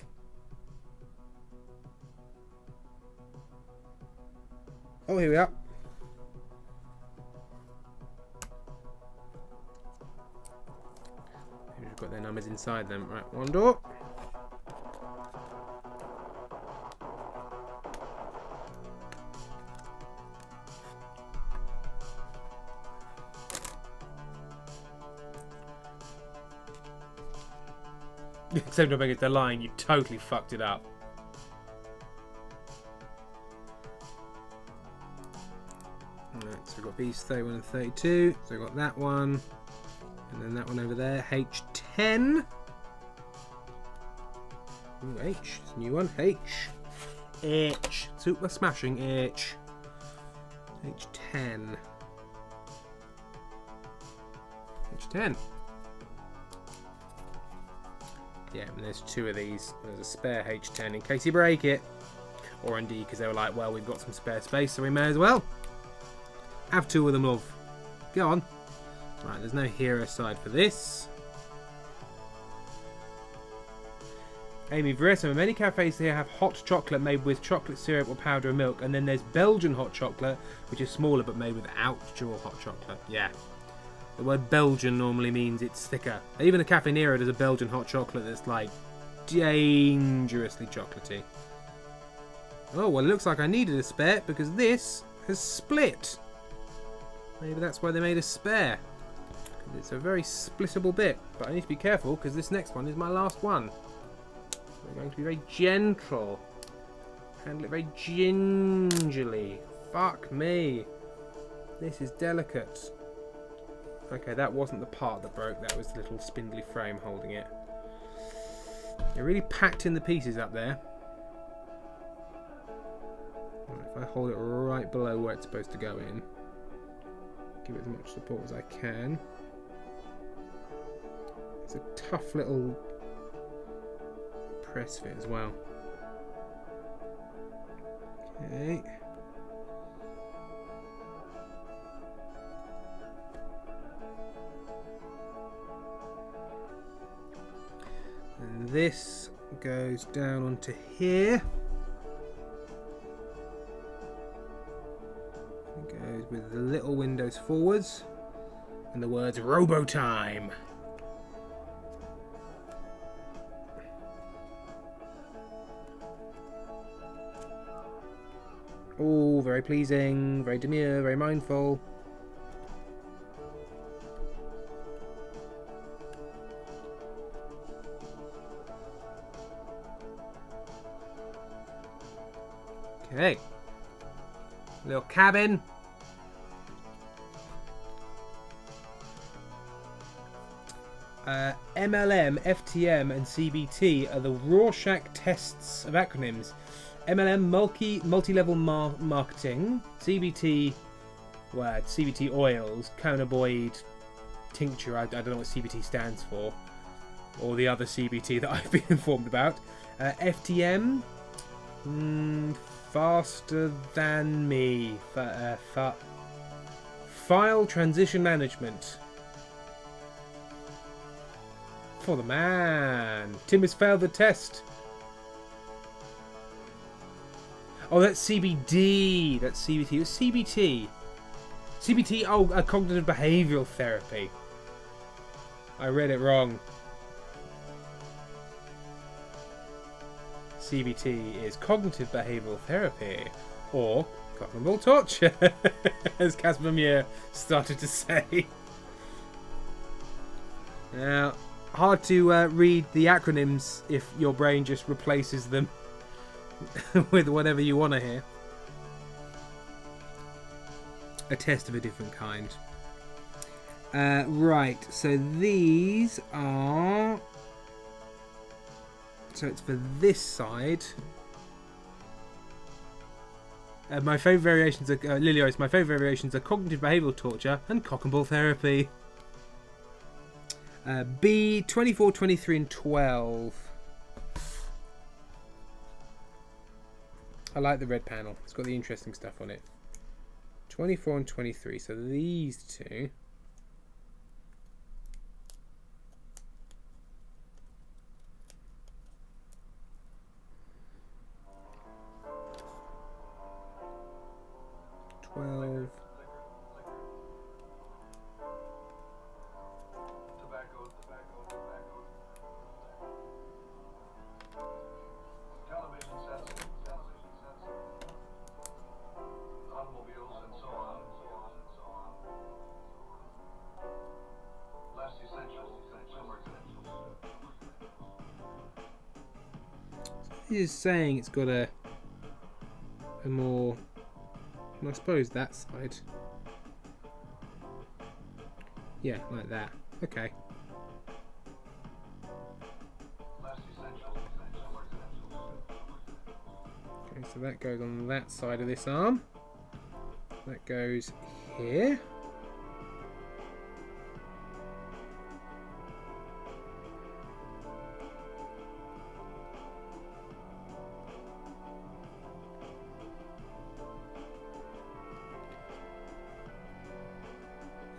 Oh, here we are. We've got their numbers inside them. Right, one door. Except when it's the line, you totally fucked it up. Right, so we've got B's 31 and 32. So we've got that one. And then that one over there, H10. Ooh, H, it's a new one. H. Super smashing H. H10. H10. Yeah, and there's two of these. There's a spare H10 in case you break it. Or indeed, because they were like, well, we've got some spare space, so we may as well have two of them, love. Go on. Right, there's no hero side for this. Amy Verissa, many cafes here have hot chocolate made with chocolate syrup or powder and milk, and then there's Belgian hot chocolate, which is smaller but made with actual hot chocolate. Yeah. The word Belgian normally means it's thicker. Even the Cafe Nero does a Belgian hot chocolate that's like dangerously chocolatey. Oh, well, it looks like I needed a spare because this has split. Maybe that's why they made a spare. It's a very splittable bit, but I need to be careful because this next one is my last one. We're going to be very gentle. Handle it very gingerly. Fuck me. This is delicate. Okay, that wasn't the part that broke. That was the little spindly frame holding it. They're really packed in the pieces up there. Right, if I hold it right below where it's supposed to go in, give it as much support as I can. It's a tough little press fit as well. Okay. And this goes down onto here. It goes with the little windows forwards and the words Robo Time. Oh, very pleasing, very demure, very mindful. Okay. Little cabin. MLM, FTM, and CBT are the Rorschach tests of acronyms. MLM, multi-level marketing, CBT, CBT oils, cannabinoid tincture. I don't know what CBT stands for, or the other CBT that I've been informed about. FTM, faster than me. File transition management. For the man. Tim has failed the test. Oh, that's CBD. That's CBT. It's CBT. CBT. Oh, cognitive behavioural therapy. I read it wrong. CBT is cognitive behavioural therapy, or cognitive torture, as Caspar Muir started to say. Now, hard to read the acronyms if your brain just replaces them with whatever you want to hear. A test of a different kind. Right, so these are... So it's for this side. My favourite variations are... Liliois, my favourite variations are cognitive behavioural torture and cock and bull therapy. B, 24, 23 and 12. I like the red panel. It's got the interesting stuff on it. 24 and 23. So these two. He's saying it's got a more, I suppose that side. Yeah, like that. Okay. Okay, so that goes on that side of this arm. That goes here.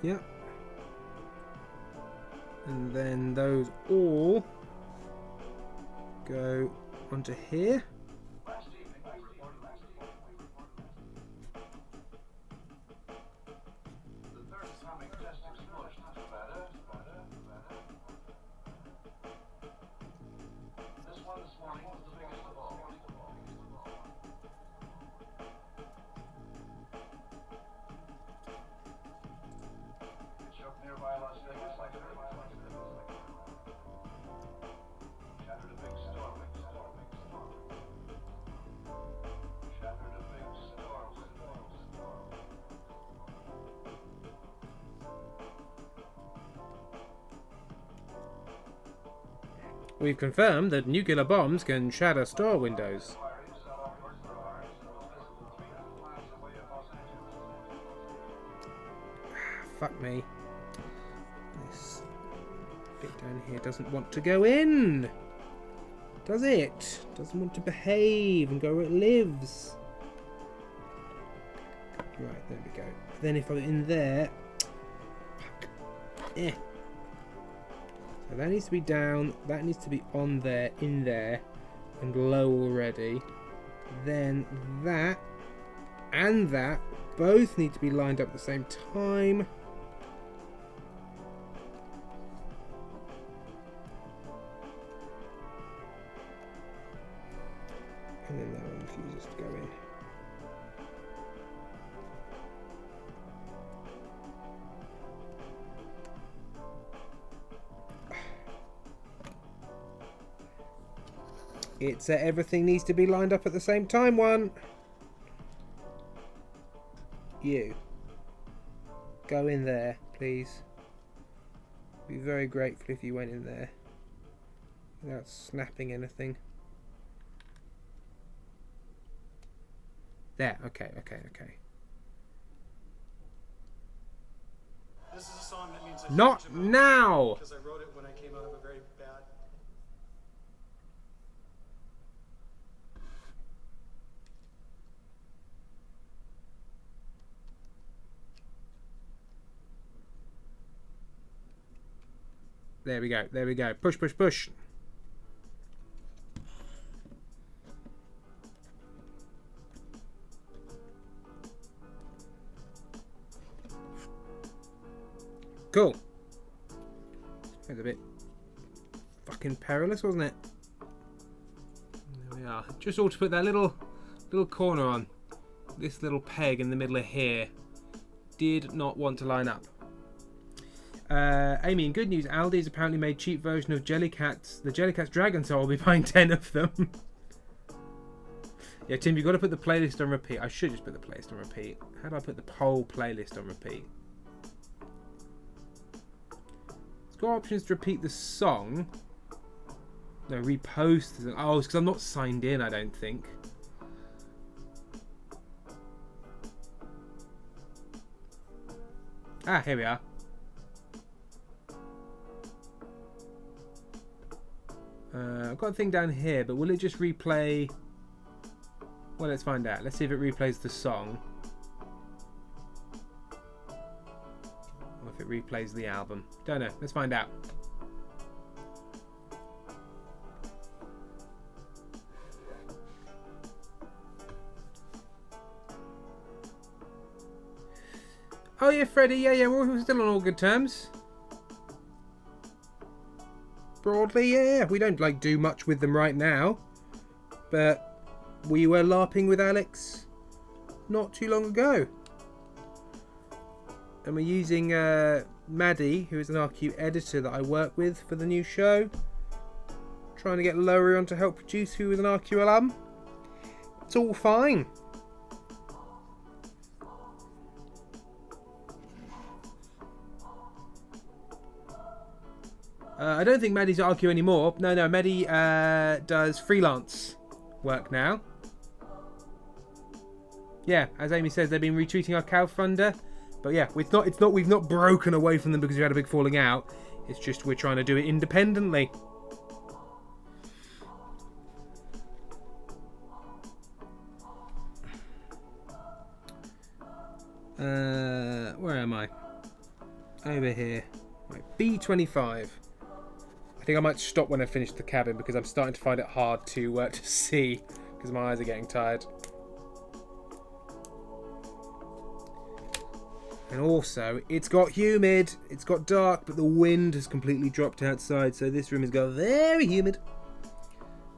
Yep. And then those all go onto here. We've confirmed that nuclear bombs can shatter store windows. Fuck me. This bit down here doesn't want to go in. Does it? Doesn't want to behave and go where it lives. Right, there we go. Then if I'm in there... Fuck. Eh. So that needs to be down, that needs to be on there, in there, and low already. Then that and that both need to be lined up at the same time. And then that one refuses to go in. It's everything needs to be lined up at the same time one. You. Go in there, please. Be very grateful if you went in there. Without snapping anything. There. Okay, okay, okay. This is a song that means a Not huge amount now! because I wrote it when I came out of a very bad. There we go. There we go. Push, push, push. Cool. It was a bit fucking perilous, wasn't it? There we are. Just ought to put that little corner on. This little peg in the middle of here did not want to line up. Amy, in good news, Aldi's apparently made cheap version of Jellycats. The Jellycats Dragon Soul. I'll be buying 10 of them. Yeah, Tim, you've got to put the playlist on repeat. I should just put the playlist on repeat. How do I put the whole playlist on repeat? It's got options to repeat the song. No, repost the song. Oh, it's because I'm not signed in, I don't think. Ah, here we are. I've got a thing down here, but will it just replay? Well, let's find out. Let's see if it replays the song. Or if it replays the album. Don't know. Let's find out. Oh yeah, Freddie. Yeah, we're still on all good terms. Broadly, yeah. We don't do much with them right now, but we were LARPing with Alex not too long ago, and we're using Maddie, who is an RQ editor that I work with for the new show, trying to get Lowry on to help produce, who is an RQ alum. It's all fine. I don't think Maddie's at RQ anymore. No, Maddie does freelance work now. Yeah, as Amy says, they've been retweeting our crowdfunder. But yeah, we've not broken away from them because we had a big falling out. It's just we're trying to do it independently. Where am I? Over here. Right, B25. I think I might stop when I finish the cabin because I'm starting to find it hard to see because my eyes are getting tired. And also, it's got humid, it's got dark, but the wind has completely dropped outside, so this room has got very humid.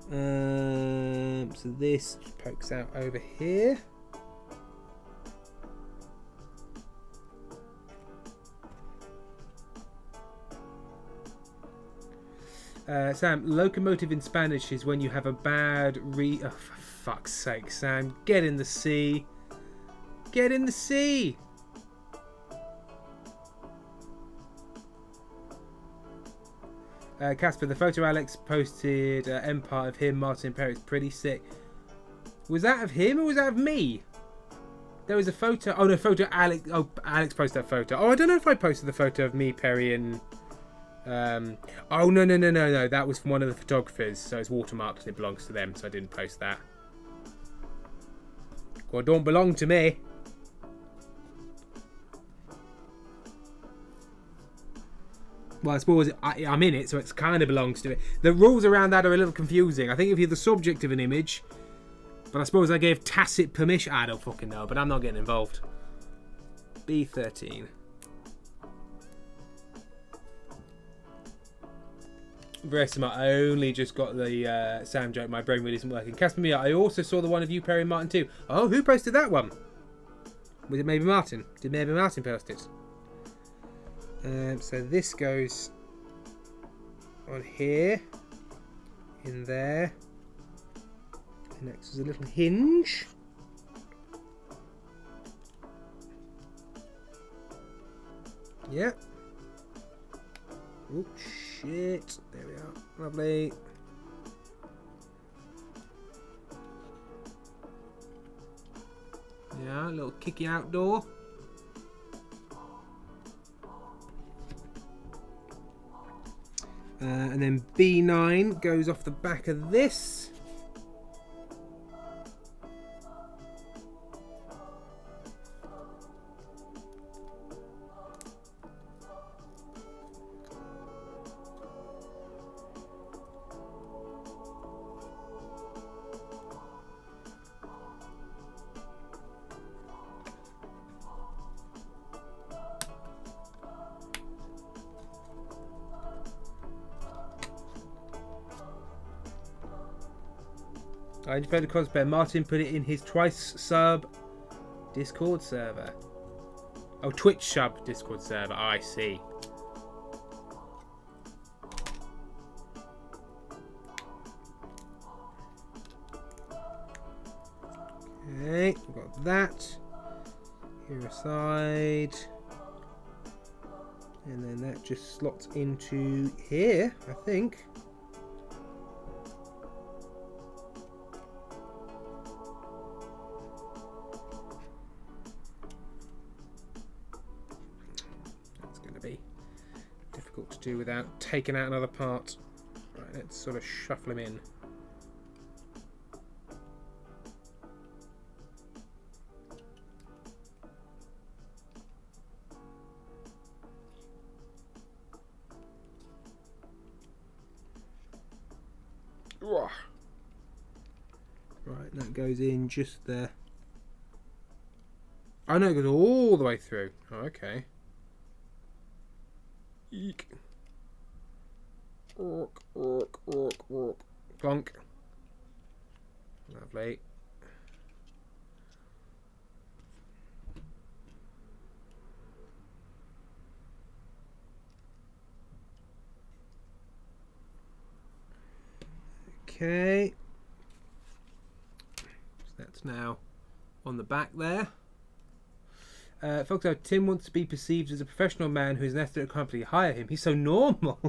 So this pokes out over here. Sam, locomotive in Spanish is when you have a bad oh, for fuck's sake, Sam. Get in the sea. Get in the sea. Casper, the photo Alex posted, Empire of him, Martin Perry, is pretty sick. Was that of him or was that of me? There was a photo. Oh no, photo Alex. Oh, Alex posted that photo. Oh, I don't know if I posted the photo of me, Perry, and. Oh no, that was from one of the photographers, so it's watermarked and it belongs to them, so I didn't post that. Well, it don't belong to me. Well, I suppose I'm in it, so it kind of belongs to it. The rules around that are a little confusing. I think if you're the subject of an image, but I suppose I gave tacit permission. I don't fucking know, but I'm not getting involved. B13. Verisima, I only just got the Sam joke. My brain really isn't working. Casper Mia, I also saw the one of you, Perry and Martin too. Oh, who posted that one? Was it maybe Martin? Did maybe Martin post it? So this goes on here, in there. Next is a little hinge. Yep. Oh shit! There we are. Lovely. Yeah, a little kicky outdoor. And then B9 goes off the back of this. I prefer the cosplay. Martin put it in his twice sub Discord server. Oh, Twitch sub Discord server. Oh, I see. Okay, we've got that. Here aside. And then that just slots into here, I think. Difficult to do without taking out another part. Right, let's sort of shuffle him in. Right, that goes in just there. Oh no, it goes all the way through. Oh, okay. Eek. Ork, ork, ork, ork. Clonk. Lovely. Okay. So that's now on the back there. Folks, Tim wants to be perceived as a professional man who is an ethical company. Hire him. He's so normal.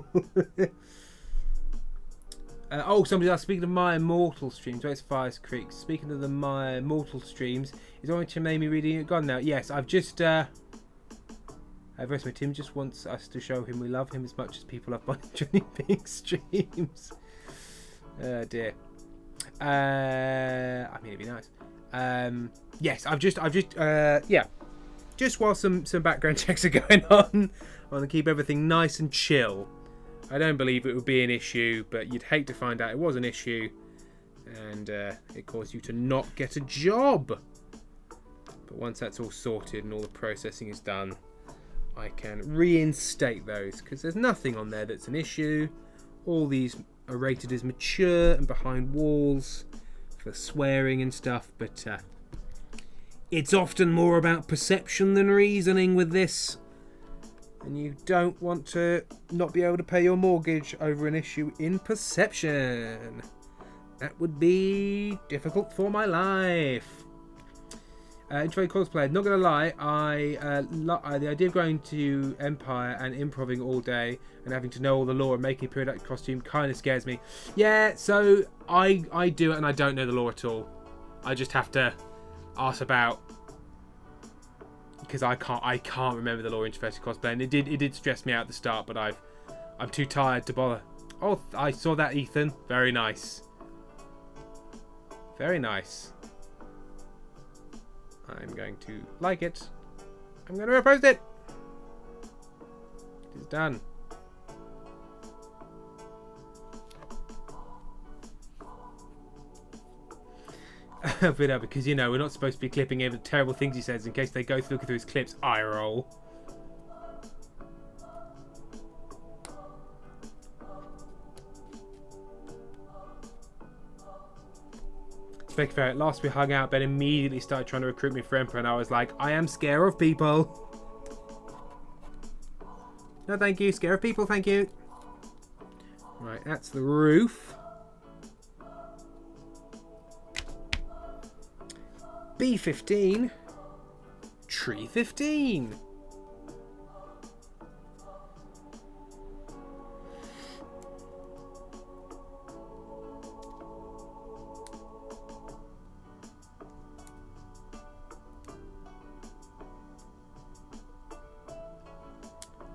Oh, somebody asked, speaking of my Immortal streams, where's Fires Creek? Speaking of my Immortal streams, is only to make me reading it gone now? Yes, I've just... I've rescued Tim just wants us to show him we love him as much as people love Bonnie Johnny Big streams. Oh dear. I mean, it'd be nice. Yes, I've just yeah. Just while some background checks are going on, I want to keep everything nice and chill. I don't believe it would be an issue, but you'd hate to find out it was an issue and it caused you to not get a job. But once that's all sorted and all the processing is done, I can reinstate those because there's nothing on there that's an issue. All these are rated as mature and behind walls for swearing and stuff, but it's often more about perception than reasoning with this. And you don't want to not be able to pay your mortgage over an issue in perception. That would be difficult for my life. Intro cosplay. Not gonna lie, the idea of going to Empire and improving all day and having to know all the lore and making a periodic costume kind of scares me. Yeah, so I do it and I don't know the lore at all. I just have to ask about, because I can't remember the lore interface cosplay, and it did stress me out at the start, but I'm too tired to bother. Oh, I saw that, Ethan. Very nice. Very nice. I'm going to like it. I'm going to repost it. It is done. But no, because you know we're not supposed to be clipping every terrible things he says in case they go through his clips. Eye roll. Speaking of it, last we hung out, Ben immediately started trying to recruit me for Emperor, and I was like, I am scared of people. No, thank you. Scared of people, thank you. Right, that's the roof. B15. Tree 15.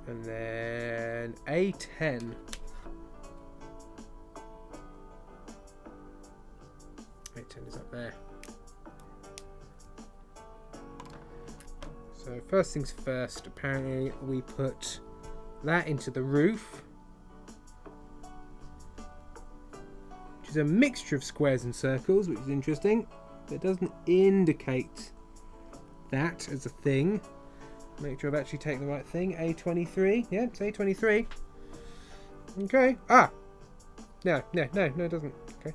And then A10. A10 is up there. So first things first, apparently we put that into the roof, which is a mixture of squares and circles, which is interesting. It doesn't indicate that as a thing. Make sure I've actually taken the right thing. A23. Yeah, it's A23. Okay. Ah! No, it doesn't. Okay.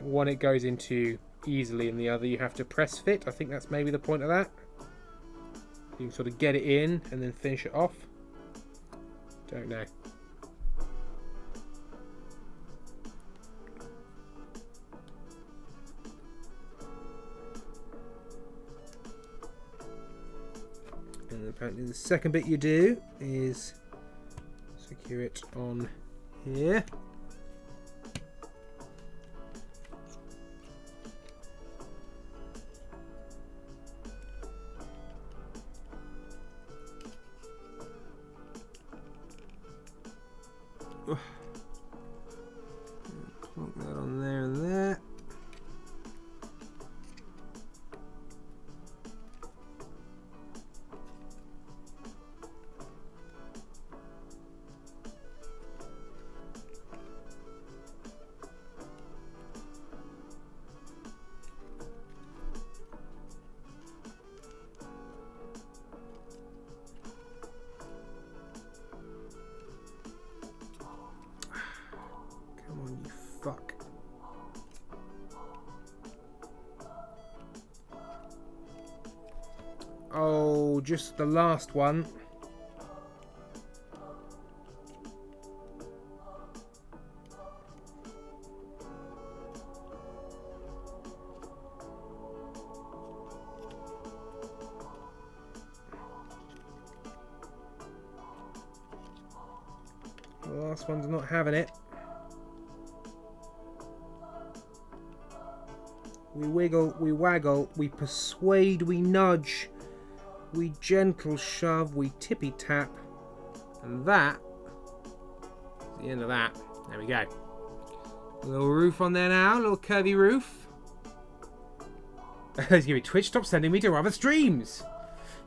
One it goes into easily, and the other you have to press fit. I think that's maybe the point of that. You can sort of get it in and then finish it off. Don't know. And apparently the second bit you do is secure it on here. Plonk that on there and there. Fuck. Oh, just the last one. The last one's not having it. We wiggle, we waggle, we persuade, we nudge, we gentle shove, we tippy tap, and that is the end of that. There we go. A little roof on there now, a little curvy roof. Excuse me, Twitch, stop sending me to other streams.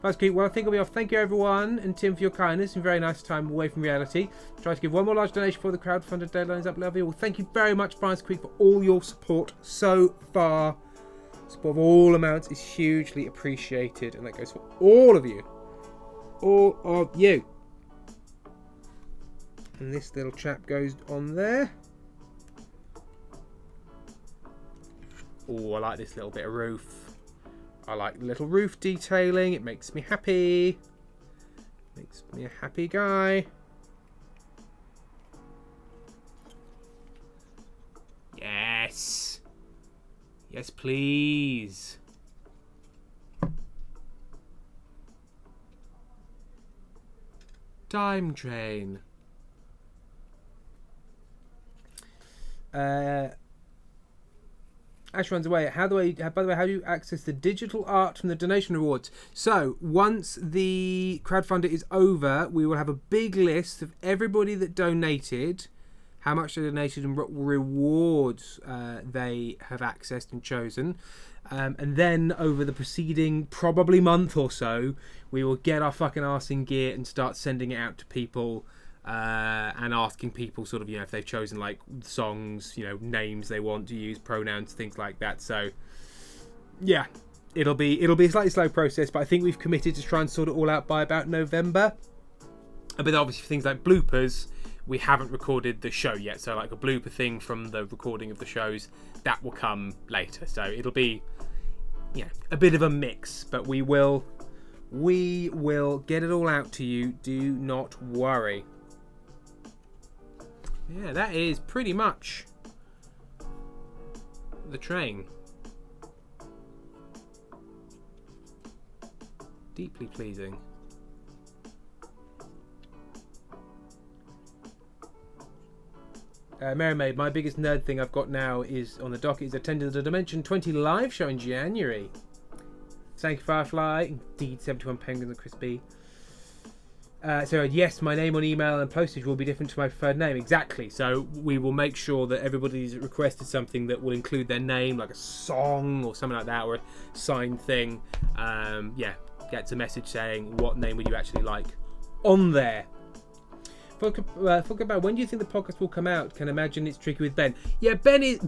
That's great. Well, I think I'll be off. Thank you, everyone, and Tim for your kindness and very nice time away from reality. Try to give one more large donation before the crowdfunded deadline is up. Love you all. Thank you very much, Brian's Creek, for all your support so far. Support of all amounts is hugely appreciated, and that goes for all of you. All of you. And this little chap goes on there. Oh, I like this little bit of roof. I like the little roof detailing. It makes me happy. Makes me a happy guy. Yes. Yes, please. Time train. Ash runs away. By the way, how do you access the digital art from the donation rewards? So, once the crowdfunder is over, we will have a big list of everybody that donated, how much they donated, and what rewards they have accessed and chosen. And then, over the preceding probably month or so, we will get our fucking arse in gear and start sending it out to people. And asking people sort of, if they've chosen like songs, names they want to use, pronouns, things like that. So yeah, it'll be a slightly slow process, but I think we've committed to try and sort it all out by about November. But obviously for things like bloopers, we haven't recorded the show yet. So like a blooper thing from the recording of the shows, that will come later. So it'll be a bit of a mix, but we will get it all out to you. Do not worry. Yeah, that is pretty much the train. Deeply pleasing. Mary Maid, my biggest nerd thing I've got now is on the docket is attending the Dimension 20 live show in January. Thank you, Firefly. Indeed, 71 penguins and crispy. So yes, my name on email and postage will be different to my preferred name. Exactly. So we will make sure that everybody's requested something that will include their name, like a song or something like that, or a signed thing. Gets a message saying what name would you actually like on there. Talk about when do you think the podcast will come out? Can imagine it's tricky with Ben. Yeah, Ben.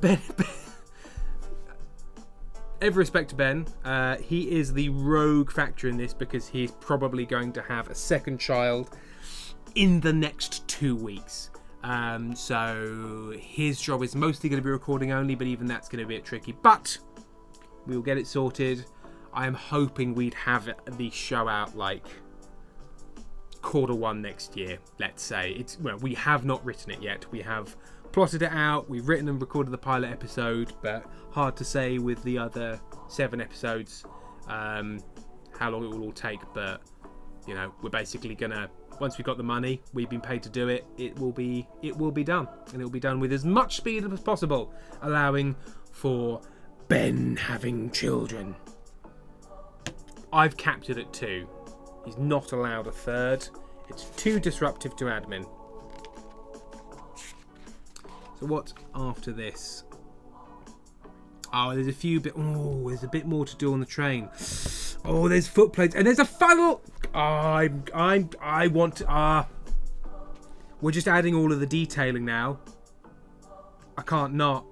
Every respect to Ben, he is the rogue factor in this because he's probably going to have a second child in the next 2 weeks. So his job is mostly going to be recording only, but even that's going to be a bit tricky. But we'll get it sorted. I am hoping we'd have the show out like Q1 next year, let's say. We have not written it yet. We have plotted it out, we've written and recorded the pilot episode, but hard to say with the other 7 episodes how long it will all take. But we're basically gonna, once we've got the money, we've been paid to do it, it will be done, and it will be done with as much speed as possible, allowing for Ben having children. I've capped it at 2. He's not allowed a third. It's too disruptive to admin. So what's after this? Oh, there's a few bit. Oh, there's a bit more to do on the train. Oh, there's footplates and there's a funnel. I want to. We're just adding all of the detailing now. I can't not.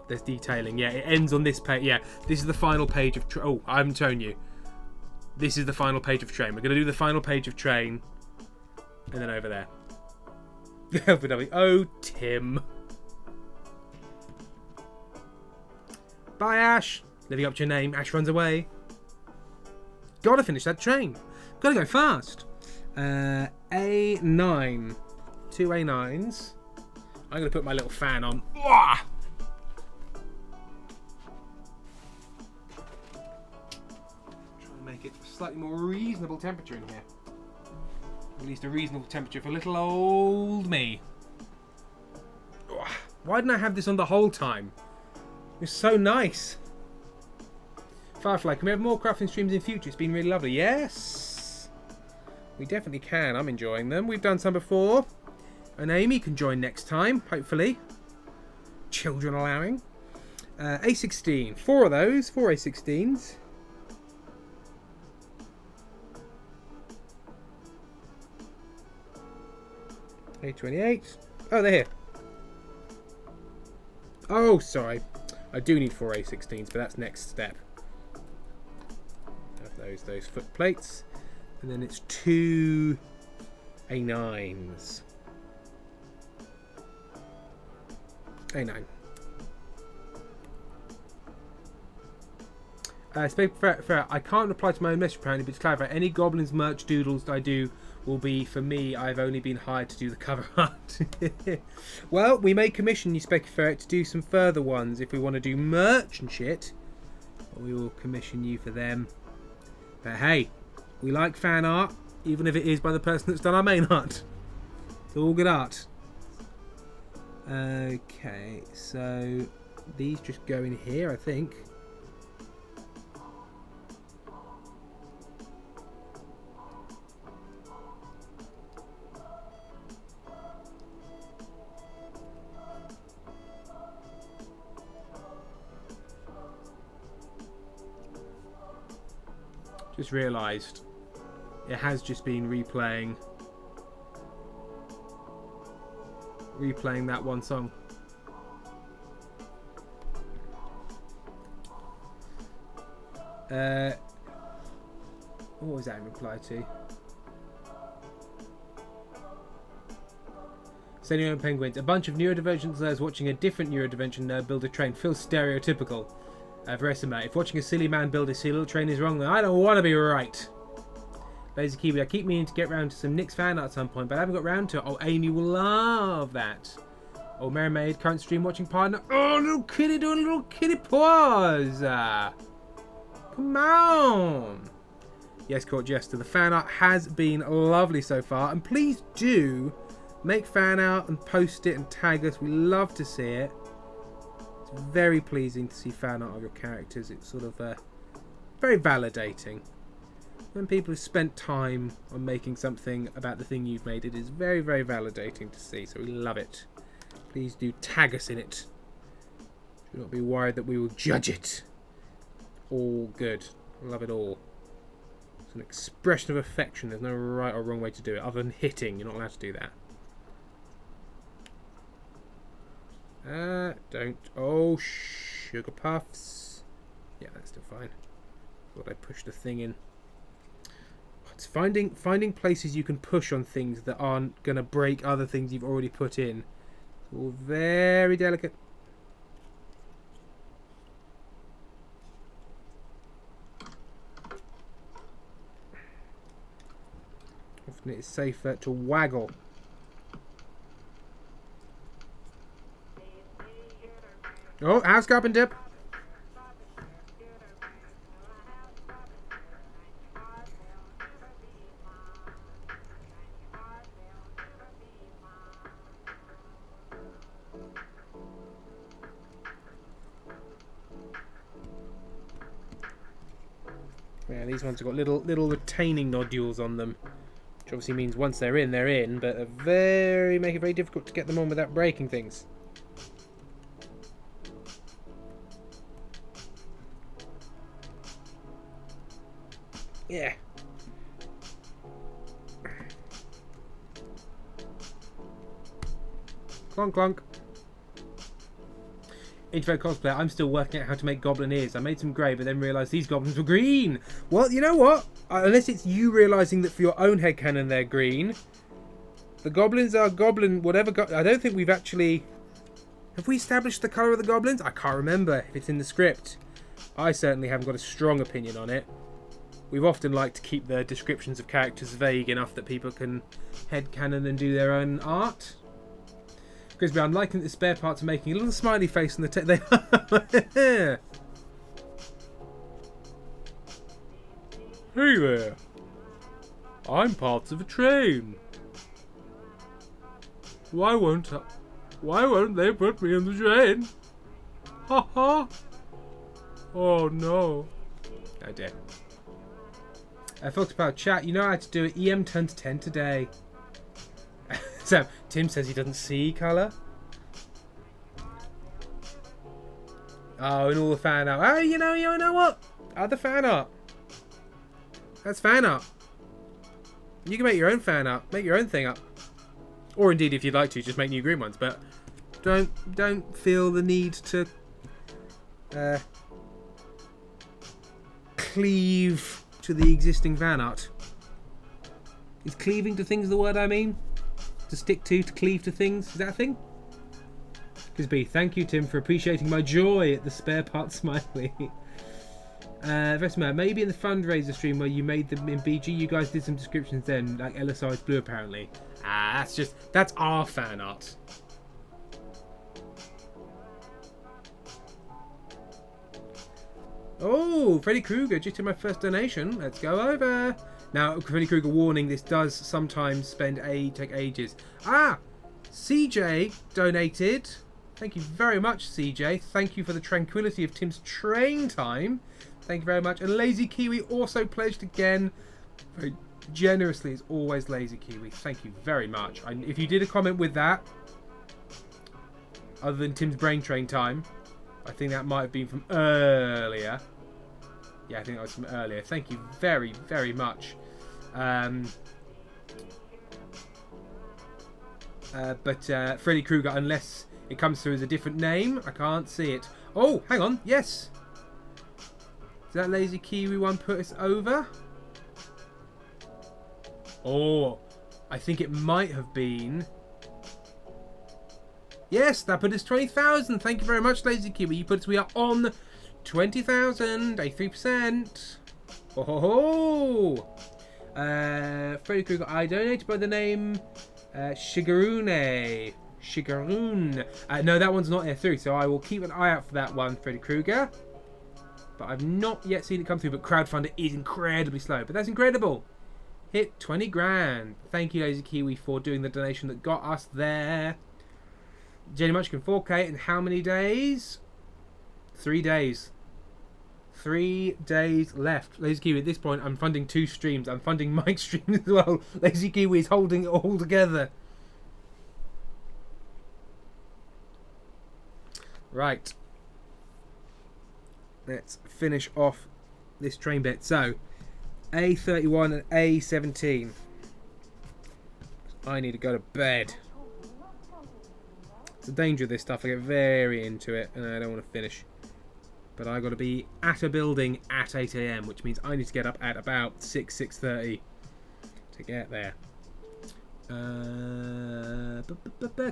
There's detailing. Yeah, it ends on this page. Yeah, this is the final page of. I haven't shown you. This is the final page of train. We're gonna do the final page of train, and then over there. Oh, Tim. Bye, Ash. Living up to your name, Ash runs away. Gotta finish that train. Gotta go fast. A9. 2 A9s. I'm gonna put my little fan on. Try and make it slightly more reasonable temperature in here. At least a reasonable temperature for little old me. Why didn't I have this on the whole time? It's so nice. Firefly, can we have more crafting streams in future? It's been really lovely. Yes, we definitely can. I'm enjoying them. We've done some before. And Amy can join next time, hopefully. Children allowing. A16. 4 of those. 4 A16s. A28. Oh, they're here. Oh, sorry. I do need 4 A16s, but that's next step. Have those foot plates. And then it's 2 A9s. A9. I can't reply to my own message apparently, but to clarify, any Goblins merch doodles I do will be for me. I've only been hired to do the cover art. Well, we may commission you, Specky Ferret, to do some further ones if we want to do merch and shit. We will commission you for them. But hey, we like fan art, even if it is by the person that's done our main art. It's all good art. Okay, so these just go in here, I think. Just realised it has just been replaying that one song. What was that in reply to? Sending on Penguins. A bunch of neurodivergent nerds watching a different neurodivergent nerd build a train feels stereotypical. Verissima. If watching a silly man build a silly little train is wrong, then I don't want to be right. Lazy Kiwi, I keep meaning to get round to some Nick's fan art at some point, but I haven't got round to it. Oh, Amy will love that. Oh, Merry Maid, current stream watching partner. Oh, little kitty doing a little kitty paws. Come on. Yes, Court Jester, the fan art has been lovely so far, and please do make fan art and post it and tag us. We love to see it. It's very pleasing to see fan art of your characters. It's sort of very validating. When people have spent time on making something about the thing you've made, it is very, very validating to see. So we love it. Please do tag us in it. Do not be worried that we will judge it. All good. Love it all. It's an expression of affection. There's no right or wrong way to do it other than hitting. You're not allowed to do that. Don't. Oh, sugar puffs. Yeah, that's still fine. Thought I pushed the thing in. It's finding places you can push on things that aren't going to break other things you've already put in. It's all very delicate. Often it is safer to waggle. Oh, house carpenter. Yeah, these ones have got little retaining nodules on them, which obviously means once they're in, but make it very difficult to get them on without breaking things. Yeah. Clonk clonk. Intro cosplayer, I'm still working out how to make goblin ears. I made some grey, but then realised these goblins were green. Well, you know what? Unless it's you realising that for your own headcanon they're green. The goblins are goblin, whatever. I don't think we've actually... Have we established the colour of the goblins? I can't remember if it's in the script. I certainly haven't got a strong opinion on it. We've often liked to keep the descriptions of characters vague enough that people can headcanon and do their own art. Grisby, I'm liking the spare parts are making a little smiley face on the Hey there. I'm parts of a train. Why won't they put me in the train? Ha ha. Oh no. Oh dear. Folks about chat, you know how to do it. EM turns 10 today. So, Tim says he doesn't see colour. Oh, and all the fan art. Oh, you know what? Other fan art. That's fan art. You can make your own fan art. Make your own thing up. Or indeed, if you'd like to, just make new green ones. But don't feel the need to cleave to the existing fan art. Is cleaving to things the word I mean? To stick to cleave to things? Is that a thing? Grisby, thank you, Tim, for appreciating my joy at the spare part smiley. Vestmer, maybe in the fundraiser stream where you made them in BG, you guys did some descriptions then, like LSI's Blue apparently. Ah, that's our fan art. Oh, Freddy Krueger, just to my first donation. Let's go over. Now, Freddy Krueger warning, this does sometimes take ages. Ah! CJ donated. Thank you very much, CJ. Thank you for the tranquility of Tim's train time. Thank you very much. And Lazy Kiwi also pledged again. Very generously, as always, Lazy Kiwi. Thank you very much. If you did a comment with that, other than Tim's brain train time, I think that might have been from earlier. Yeah, I think that was from earlier. Thank you very, very much. But Freddy Krueger, unless it comes through as a different name, I can't see it. Oh, hang on. Yes. Does that Lazy Kiwi one put us over? Oh, I think it might have been. Yes, that put us 20,000. Thank you very much, Lazy Kiwi. We are on 20,000, 83%. Oh ho ho! Freddy Krueger, I donated by the name Shigarune. Shigaroon. No, that one's not there through, so I will keep an eye out for that one, Freddy Krueger. But I've not yet seen it come through, but crowdfunder is incredibly slow. But that's incredible. Hit 20 grand. Thank you, Lazy Kiwi, for doing the donation that got us there. Jenny Munchkin, 4K in how many days? 3 days. 3 days left. Lazy Kiwi, at this point, I'm funding 2 streams. I'm funding Mike's stream as well. Lazy Kiwi is holding it all together. Right. Let's finish off this train bit. So, A31 and A17. I need to go to bed. It's the danger of this stuff. I get very into it and I don't want to finish. But I got to be at a building at 8 AM, which means I need to get up at about 6:30 to get there.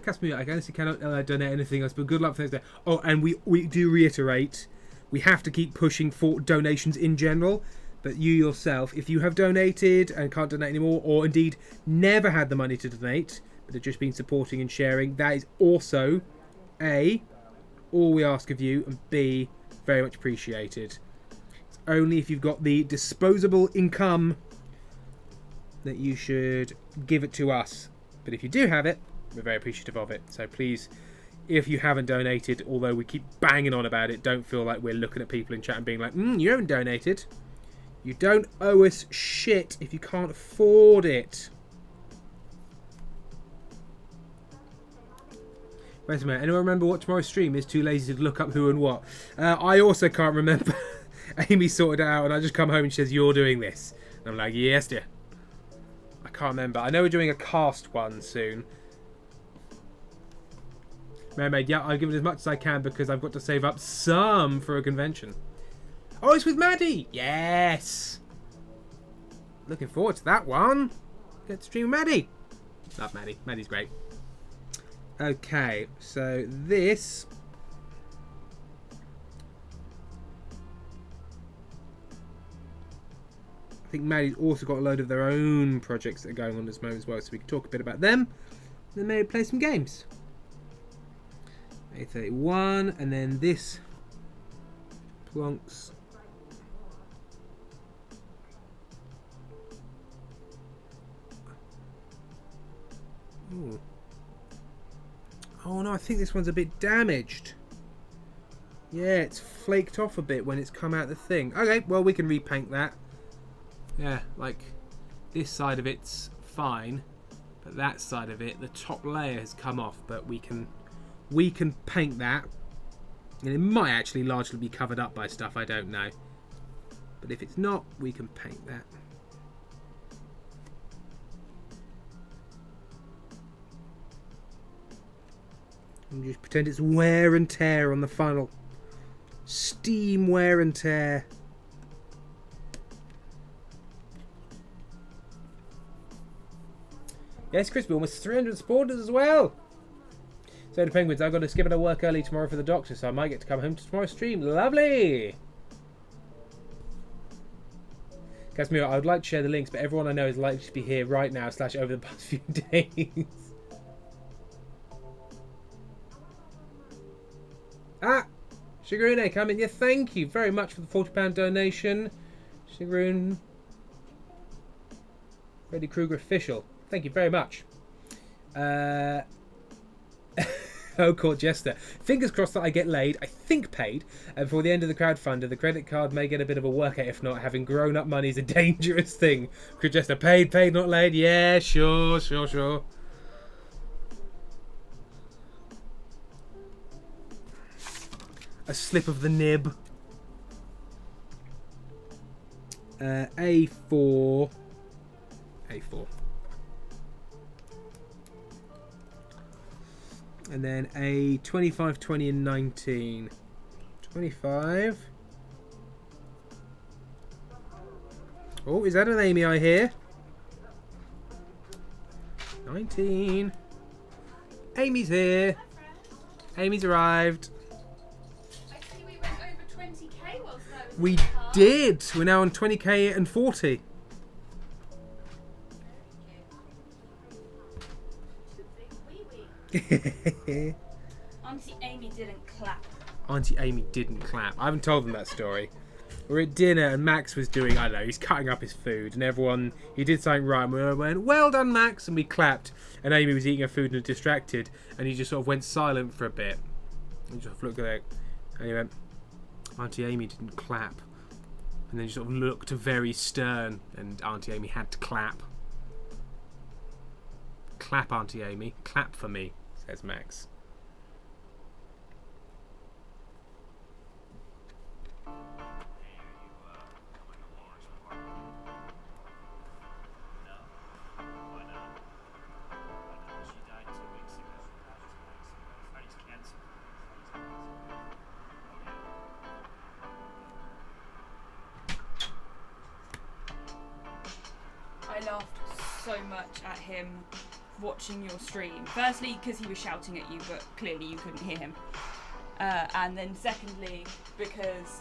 Casimir, I honestly cannot donate anything else, but good luck for Thursday. Oh, and we do reiterate, we have to keep pushing for donations in general. But you yourself, if you have donated and can't donate anymore, or indeed never had the money to donate, but have just been supporting and sharing, that is also A, all we ask of you, and B, very much appreciated. It's only if you've got the disposable income that you should give it to us. But if you do have it, we're very appreciative of it. So please, if you haven't donated, although we keep banging on about it, don't feel like we're looking at people in chat and being like, you haven't donated. You don't owe us shit if you can't afford it. Wait a minute, anyone remember what tomorrow's stream is? Too lazy to look up who and what. I also can't remember. Amy sorted it out and I just come home and she says, you're doing this. And I'm like, yes dear. I can't remember. I know we're doing a cast one soon. Mermaid, yeah, I'll give it as much as I can because I've got to save up some for a convention. Oh, it's with Maddie! Yes! Looking forward to that one. Get to stream with Maddie. Love Maddie. Maddie's great. Okay, so this... I think Maddie's also got a load of their own projects that are going on at this moment as well, so we can talk a bit about them. And then maybe play some games. A31, and then this... Plonks. Ooh. Oh no, I think this one's a bit damaged. Yeah, it's flaked off a bit when it's come out the thing. Okay, well we can repaint that. Yeah, like this side of it's fine, but that side of it, the top layer has come off, but we can paint that. And it might actually largely be covered up by stuff, I don't know. But if it's not, we can paint that. And just pretend it's wear and tear on the funnel. Steam wear and tear. Yes, Crispy, almost 300 supporters as well. So the Penguins, I've got to skip it to work early tomorrow for the doctor, so I might get to come home to tomorrow's stream. Lovely! Casimir, I would like to share the links, but everyone I know is likely to be here right now / over the past few days. Ah! Shigarune coming. Yeah, thank you very much for the £40 donation. Shigarune. Freddy Krueger official. Thank you very much. Oh, Court Jester. Fingers crossed that I get laid, I think paid, and before the end of the crowdfunder, the credit card may get a bit of a workout. If not, having grown-up money is a dangerous thing. Court Jester, paid, not laid. Yeah, sure. A slip of the nib. A4. And then a 25, 20 and 19. 25. Oh, is that an Amy I hear? 19. Amy's here. Amy's arrived. I see we went over 20k whilst I was We in the car. did. We're now on 20k and 40. Auntie Amy didn't clap. Auntie Amy didn't clap. I haven't told them that story. We're at dinner and Max was doing, I don't know, he's cutting up his food and everyone, he did something right and we went, well done Max, and we clapped, and Amy was eating her food and was distracted and he just sort of went silent for a bit. He just looked at it and he went, Auntie Amy didn't clap. And then you sort of looked very stern, and Auntie Amy had to clap. Clap, Auntie Amy. Clap for me, says Max. I laughed so much at him watching your stream. Firstly, because he was shouting at you, but clearly you couldn't hear him. And then secondly, because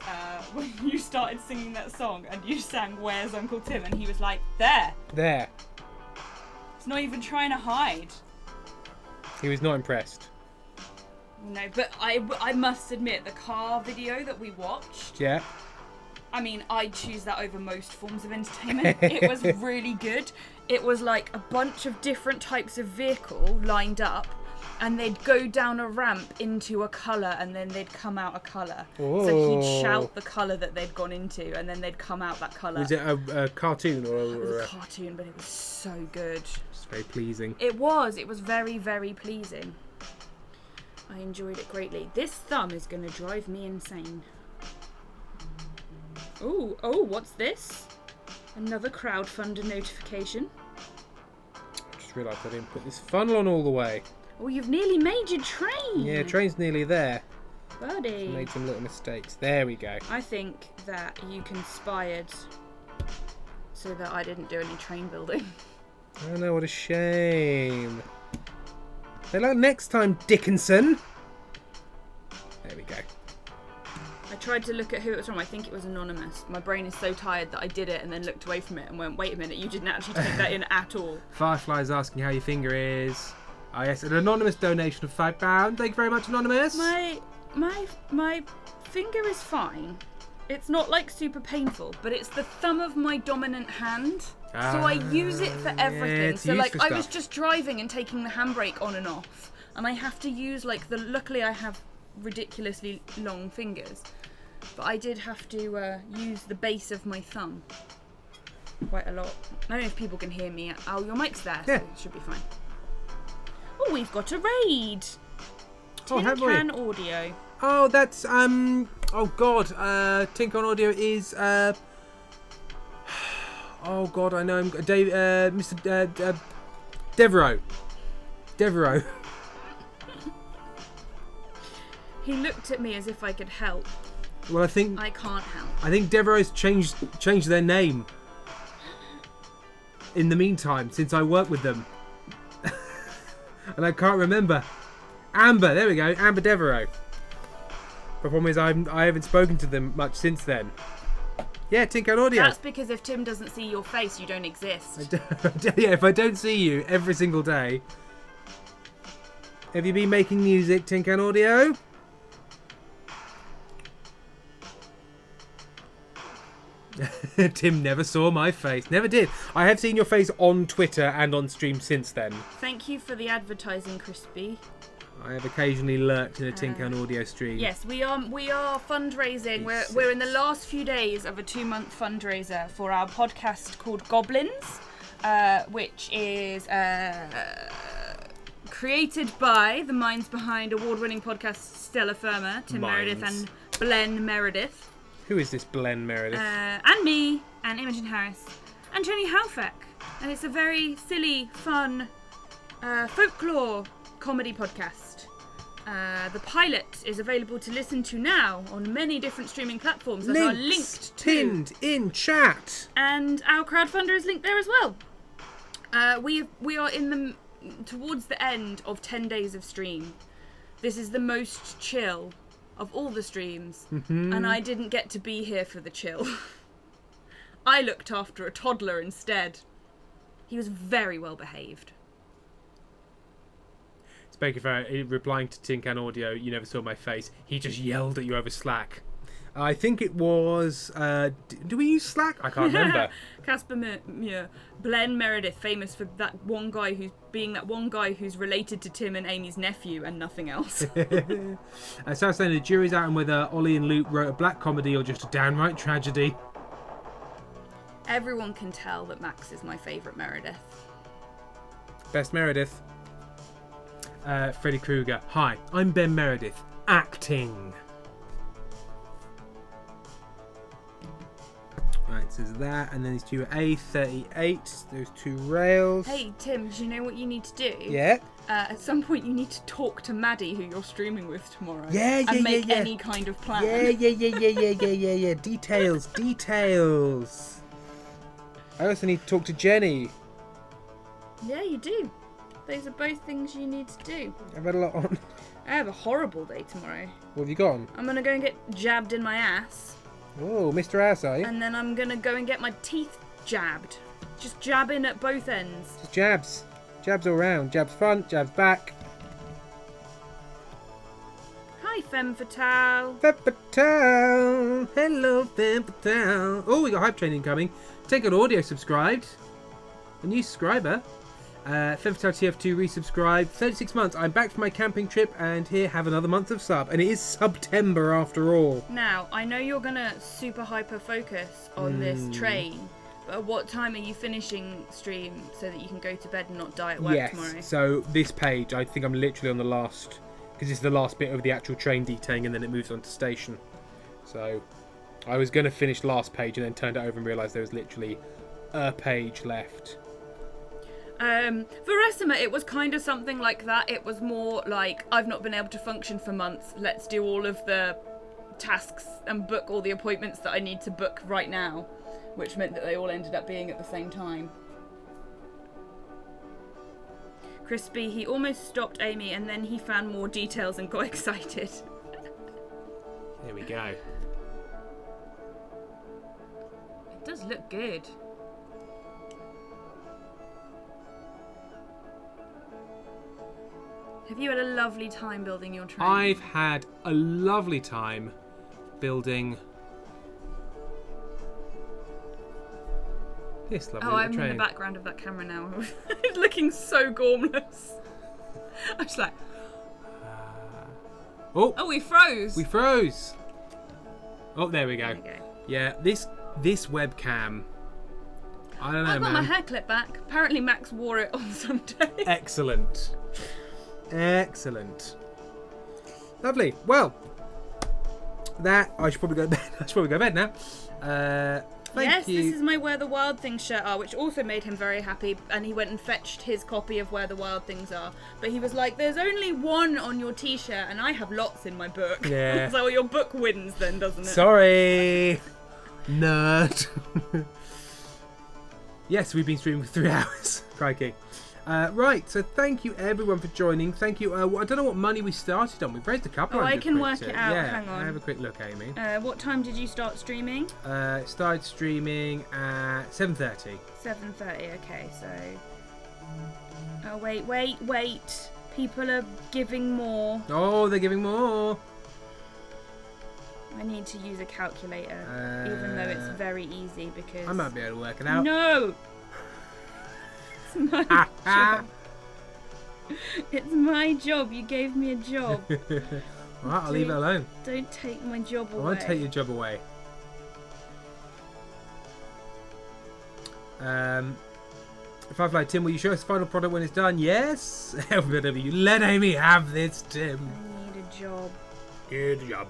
when you started singing that song and you sang "Where's Uncle Tim?" and he was like, there. It's not even trying to hide. He was not impressed. No, but I must admit, the car video that we watched, Yeah. I mean, I'd choose that over most forms of entertainment. It was really good. It was like a bunch of different types of vehicle lined up, and they'd go down a ramp into a colour, and then they'd come out a colour. So he'd shout the colour that they'd gone into, and then they'd come out that colour. Was it a cartoon or It was a cartoon, but it was so good. It's very pleasing. It was very, very pleasing. I enjoyed it greatly. This thumb is going to drive me insane. Oh, what's this? Another crowdfunder notification. I just realised I didn't put this funnel on all the way. Oh, you've nearly made your train. Yeah, train's nearly there. Buddy. Made some little mistakes. There we go. I think that you conspired so that I didn't do any train building. Oh no, what a shame. Say that next time, Dickinson. There we go. I tried to look at who it was from. I think it was anonymous. My brain is so tired that I did it and then looked away from it and went, wait a minute, you didn't actually take that in at all. Firefly's asking how your finger is. Oh yes, an anonymous donation of £5. Thank you very much, Anonymous. My finger is fine. It's not like super painful, but it's the thumb of my dominant hand. So I use it for everything. it's So used like for I was stuff. just driving and taking the handbrake on and off, and I have to use like luckily I have ridiculously long fingers, but I did have to use the base of my thumb quite a lot. I don't know if people can hear me. Oh, your mic's there, so Yeah. it should be fine. Oh, we've got a raid. Oh, Tin have we? Can Audio. Oh, that's oh god, Tink on Audio is oh god, I know him. Dave, Mr. Devereaux. He looked at me as if I could help. Well, I think I can't help. Devereaux's changed their name in the meantime since I worked with them, and I can't remember. Amber, there we go, Amber Devereaux. The problem is I haven't spoken to them much since then. Yeah, Tink on Audio. That's because if Tim doesn't see your face, you don't exist. Yeah, if I don't see you every single day. Have you been making music, Tink on Audio? Tim never saw my face. Never did. I have seen your face on Twitter and on stream since then. Thank you for the advertising, Crispy. I have occasionally lurked in a Tink on Audio stream. Yes, we are fundraising. We're in the last few days of a 2-month fundraiser for our podcast called Goblins, which is created by the minds behind award-winning podcast Stella Firma, Tim Meredith and Blen Meredith. Who is this Blen Meredith? And me, and Imogen Harris, and Jenny Halfeck. And it's a very silly, fun, folklore comedy podcast. The pilot is available to listen to now on many different streaming platforms that are linked to. Pinned in chat. And our crowdfunder is linked there as well. We are towards the end of 10 days of stream. This is the most chill of all the streams, and I didn't get to be here for the chill. I looked after a toddler instead. He was very well behaved. Thank you for replying to Tink on Audio. You never saw my face. He just yelled at you over Slack. I think it was. Do we use Slack? I can't remember. Casper Muir, Glenn Meredith, famous for that one guy who's related to Tim and Amy's nephew and nothing else. So I was saying the jury's out on whether Ollie and Luke wrote a black comedy or just a downright tragedy. Everyone can tell that Max is my favourite Meredith. Best Meredith. Freddy Krueger. Hi, I'm Ben Meredith. Acting. Right, so there's that, and then these two are A38, those two rails. Hey Tim, do you know what you need to do? Yeah. At some point you need to talk to Maddie, who you're streaming with tomorrow. Yeah, and make yeah. any kind of plan. Yeah. Details. I also need to talk to Jenny. Yeah, you do. Those are both things you need to do. I've had a lot on. I have a horrible day tomorrow. What have you got on? I'm gonna go and get jabbed in my ass. Oh, Mr. Ass, are you? And then I'm gonna go and get my teeth jabbed. Just jabbing at both ends. Just jabs. Jabs all round. Jabs front, jabs back. Hi, Femme Fatale. Femme Fatale. Hello, Femme Fatale. Oh, we got hype training coming. Take Good Audio subscribed. A new subscriber. Femme Fatale TF2 resubscribed. 36 months. I'm back from my camping trip and here have another month of sub. And it is September after all. Now, I know you're gonna super hyper focus on this train, but at what time are you finishing stream so that you can go to bed and not die at work tomorrow? So this page, I think I'm literally on the last, because it's the last bit of the actual train detailing and then it moves on to station. So I was going to finish last page and then turned it over and realised there was literally a page left. Verissima, it was kind of something like that. It was more like, I've not been able to function for months. Let's do all of the tasks and book all the appointments that I need to book right now, which meant that they all ended up being at the same time. Crispy, he almost stopped Amy and then he found more details and got excited. There we go. It does look good. Have you had a lovely time building your train? I've had a lovely time building this lovely I'm train. in the background of that camera now. It's looking so gormless. I was like, Oh, we froze. we froze. Oh, there we go. There we go. Yeah, this webcam. I don't know, I got man. my hair clipped back. Apparently Max wore it on some day. Excellent. Lovely. Well, that I should probably go to bed. I should probably go to bed now. Thank you. This is my Where the Wild Things shirt are, which also made him very happy, and he went and fetched his copy of Where the Wild Things Are. But he was like, there's only one on your t-shirt, and I have lots in my book. Yeah. So your book wins then, doesn't it? Sorry, nerd. Yes, we've been streaming for 3 hours. Crikey. Right, so thank you everyone for joining. Thank you. I don't know what money we started on. We've raised a couple. Oh, I hundred can quid work to it out. Yeah, Hang on. have a quick look, Amy. What time did you start streaming? Started streaming at 7:30. 7:30. Okay, so. Oh wait! People are giving more. Oh, they're giving more. I need to use a calculator, even though it's very easy because. I might be able to work it out. No. It's my job. It's my job. You gave me a job. Right, I'll leave it alone. Don't take my job away. I won't take your job away. Firefly Tim, will you show us the final product when it's done? Yes. Whatever you let Amy have this, Tim. I need a job. Good job.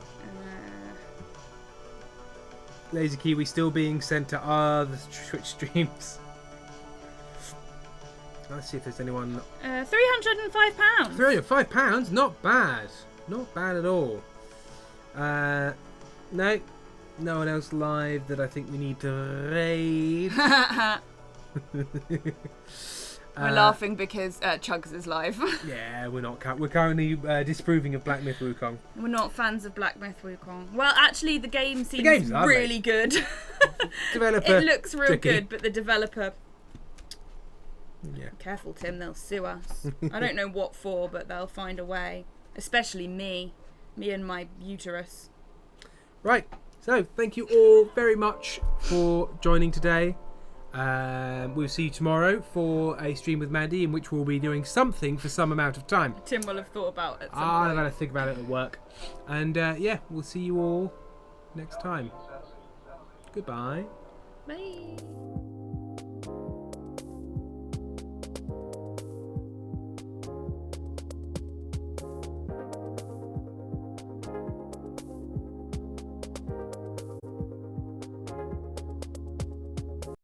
Laser Kiwi still being sent to other Twitch streams. Let's see if there's anyone. £305. £305? Not bad. Not bad at all. No. No one else live that I think we need to raid. We're laughing because Chugs is live. Yeah, we're not. We're currently disapproving of Black Myth Wukong. We're not fans of Black Myth Wukong. Well, actually, the game seems game's lovely. really good. Developer. It looks real tricky. good, but the developer. Yeah. Careful, Tim. They'll sue us. I don't know what for, but they'll find a way. Especially me and my uterus. Right. So, thank you all very much for joining today. We'll see you tomorrow for a stream with Mandy, in which we'll be doing something for some amount of time. Tim will have thought about it. I've had to think about it at work. And yeah, we'll see you all next time. Goodbye. Bye.